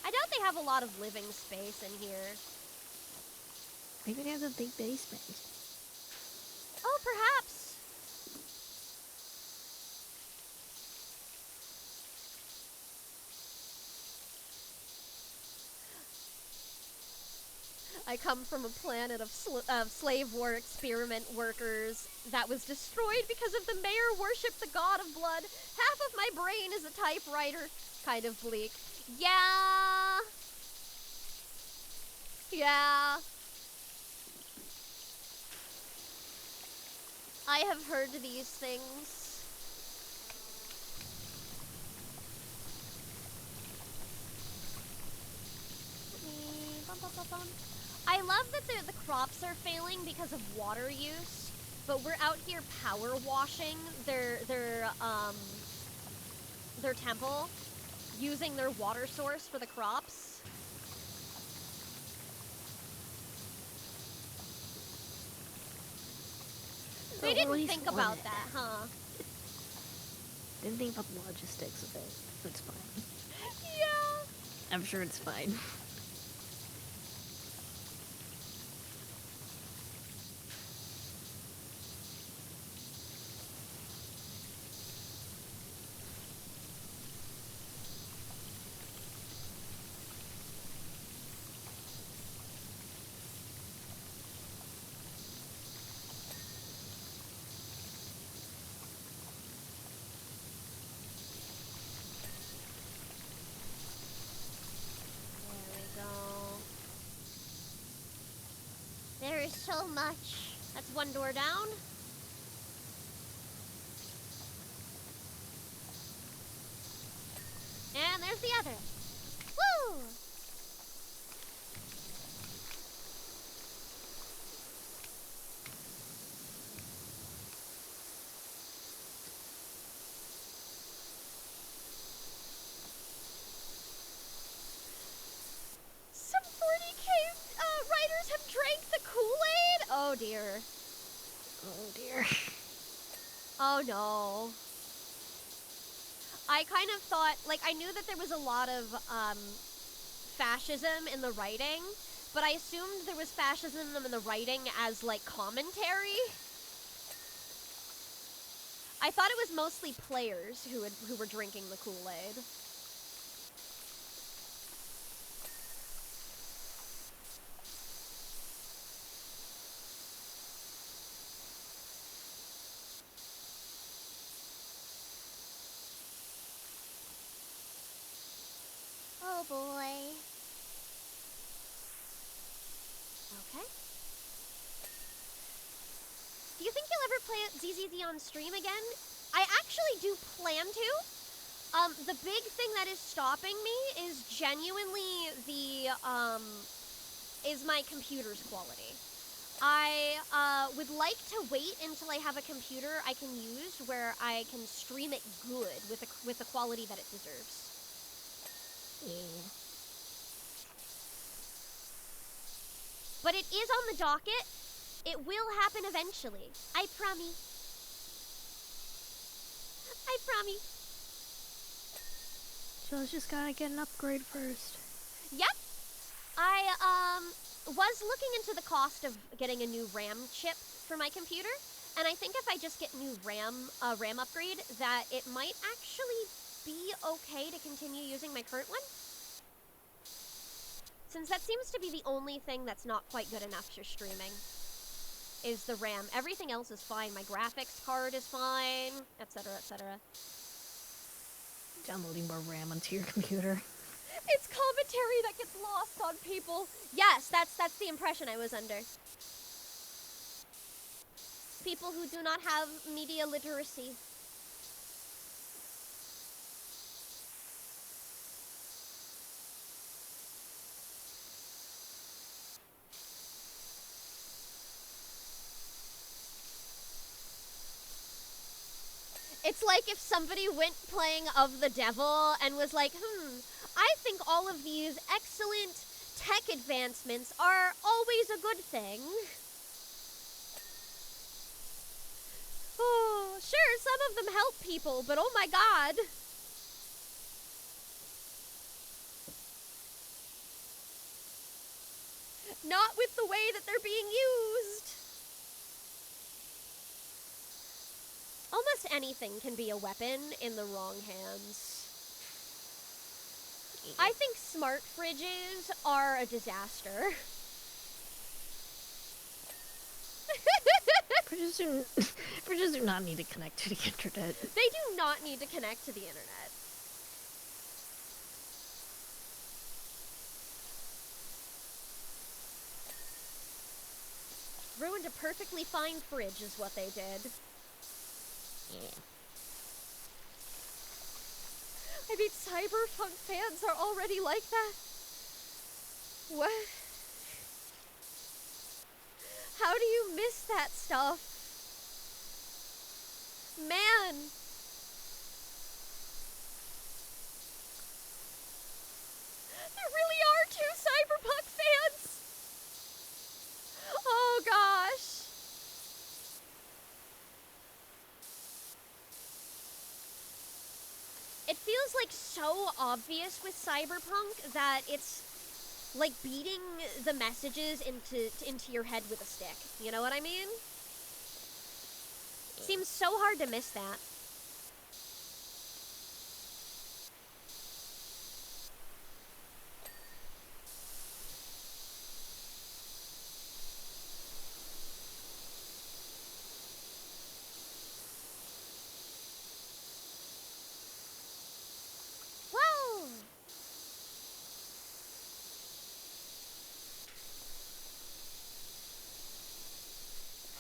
I doubt they have a lot of living space in here. Maybe they have a big basement. Oh, perhaps. I come from a planet of slave war experiment workers that was destroyed because of the mayor worshipped the god of blood. Half of my brain is a typewriter. Kind of bleak. Yeah. Yeah. I have heard these things. I love that the crops are failing because of water use, but we're out here power washing their temple, using their water source for the crops. They didn't think about that, huh? Didn't think about the logistics of it. It's fine. Yeah. I'm sure it's fine. There is so much. That's one door down. And there's the other. Woo! Some 40k writers have drank the Kool-Aid? Oh dear. Oh dear. Oh no. I kind of thought, like, I knew that there was a lot of fascism in the writing, but I assumed there was fascism in the writing as, like, commentary. I thought it was mostly players who were drinking the Kool-Aid. Oh boy. Okay. Do you think you'll ever play ZZZ on stream again? I actually do plan to. The big thing that is stopping me is genuinely is my computer's quality. I would like to wait until I have a computer I can use where I can stream it good with the quality that it deserves. Yeah. But it is on the docket. It will happen eventually. I promise. I promise. So I just gotta get an upgrade first. Yep. I was looking into the cost of getting a new RAM chip for my computer, and I think if I just get new RAM upgrade, that it might actually be okay to continue using my current one. Since that seems to be the only thing that's not quite good enough for streaming, is the RAM. Everything else is fine. My graphics card is fine, etc., etc. Downloading more RAM onto your computer. It's commentary that gets lost on people. Yes, that's the impression I was under. People who do not have media literacy. It's like if somebody went playing Of the Devil and was like, I think all of these excellent tech advancements are always a good thing. Oh, sure, some of them help people, but oh my god. Not with the way that they're being used. Almost anything can be a weapon in the wrong hands. I think smart fridges are a disaster. Fridges do not need to connect to the internet. They do not need to connect to the internet. Ruined a perfectly fine fridge is what they did. Yeah. I mean, cyberpunk fans are already like that. What? How do you miss that stuff? Man. There really are 2 cyberpunk fans. Oh gosh. It feels like so obvious with cyberpunk that it's like beating the messages into your head with a stick. You know what I mean? Seems so hard to miss that. Whoa!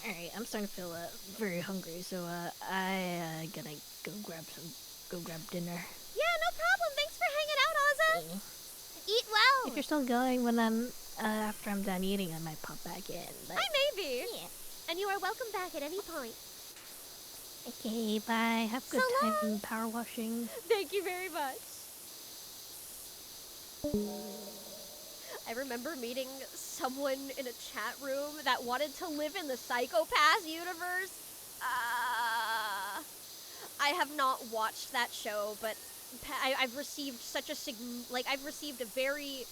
Alright, I'm starting to feel very hungry, so I gonna go grab dinner. Yeah, no problem. Thanks for hanging out, Ozza. Eat well. If you're still going when I'm after I'm done eating, I might pop back in. But I may be. yeah. And you are welcome back at any point. Okay, bye. Have a good So time long. power washing. Thank you very much. I remember meeting someone in a chat room that wanted to live in the Psychopath universe. I have not watched that show, but I've received such a I've received a very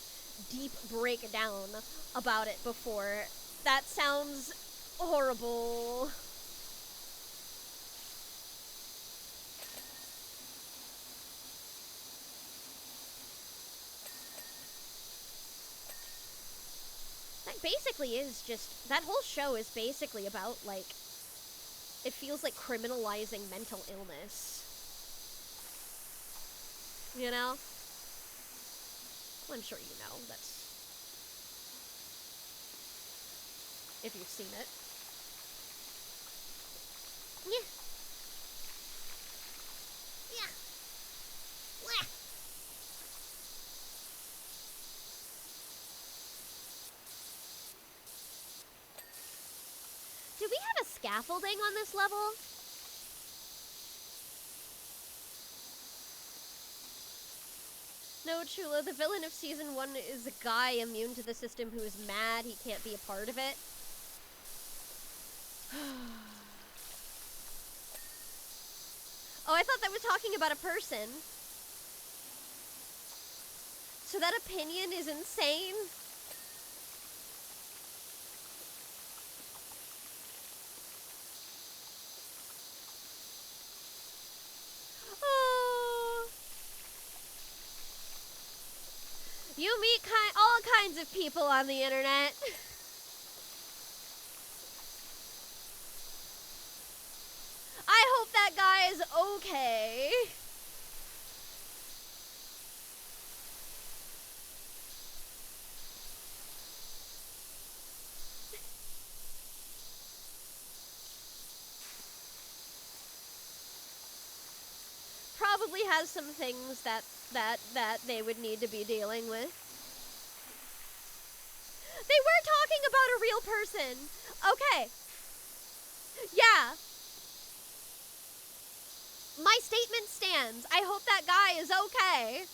deep breakdown about it before. That sounds horrible. basically is just, that whole show is basically about, like, it feels like criminalizing mental illness. You know? Well, I'm sure you know, that's, if you've seen it. Yeah. Yeah. Blah. Do we have a scaffolding on this level? No, Chula, the villain of season 1 is a guy immune to the system who is mad he can't be a part of it. Oh, I thought that was talking about a person. So that opinion is insane? Oh. You meet all kinds of people on the internet. I hope that guy is okay. Probably has some things that they would need to be dealing with. They were talking about a real person. Okay. Yeah. My statement stands. I hope that guy is okay.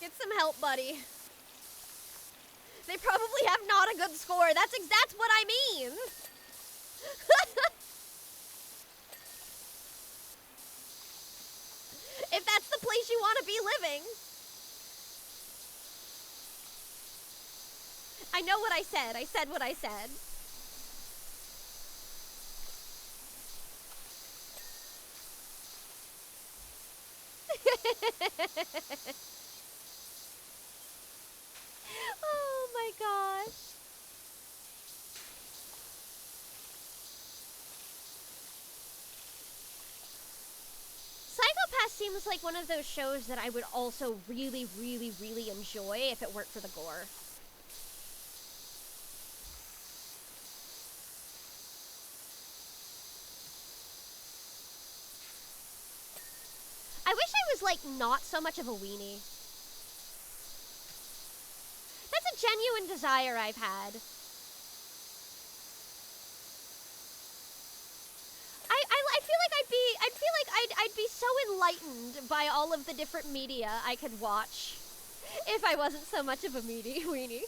Get some help, buddy. They probably have not a good score. That's what I mean. If that's the place you want to be living. I know what I said. I said what I said. Oh my gosh. Psychopath seems like one of those shows that I would also really, really, really enjoy if it weren't for the gore. I wish I was, like, not so much of a weenie. That's a genuine desire I've had. I feel like I'd be so enlightened by all of the different media I could watch if I wasn't so much of a weenie.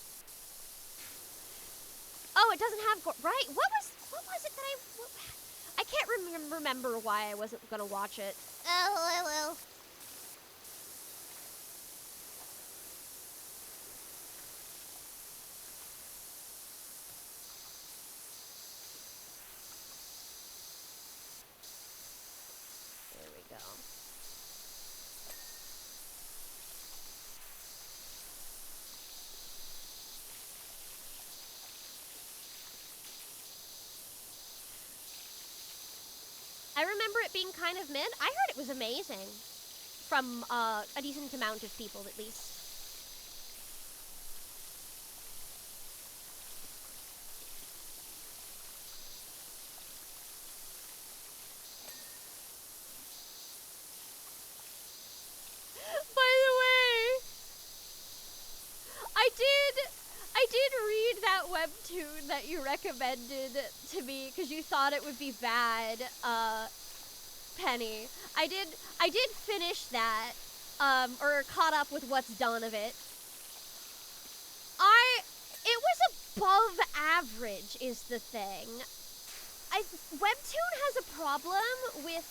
Oh, it doesn't have gore. Right? What was it that I can't remember why I wasn't gonna watch it. Oh, well. There we go. I remember it being kind of mid. I heard it was amazing. From a decent amount of people, at least. By the way, I did read that webtoon that you recommended to me because you thought it would be bad, Penny. I did finish that, or caught up with what's done of it. It was above average is the thing. Webtoon has a problem with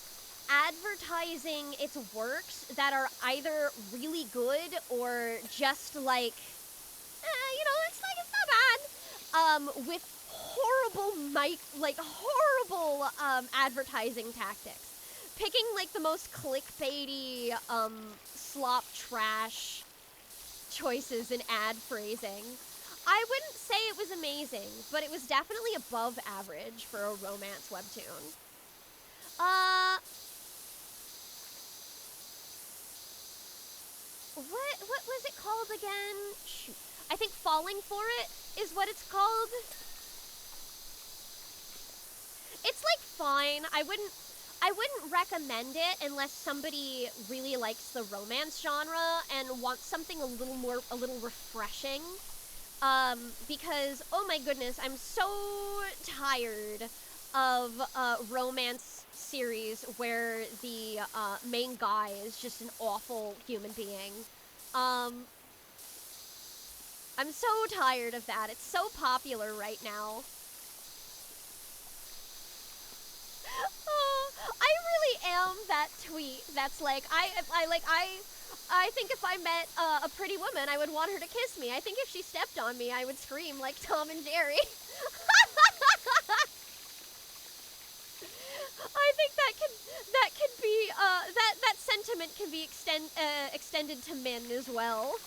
advertising its works that are either really good or just like, it's not bad. with horrible advertising tactics. Picking like the most clickbaity, slop trash choices in ad phrasing. I wouldn't say it was amazing, but it was definitely above average for a romance webtoon. What was it called again? Shoot. I think Falling for It is what it's called. It's like fine. I wouldn't recommend it unless somebody really likes the romance genre and wants something a little refreshing. Because oh my goodness, I'm so tired of romance series where the main guy is just an awful human being. I'm so tired of that. It's so popular right now. I really am that tweet that's like, I think if I met a pretty woman, I would want her to kiss me. I think if she stepped on me, I would scream like Tom and Jerry. I think that could be that sentiment can be extended to men as well.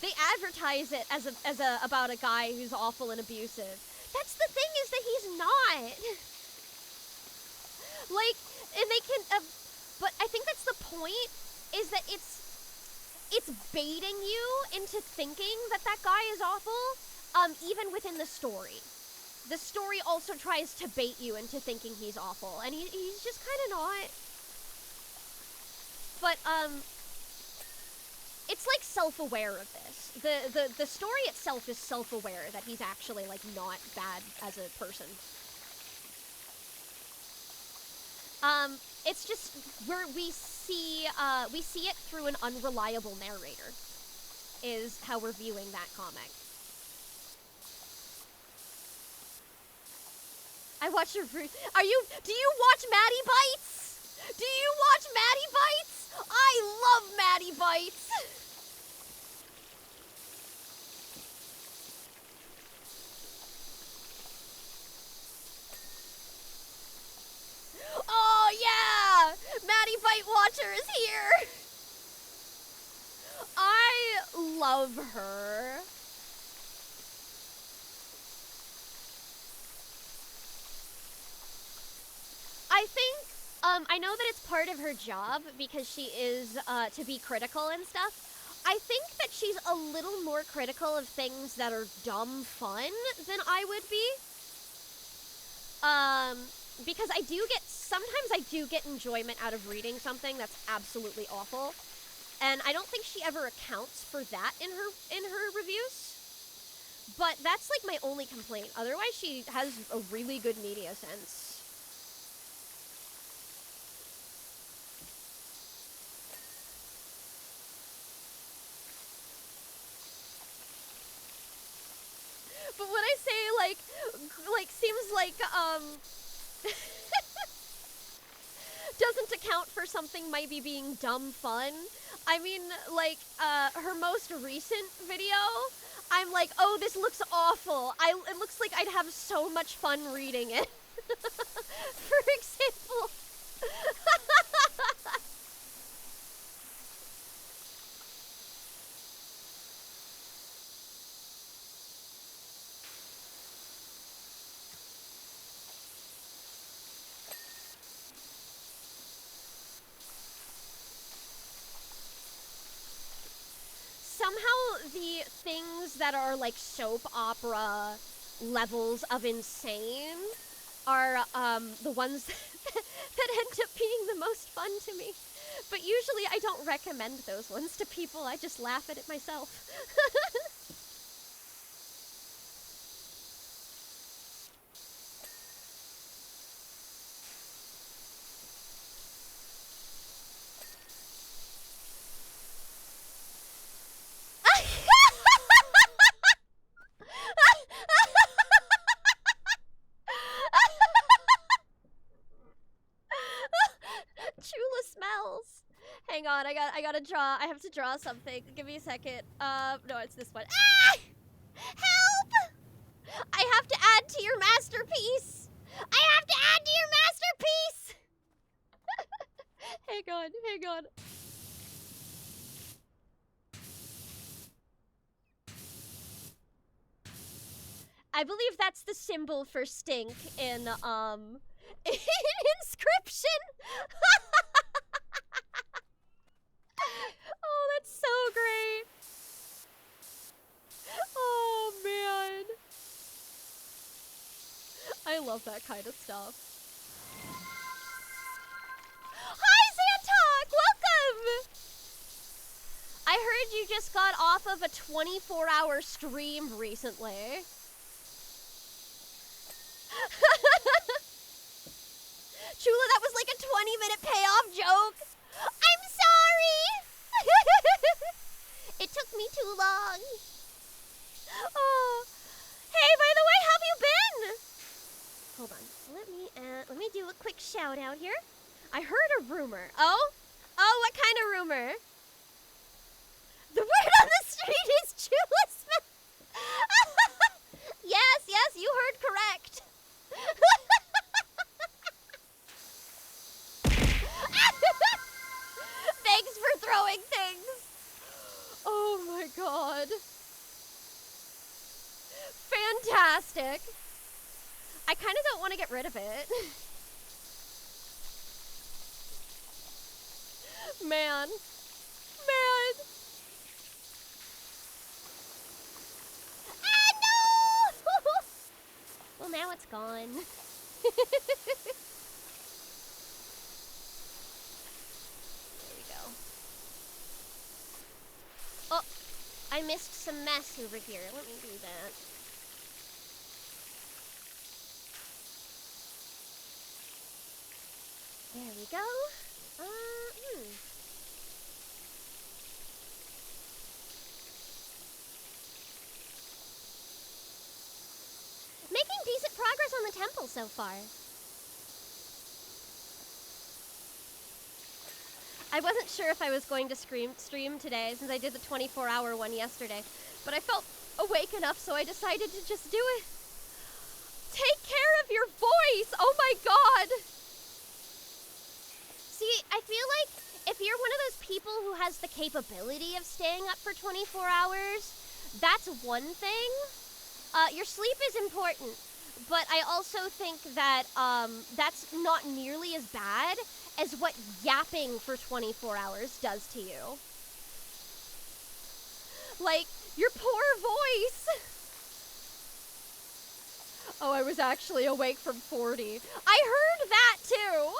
They advertise it as about a guy who's awful and abusive. That's the thing, is that he's not. Like, and they can, but I think that's the point, is that it's baiting you into thinking that guy is awful, even within the story. The story also tries to bait you into thinking he's awful, and he's just kind of not. But, it's like self-aware of this. The story itself is self-aware that he's actually like not bad as a person. It's just where we see it through an unreliable narrator, is how we're viewing that comic. Do you watch Maddie Bites? Do you watch Maddie Bites? I love Maddie Bites! Oh yeah! Maddie Bite Watcher is here! I love her. I think, I know that it's part of her job because she is, to be critical and stuff. I think that she's a little more critical of things that are dumb fun than I would be. Because sometimes I do get enjoyment out of reading something that's absolutely awful. And I don't think she ever accounts for that in her reviews. But that's like my only complaint. Otherwise, she has a really good media sense. But when I say like seems like doesn't account for something might be being dumb fun, I mean like her most recent video, I'm like, oh, this looks awful. It looks like I'd have so much fun reading it. For example. Somehow the things that are like soap opera levels of insane are the ones that end up being the most fun to me. But usually I don't recommend those ones to people. I just laugh at it myself. Chula on, I gotta draw. I have to draw something. Give me a second. No, it's this one. Ah! Help! I have to add to your masterpiece. I have to add to your masterpiece. Hang on, hang on. I believe that's the symbol for stink in inscription. Oh, that's so great. Oh man. I love that kind of stuff. Hi Zantok, welcome. I heard you just got off of a 24-hour stream recently. Chula, that was like a 20-minute payoff joke. I'm sorry. It took me too long. Oh. Hey, by the way, how have you been? Hold on. Let me do a quick shout out here. I heard a rumor. Oh? Oh, what kind of rumor? The word on the street is Chula's. Yes, yes, you heard correct. Thanks for throwing things. Oh my god. Fantastic. I kind of don't want to get rid of it. Man. Man. Ah, no! Well, now it's gone. There we go. Oh, I missed some mess over here. Let me do that. There we go. Making decent progress on the temple so far. I wasn't sure if I was going to stream today since I did the 24-hour one yesterday, but I felt awake enough, so I decided to just do it. Take care of your voice! Oh my god! See, I feel like if you're one of those people who has the capability of staying up for 24 hours, that's one thing. Your sleep is important, but I also think that that's not nearly as bad as what yapping for 24 hours does to you. Like, your poor voice. Oh, I was actually awake from 40. I heard that too.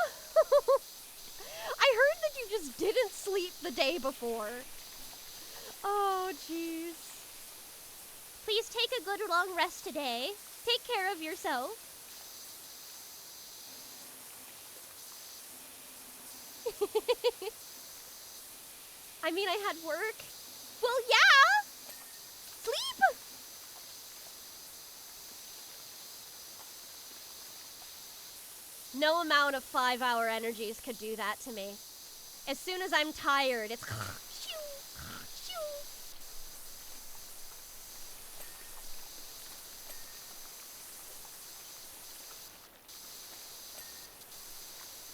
I heard that you just didn't sleep the day before. Oh, jeez. Please take a good long rest today. Take care of yourself. I mean, I had work. Well, yeah. Sleep. No amount of 5-hour energies could do that to me. As soon as I'm tired, it's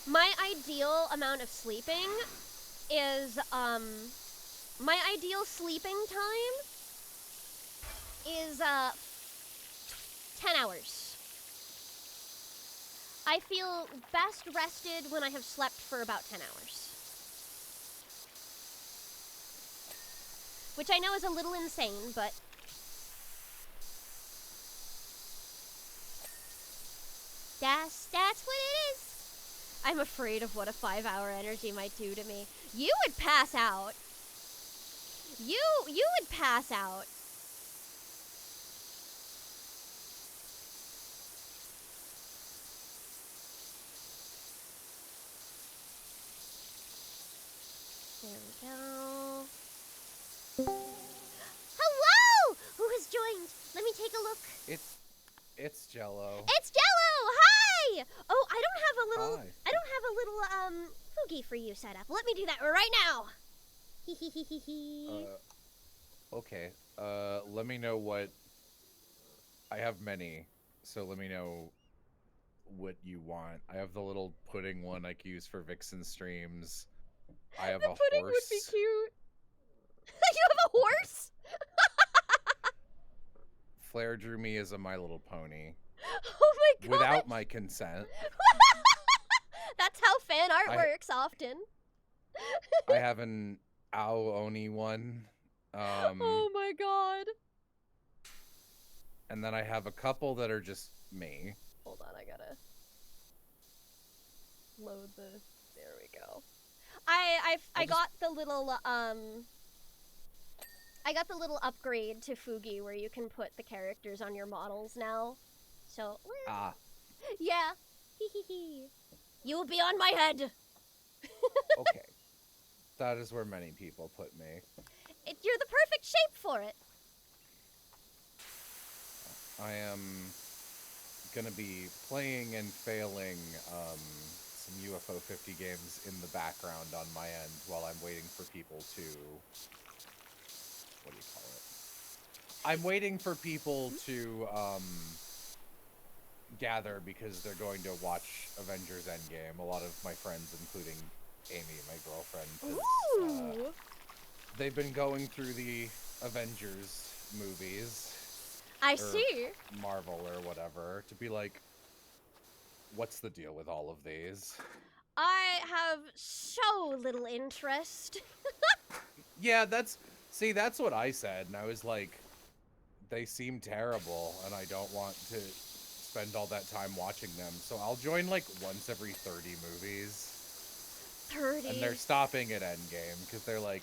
my ideal amount of sleeping is, my ideal sleeping time is, 10 hours. I feel best rested when I have slept for about 10 hours. Which I know is a little insane, but... That's what it is. I'm afraid of what a 5-hour energy might do to me. You would pass out. You would pass out. There we go. Hello! Who has joined? Let me take a look. It's Jello. It's Jello! Hi! Oh, I don't have a little Fugi for you set up. Let me do that right now. Hee. Okay. Let me know what... I have many, so let me know what you want. I have the little pudding one I can use for Vixen streams. I have The a pudding horse. would be cute. You have a horse? Flair drew me as a My Little Pony. Oh my god. Without my consent. That's how fan art works often. I have an Aoni one. Oh my god. And then I have a couple that are just me. Hold on, I gotta load the... There we go. I got the little I got the little upgrade to Fugi where you can put the characters on your models now. So, Ah. yeah. Hee. You will be on my head. Okay. That is where many people put me. You're the perfect shape for it. I am gonna be playing and failing some UFO 50 games in the background on my end while I'm waiting for people to... What do you call it? I'm waiting for people to gather because they're going to watch Avengers Endgame. A lot of my friends, including Amy, my girlfriend, Ooh. they've been going through the Avengers movies. I see. Marvel or whatever, to be like, what's the deal with all of these? I have so little interest. Yeah, that's what I said, and I was like, they seem terrible, and I don't want to spend all that time watching them, so I'll join like once every 30 movies. 30. And they're stopping at Endgame, because they're like,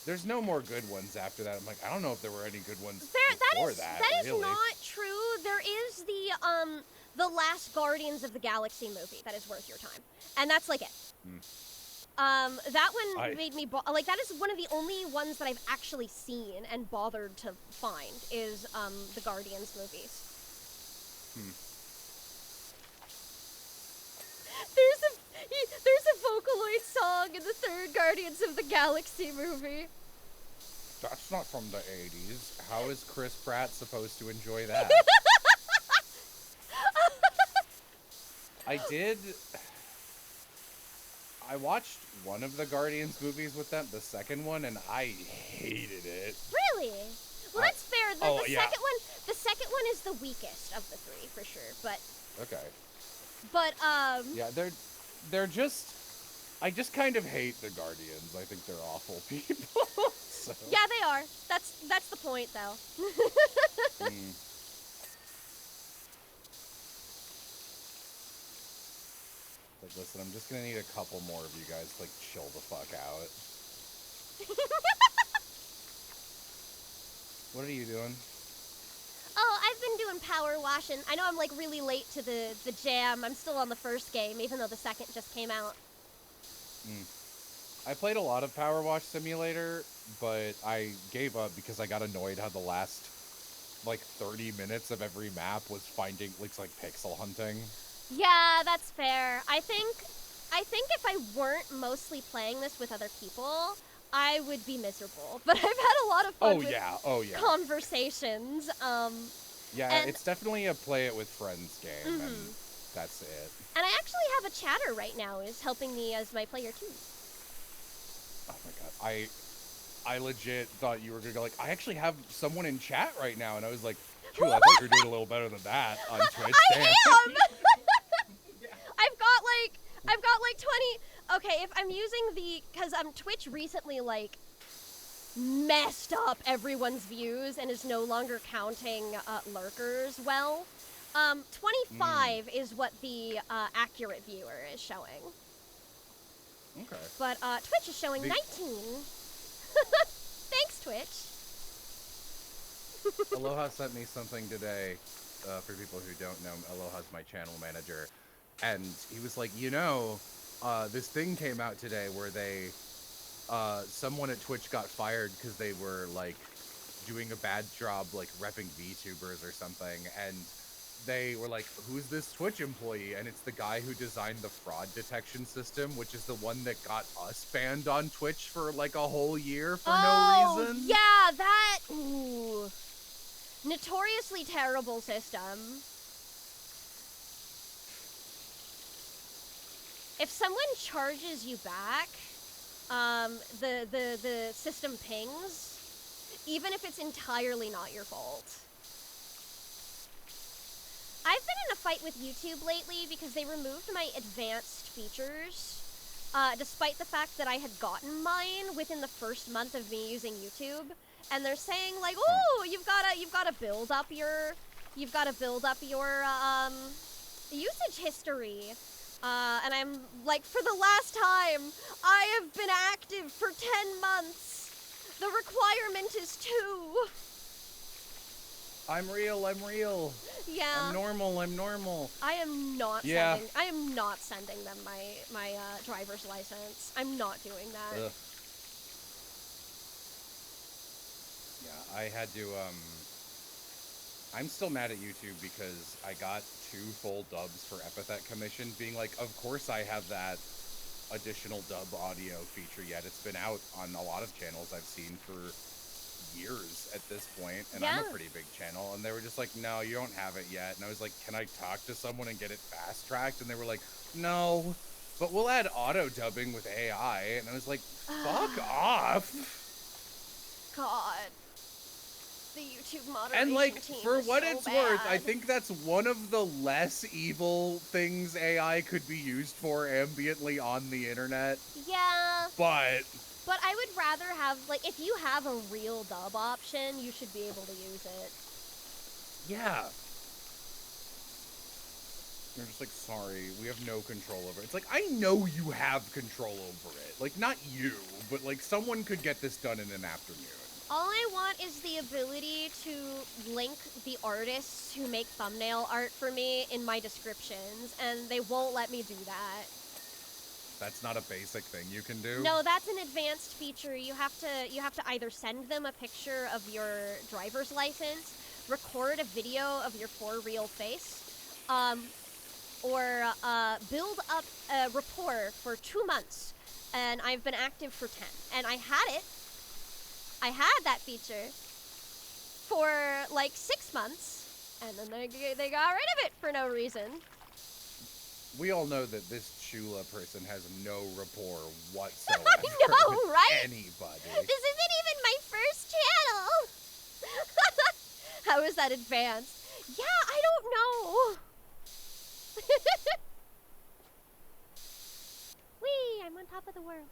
there's no more good ones after that. I'm like, I don't know if there were any good ones before that. That is really. not true. There is the last Guardians of the Galaxy movie that is worth your time, and that's like it. That one made me like that is one of the only ones that I've actually seen and bothered to find is the Guardians movies. There's a Vocaloid song in the third Guardians of the Galaxy movie. That's not from the 80s. How is Chris Pratt supposed to enjoy that? I watched one of the Guardians movies with them, the second one, and I hated it. Really? Well, that's fair. The second one is the weakest of the three, for sure, but... Okay. But, Yeah, they're just... I just kind of hate the Guardians. I think they're awful people. So. Yeah, they are. That's the point, though. But listen, I'm just gonna need a couple more of you guys to, like, chill the fuck out. What are you doing? Oh, I've been doing PowerWash, and I know I'm, like, really late to the jam. I'm still on the first game, even though the second just came out. I played a lot of PowerWash Simulator, but I gave up because I got annoyed how the last, like, 30 minutes of every map was finding, like pixel hunting. Yeah, that's fair. I think if I weren't mostly playing this with other people, I would be miserable. But I've had a lot of fun with conversations. Yeah, it's definitely a play it with friends game, and that's it. And I actually have a chatter right now who's helping me as my player too. Oh my god, I legit thought you were gonna go like, I actually have someone in chat right now, and I was like, Chula, I thought you were doing a little better than that on Twitch. I am! I've got like 20... Okay, if I'm using because Twitch recently, like, messed up everyone's views and is no longer counting lurkers well. 25 is what the accurate viewer is showing. Okay. But Twitch is showing 19. Thanks, Twitch. Aloha sent me something today. For people who don't know, Aloha's my channel manager. And he was like, you know, this thing came out today where they, someone at Twitch got fired because they were, like, doing a bad job, like, repping VTubers or something. And they were like, who's this Twitch employee? And it's the guy who designed the fraud detection system, which is the one that got us banned on Twitch for like a whole year for no reason. Yeah, that... Ooh. Notoriously terrible system. If someone charges you back, the system pings, even if it's entirely not your fault. I've been in a fight with YouTube lately because they removed my advanced features, despite the fact that I had gotten mine within the first month of me using YouTube. And they're saying like, "Oh, you've gotta build up your usage history." And I'm like, for the last time, I have been active for 10 months. The requirement is 2. I'm real. Yeah. I'm normal. I am not Yeah. sending them my driver's license. I'm not doing that. Ugh. Yeah, I had to, I'm still mad at YouTube because I got 2 full dubs for Epithet Commission, being like, of course I have that additional dub audio feature yet. It's been out on a lot of channels I've seen for years at this point, and I'm a pretty big channel, and they were just like, no, you don't have it yet. And I was like, can I talk to someone and get it fast-tracked? And they were like, no, but we'll add auto-dubbing with AI. And I was like, fuck off. God. The YouTube moderation And like, team for is what so it's worth, I bad. think that's one of the less evil things AI could be used for ambiently on the internet. Yeah. But I would rather have, like, if you have a real dub option, you should be able to use it. yeah. They're just like, sorry, we have no control over it. It's like, I know you have control over it. Like, not you, but like, someone could get this done in an afternoon. All I want is the ability to link the artists who make thumbnail art for me in my descriptions, and they won't let me do that. That's not a basic thing you can do? No, that's an advanced feature. You have to either send them a picture of your driver's license, record a video of your for real face, or build up a rapport for 2 months. And I've been active for 10. And I had that feature for like 6 months, and then they got rid of it for no reason. We all know that this Chula person has no rapport whatsoever. I know, with right? anybody. This isn't even my first channel. How is that advanced? Yeah, I don't know. Whee! I'm on top of the world.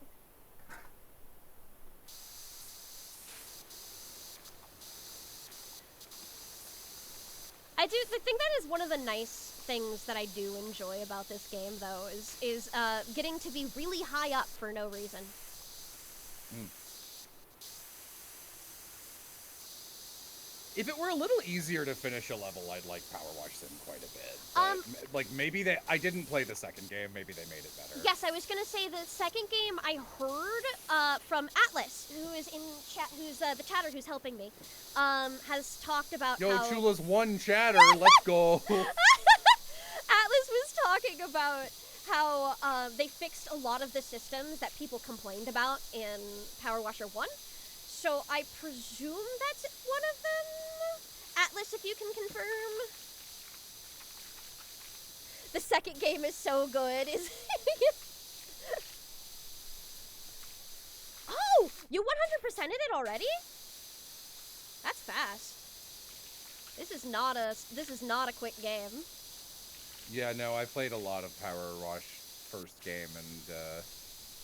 I think that is one of the nice things that I do enjoy about this game, though, is getting to be really high up for no reason. If it were a little easier to finish a level, I'd like PowerWash Sim quite a bit. But, like, maybe I didn't play the second game, maybe they made it better. Yes, I was gonna say the second game I heard from Atlas, who is in chat, who's the chatter who's helping me, has talked about Yo, how... Chula's one chatter, let's go. Atlas was talking about how they fixed a lot of the systems that people complained about in Power Washer 1. So I presume that's one of them? Atlas, if you can confirm. The second game is so good. Oh! You 100%ed it already? That's fast. This is not a quick game. Yeah, no, I played a lot of PowerWash first game, and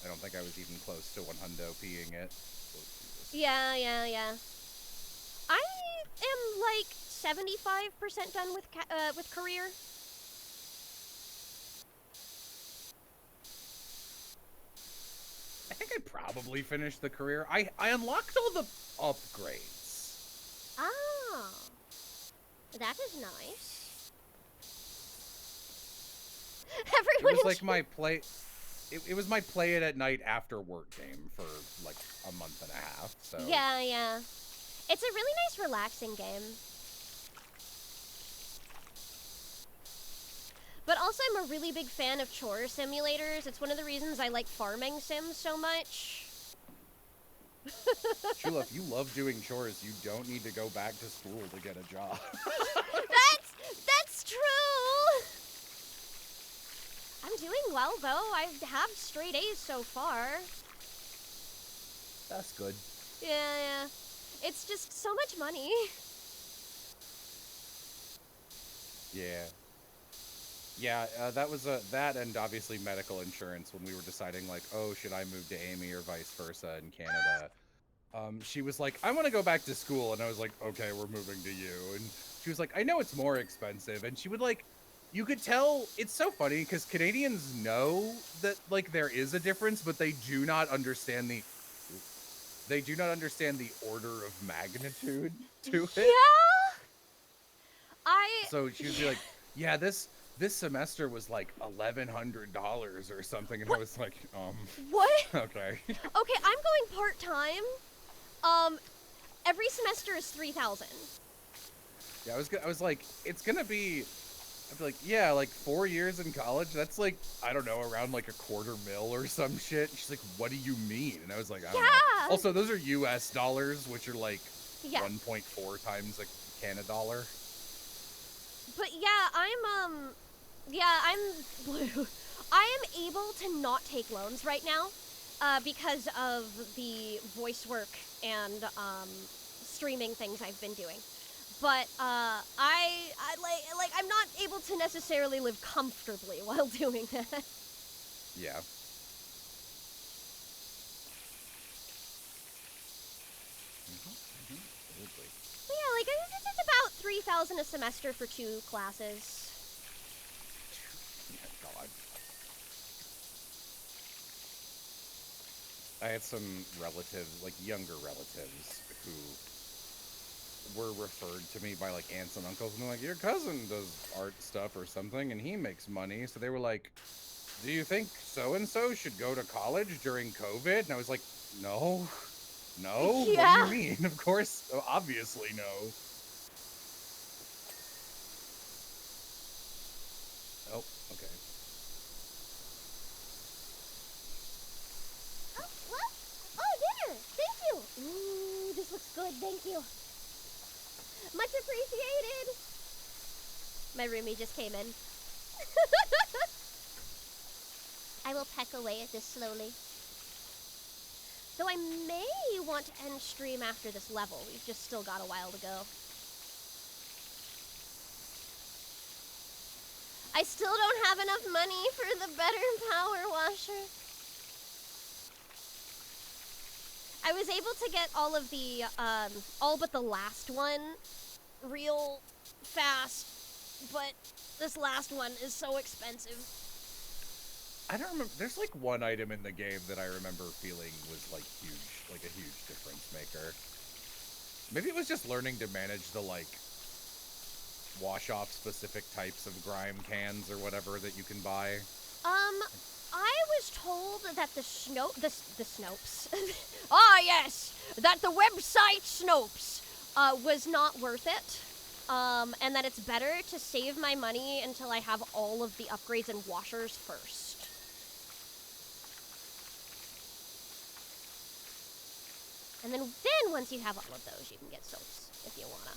I don't think I was even close to 100%ing it. Yeah. I am like 75% done with career. I think I probably finished the career. I unlocked all the upgrades. Ah, that is nice. Everyone It was like my play. It was my play it at night after work game for like a month and a half. So Yeah. It's a really nice, relaxing game. But also, I'm a really big fan of chore simulators. It's one of the reasons I like farming sims so much. Chula, if you love doing chores, you don't need to go back to school to get a job. That's true! I'm doing well, though. I have straight A's so far. That's good. Yeah. It's just so much money. Yeah. Yeah, that was that, and obviously medical insurance when we were deciding, like, oh, should I move to Amy or vice versa in Canada? She was like, I want to go back to school, and I was like, okay, we're moving to you. And she was like, I know it's more expensive, and she would like, you could tell, it's so funny because Canadians know that like there is a difference, but they do not understand the order of magnitude to it. Yeah. So she would be like, yeah, this semester was like $1,100 or something, and what? I was like, What? Okay. Okay, I'm going part-time. Every semester is 3,000. Yeah, I was like, it's gonna be, I'd be like, yeah, like 4 years in college, that's like, I don't know, around like $250,000 or some shit. She's like, what do you mean? And I was like, I don't know. Also, those are US dollars, which are like 1.4 times a Canada dollar. But yeah, I am able to not take loans right now, because of the voice work and streaming things I've been doing. But I I'm not able to necessarily live comfortably while doing that. Yeah. But yeah, like it's about 3,000 a semester for 2 classes. God. I had some relatives, like younger relatives, who were referred to me by like aunts and uncles, and they're like, your cousin does art stuff or something, and he makes money. So they were like, do you think so-and-so should go to college during COVID? And I was like, no. Yeah. What do you mean? Of course, obviously no. Oh, okay. Oh, what? Oh, dinner! Thank you! Ooh, this looks good, thank you. Much appreciated! My roomie just came in. I will peck away at this slowly. Though I may want to end stream after this level. We've just still got a while to go. I still don't have enough money for the better power washer. I was able to get all of the, all but the last one real fast, but this last one is so expensive. I don't remember. There's like one item in the game that I remember feeling was like huge, like a huge difference maker. Maybe it was just learning to manage the like wash off specific types of grime cans or whatever that you can buy. I was told that the Snopes, yes, that the website Snopes, was not worth it. And that it's better to save my money until I have all of the upgrades and washers first. And then once you have all of those, you can get soaps, if you wanna.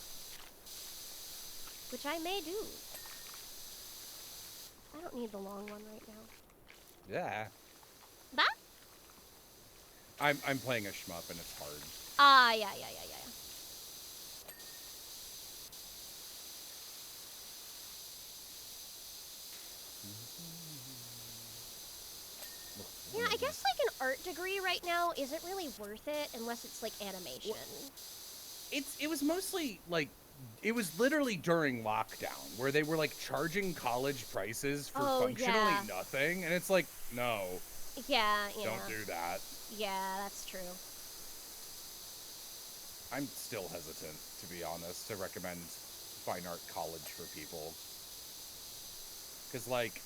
Which I may do. I don't need the long one right now. Yeah. That? I'm playing a shmup and it's hard. Yeah. Yeah, I guess like an art degree right now isn't really worth it unless it's like animation. It was mostly like, it was literally during lockdown where they were like charging college prices for functionally nothing, and it's like, no. Yeah. Don't do that. Yeah, that's true. I'm still hesitant, to be honest, to recommend fine art college for people. Because, like,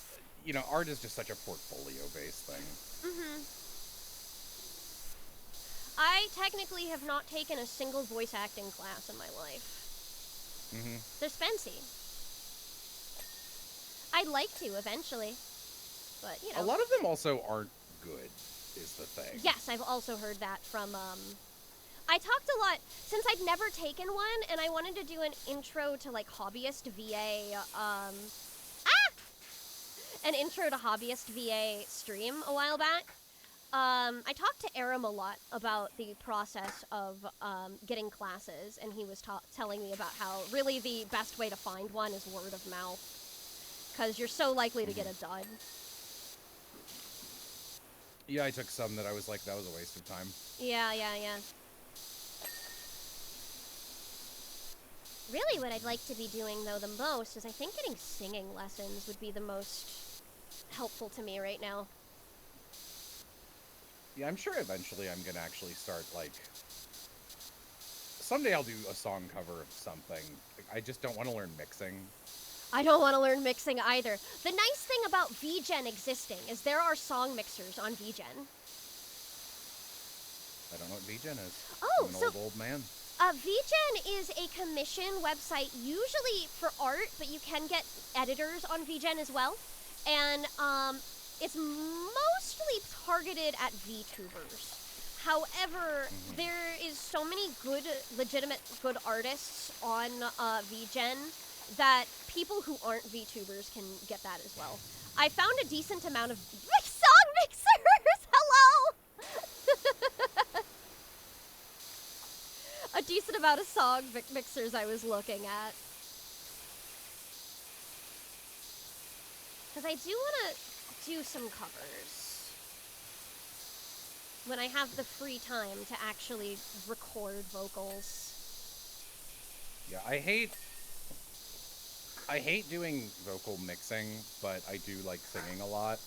you know, art is just such a portfolio-based thing. Mm-hmm. I technically have not taken a single voice acting class in my life. Mm-hmm. They're spency. I'd like to eventually, but you know. A lot of them also aren't good, is the thing. Yes, I've also heard that from. I talked a lot since I'd never taken one, and I wanted to do an intro to like hobbyist VA. An intro to hobbyist VA stream a while back. I talked to Aram a lot about the process of getting classes, and he was telling me about how really the best way to find one is word of mouth, because you're so likely to get a dud. Yeah, I took some that I was like, that was a waste of time. Yeah. Really, what I'd like to be doing, though, the most is I think getting singing lessons would be the most helpful to me right now. Yeah, I'm sure eventually I'm gonna actually start, like... Someday I'll do a song cover of something. I just don't want to learn mixing. I don't want to learn mixing either. The nice thing about VGen existing is there are song mixers on VGen. I don't know what VGen is. Oh, I'm so... an old man. VGen is a commission website, usually for art, but you can get editors on VGen as well. And it's mostly targeted at VTubers. However, there is so many good, legitimate, good artists on VGen that people who aren't VTubers can get that as well. I found a decent amount of song mixers! Hello! A decent amount of song mixers I was looking at. Because I do want to do some covers. When I have the free time to actually record vocals. Yeah, I hate doing vocal mixing, but I do like singing a lot.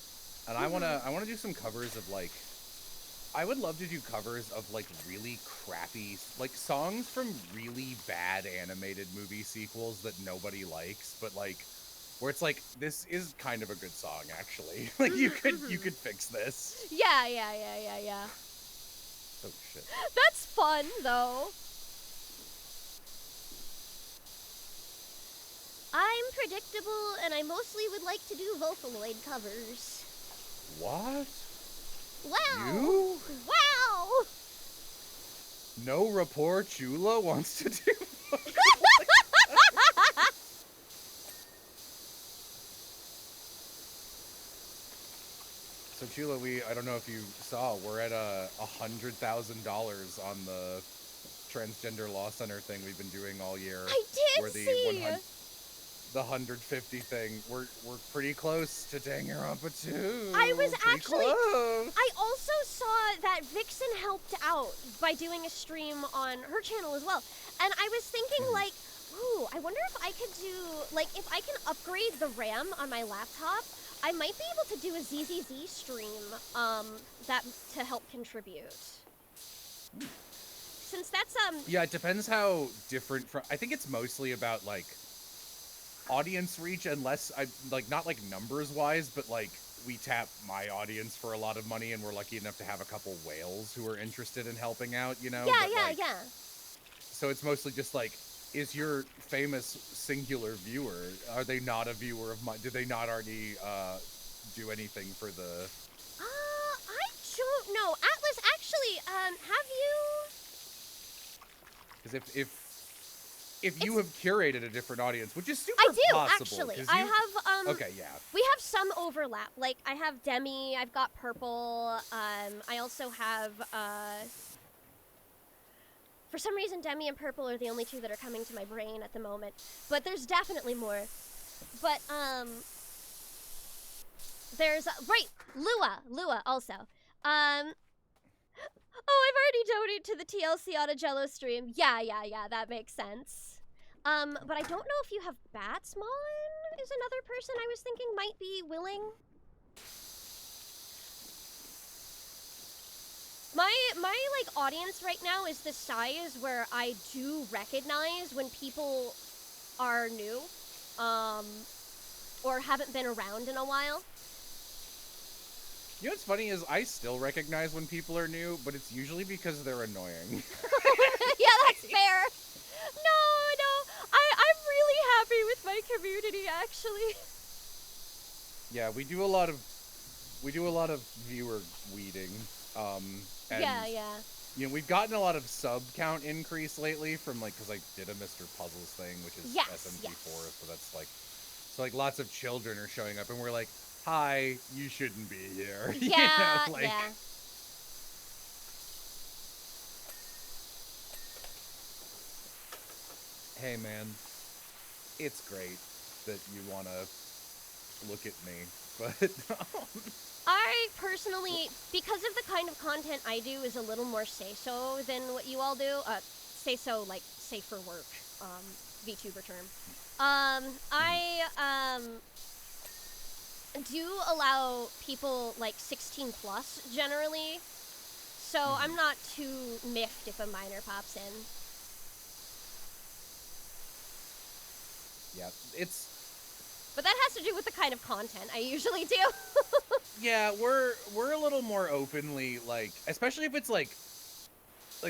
And I wanna do some covers of like... I would love to do covers of, like, really crappy, like, songs from really bad animated movie sequels that nobody likes, but, like, where it's like, this is kind of a good song, actually. Like, you could fix this. Yeah. Oh, shit. That's fun, though. I'm predictable, and I mostly would like to do Vocaloid covers. What? Wow! You? Wow! No rapport Chula wants to do So Chula, I don't know if you saw, we're at $100,000 on the transgender law center thing we've been doing all year. I did where see! The 150 thing, we're pretty close to Danganronpa 2. I was Pretty actually... close. I also saw that Vixen helped out by doing a stream on her channel as well. And I was thinking, like, ooh, I wonder if I could do... Like, if I can upgrade the RAM on my laptop, I might be able to do a ZZZ stream to help contribute. Since that's, Yeah, it depends how different from... I think it's mostly about, like... audience reach, unless not like numbers wise, but like we tap my audience for a lot of money and we're lucky enough to have a couple whales who are interested in helping out, you know? Yeah. So it's mostly just like, is your famous singular viewer, are they not a viewer of mine? Did they not already do anything for the... I don't know. Atlas, actually, have you... Because if you have curated a different audience, which is super I do, possible, actually. I have, okay, yeah. We have some overlap. Like, I have Demi, I've got Purple, I also have, for some reason, Demi and Purple are the only two that are coming to my brain at the moment. But there's definitely more. But, there's, right, Lua also. Oh, I've already donated to the TLC Autogello stream. Yeah, that makes sense. But I don't know if you have Batsmon is another person I was thinking might be willing. My like audience right now is the size where I do recognize when people are new, or haven't been around in a while. You know what's funny is I still recognize when people are new, but it's usually because they're annoying. Yeah, that's fair. No, I'm really happy with my community, actually. Yeah, we do a lot of viewer weeding. And Yeah, yeah. you know, we've gotten a lot of sub count increase lately from like, because I did a Mr. Puzzles thing, which is Yes, SMG4, yes. so that's like, so like lots of children are showing up, and we're like, hi, you shouldn't be here. Yeah, You know, like, yeah. hey man, it's great that you want to look at me, but I personally, because of the kind of content I do is a little more say-so than what you all do. Say-so, like, safe for work, VTuber term. I, do allow people, like, 16 plus, generally. So I'm not too miffed if a minor pops in. yeah, it's, But that has to do with the kind of content I usually do. yeah, we're a little more openly, like, especially if it's like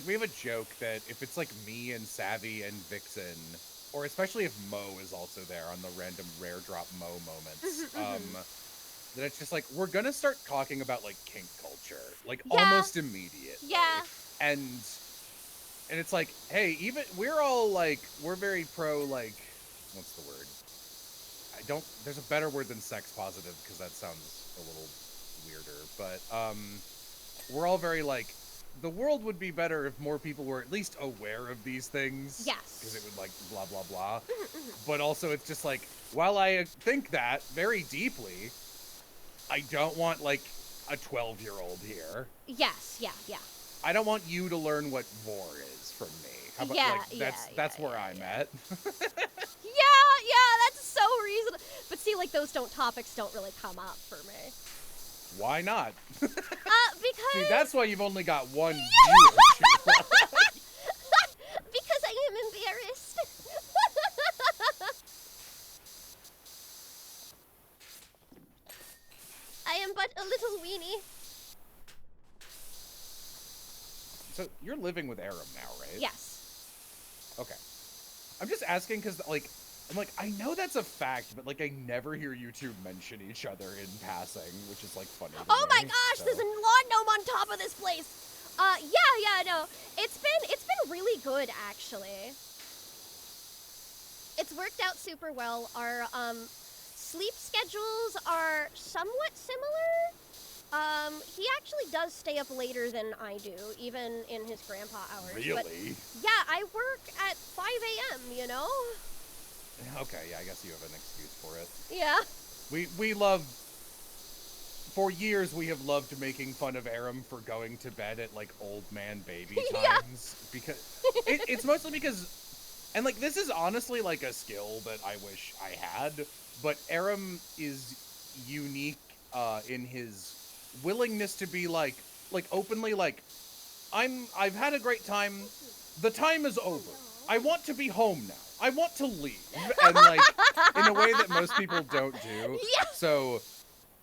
we have a joke that if it's like me and Savvy and Vixen, or especially if Mo is also there on the random rare drop Mo moments, then it's just like we're gonna start talking about like kink culture, like Yeah. almost immediately. Yeah. And it's like, hey, even we're all like we're very pro, like, what's the word? I don't. There's a better word than sex positive because that sounds a little weirder. But we're all very like, the world would be better if more people were at least aware of these things. Yes. Because it would like blah blah blah. But also, it's just like, while I think that very deeply, I don't want like a 12-year-old here. Yes, yeah, yeah. I don't want you to learn what vor is from me. How about, Yeah, like, that's where I'm at. Yeah, that's so reasonable. But see, like, those topics don't really come up for me. Why not? Because... See, that's why you've only got one viewer. Because I am embarrassed. I am but a little weenie. So, you're living with Aram now, right? Yes. Okay. I'm just asking because, like, I'm like, I know that's a fact, but, like, I never hear you two mention each other in passing, which is, like, funny to Oh my me, gosh, so. there's a lawn gnome on top of this place. Yeah, no. It's been really good, actually. It's worked out super well. Our, sleep schedules are somewhat similar. He actually does stay up later than I do, even in his grandpa hours. Really? But yeah, I work at 5 a.m., you know? Okay, yeah, I guess you have an excuse for it. Yeah. We love... For years, we have loved making fun of Aram for going to bed at, like, old man baby times. Yeah. Because... it's mostly because... And, like, this is honestly, like, a skill that I wish I had. But Aram is unique in his willingness to be, like openly, like, I've had a great time. The time is over. I want to be home now. I want to leave. And, like, in a way that most people don't do. Yeah. So...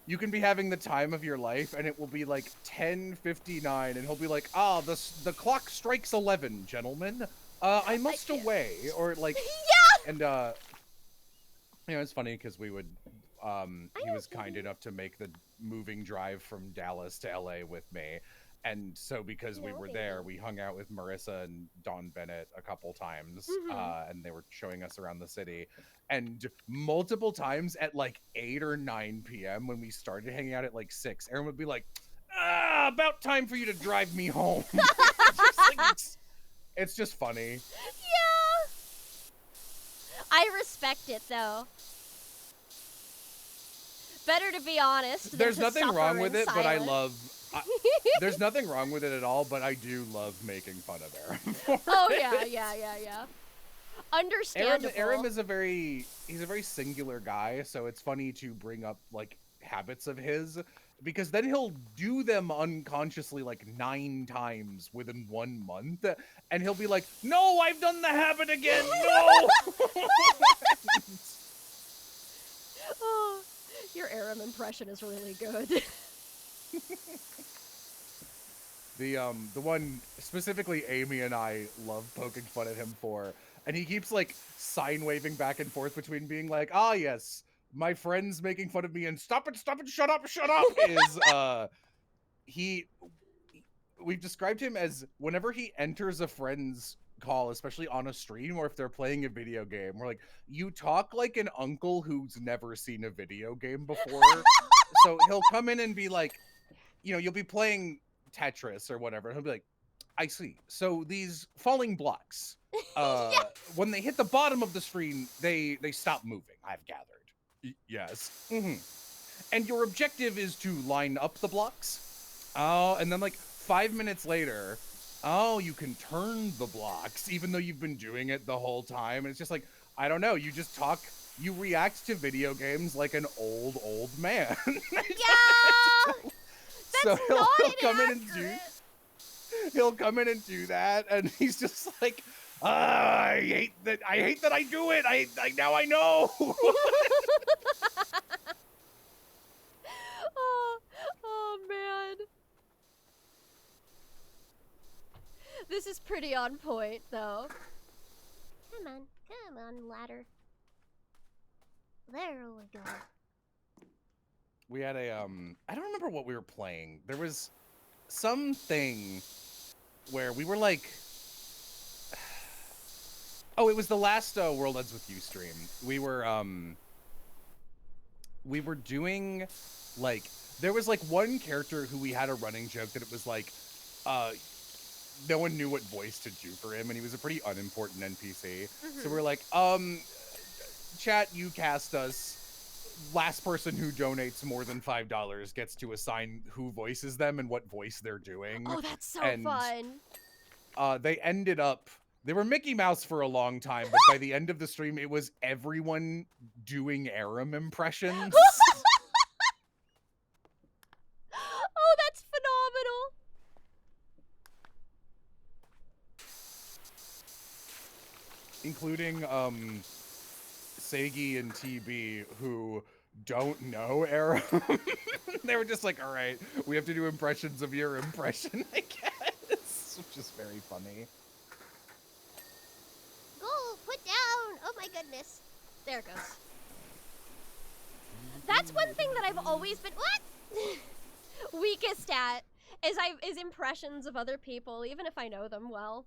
You can be having the time of your life, and it will be like 10:59, and he'll be like, the clock strikes 11, gentlemen. I must away, or like, Yeah. and you know, it's funny because we would, he was kind enough to make the moving drive from Dallas to LA with me, and so because we were there, we hung out with Marissa and Dawn Bennett a couple times, and they were showing us around the city. And multiple times at like 8 or 9 p.m. when we started hanging out at like 6, Aaron would be like, about time for you to drive me home. It's just funny. Yeah. I respect it, though. Better to be honest. There's than to nothing wrong suffer with in it, but I silence. love... there's nothing wrong with it at all, but I do love making fun of Aaron. Oh, yeah. Understandable. Aram is he's a very singular guy, so it's funny to bring up like habits of his, because then he'll do them unconsciously like 9 times within 1 month, and he'll be like, "No, I've done the habit again. No." Oh, your Aram impression is really good. The one specifically Amy and I love poking fun at him for, and he keeps like sign waving back and forth between being like, "Ah, yes, my friend's making fun of me and stop it, shut up, is we've described him as whenever he enters a friend's call, especially on a stream or if they're playing a video game, we're like, you talk like an uncle who's never seen a video game before. So he'll come in and be like, you know, you'll be playing Tetris or whatever, and he'll be like, I see. So these falling blocks, when they hit the bottom of the screen, they stop moving, I've gathered. Yes. And your objective is to line up the blocks. Oh, and then like 5 minutes later, oh, you can turn the blocks, even though you've been doing it the whole time. And it's just like, I don't know, you just talk, you react to video games like an old man. Yeah! So That's not he'll come in and do that, and he's just like, I hate that I do it. I now I know. oh man. This is pretty on point though. Come on, ladder. There we go. We had a I don't remember what we were playing. There was something where we were like, oh, it was the last World Ends With You stream. We were doing like, there was like one character who we had a running joke that it was like, no one knew what voice to do for him, and he was a pretty unimportant NPC. So we're like, chat, you cast us. Last person who donates more than $5 gets to assign who voices them and what voice they're doing. Oh, that's so fun. They ended up, they were Mickey Mouse for a long time, but by the end of the stream, it was everyone doing Aram impressions. Oh, that's phenomenal. Including, Seigi and TB, who don't know Aram. They were just like, all right, we have to do impressions of your impression, I guess. Which is very funny. Go, put down. Oh my goodness. There it goes. That's one thing that I've always been, weakest at, is impressions of other people, even if I know them well.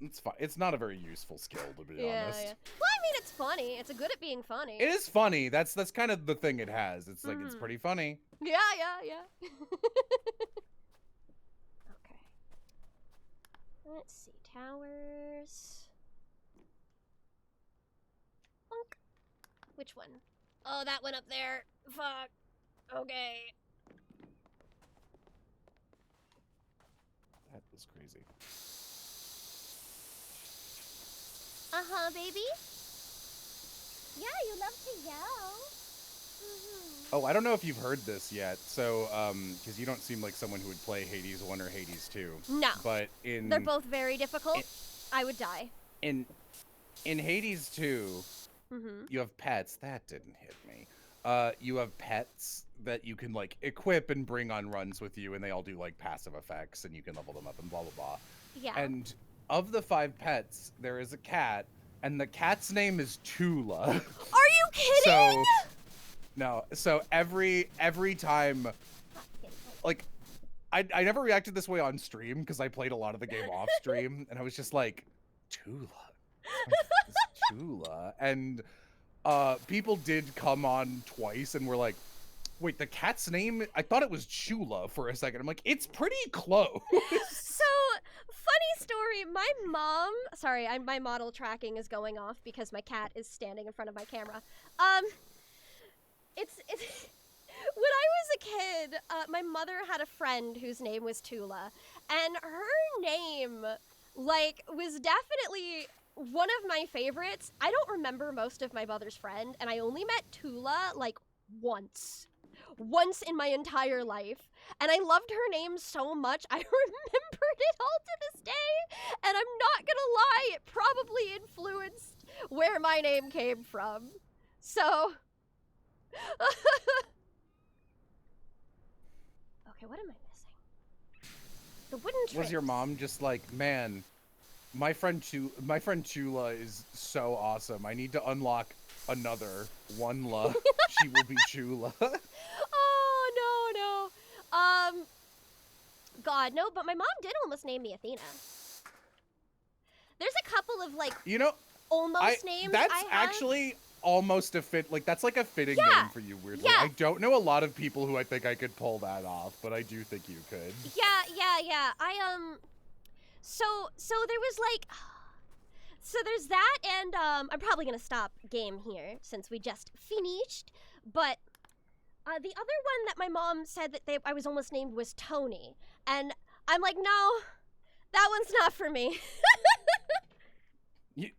It's fine. It's not a very useful skill, to be honest. Yeah. Well, I mean, it's funny. It's good at being funny. It is funny. That's kind of the thing it has. It's like, it's pretty funny. Yeah. Okay. Let's see. Towers. Bonk. Which one? Oh, that one up there. Fuck. Okay. That was crazy. Uh-huh, baby? Yeah, you love to yell. Oh, I don't know if you've heard this yet. So, because you don't seem like someone who would play Hades 1 or Hades 2. No. But they're both very difficult. I would die. In Hades 2, you have pets. That didn't hit me. You have pets that you can, like, equip and bring on runs with you, and they all do, like, passive effects, and you can level them up and blah, blah, blah. Yeah. And of the 5 pets, there is a cat, and the cat's name is Tula. Are you kidding? So every time, like, I never reacted this way on stream because I played a lot of the game off stream, and I was just like, Tula, it's Tula, and people did come on twice and were like, wait, the cat's name? I thought it was Chula for a second. I'm like, it's pretty close. So, funny story. My mom, sorry, my model tracking is going off because my cat is standing in front of my camera. It's when I was a kid, my mother had a friend whose name was Tula, and her name, like, was definitely one of my favorites. I don't remember most of my mother's friend, and I only met Tula, like, once in my entire life, and I loved her name so much, I remembered it all to this day, and I'm not gonna lie, it probably influenced where my name came from. So... Okay, what am I missing? The wooden trick. Was your mom just like, man, my friend Chula is so awesome. I need to unlock another one love. She will be Chula. Oh, no. God, no, but my mom did almost name me Athena. There's a couple of, like, You know, almost names that's I have. actually almost a fit. Like, that's like a fitting Yeah, name for you, weirdly. yeah. I don't know a lot of people who I think I could pull that off, but I do think you could. Yeah. So there was, like... So there's that, and, I'm probably gonna stop game here, since we just finished. But, the other one that my mom said that I was almost named was Tony. And I'm like, no, that one's not for me.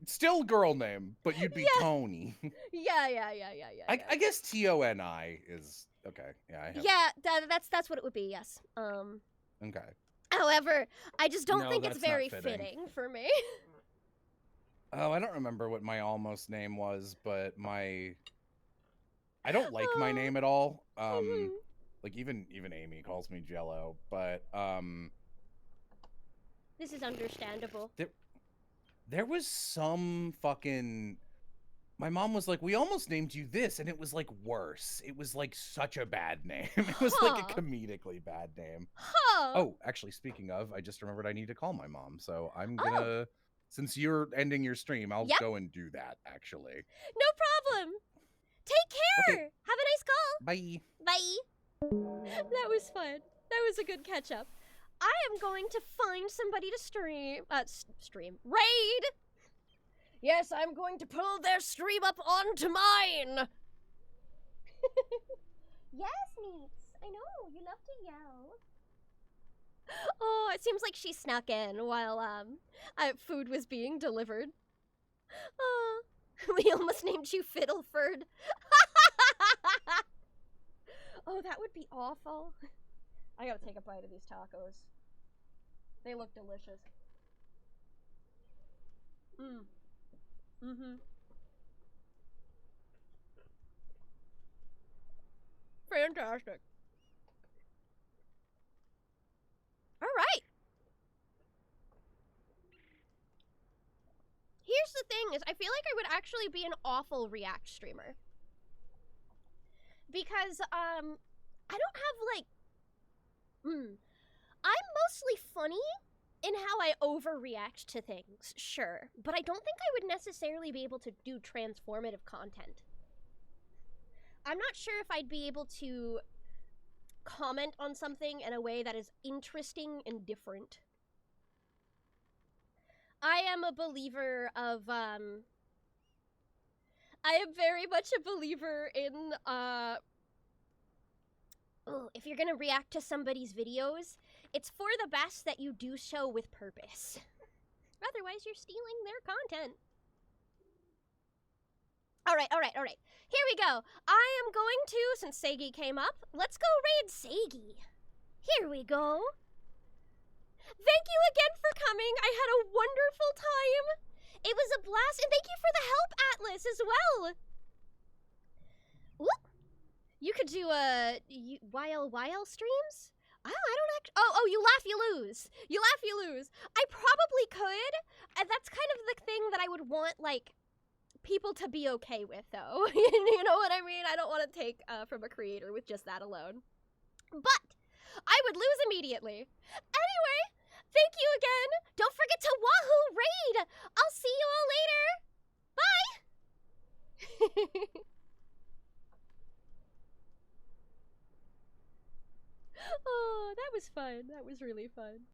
Still girl name, but you'd be Tony. Yeah. I guess Toni is okay. Yeah, I have. Yeah, that's what it would be. Yes. Okay. However, I just don't No, think it's that's not very fitting. fitting for me. Oh, I don't remember what my almost name was, but I don't like my name at all. Like even Amy calls me Jello, but This is understandable. There was some fucking... My mom was like, we almost named you this, and it was, like, worse. It was, like, such a bad name. It was, like, a comedically bad name. Huh. Oh, actually, speaking of, I just remembered I need to call my mom, so I'm gonna... Since you're ending your stream, I'll go and do that, actually. No problem. Take care. Okay. Have a nice call. Bye. Bye. That was fun. That was a good catch up. I am going to find somebody to raid. Yes, I'm going to pull their stream up onto mine. Yes, Meats. I know, you love to yell. Oh, it seems like she snuck in while food was being delivered. We almost named you Fiddleford. Oh, that would be awful. I gotta take a bite of these tacos. They look delicious. Fantastic. All right. Here's the thing is, I feel like I would actually be an awful React streamer. Because, I don't have, like... I'm mostly funny in how I overreact to things, sure. But I don't think I would necessarily be able to do transformative content. I'm not sure if I'd be able to comment on something in a way that is interesting and different. I am a believer of, I am very much a believer in, if you're gonna react to somebody's videos, it's for the best that you do so with purpose. Otherwise, you're stealing their content. All right. Here we go. I am going to, since Seigi came up, let's go raid Seigi. Here we go. Thank you again for coming. I had a wonderful time. It was a blast, and thank you for the help, Atlas, as well. Ooh. You could do YL streams? I don't actually... Oh, you laugh, you lose. You laugh, you lose. I probably could. And that's kind of the thing that I would want, like, people to be okay with, though. You know what I mean? I don't want to take from a creator with just that alone. But I would lose immediately. Anyway, thank you again. Don't forget to Wahoo raid. I'll see you all later. Bye. Oh, that was fun. That was really fun.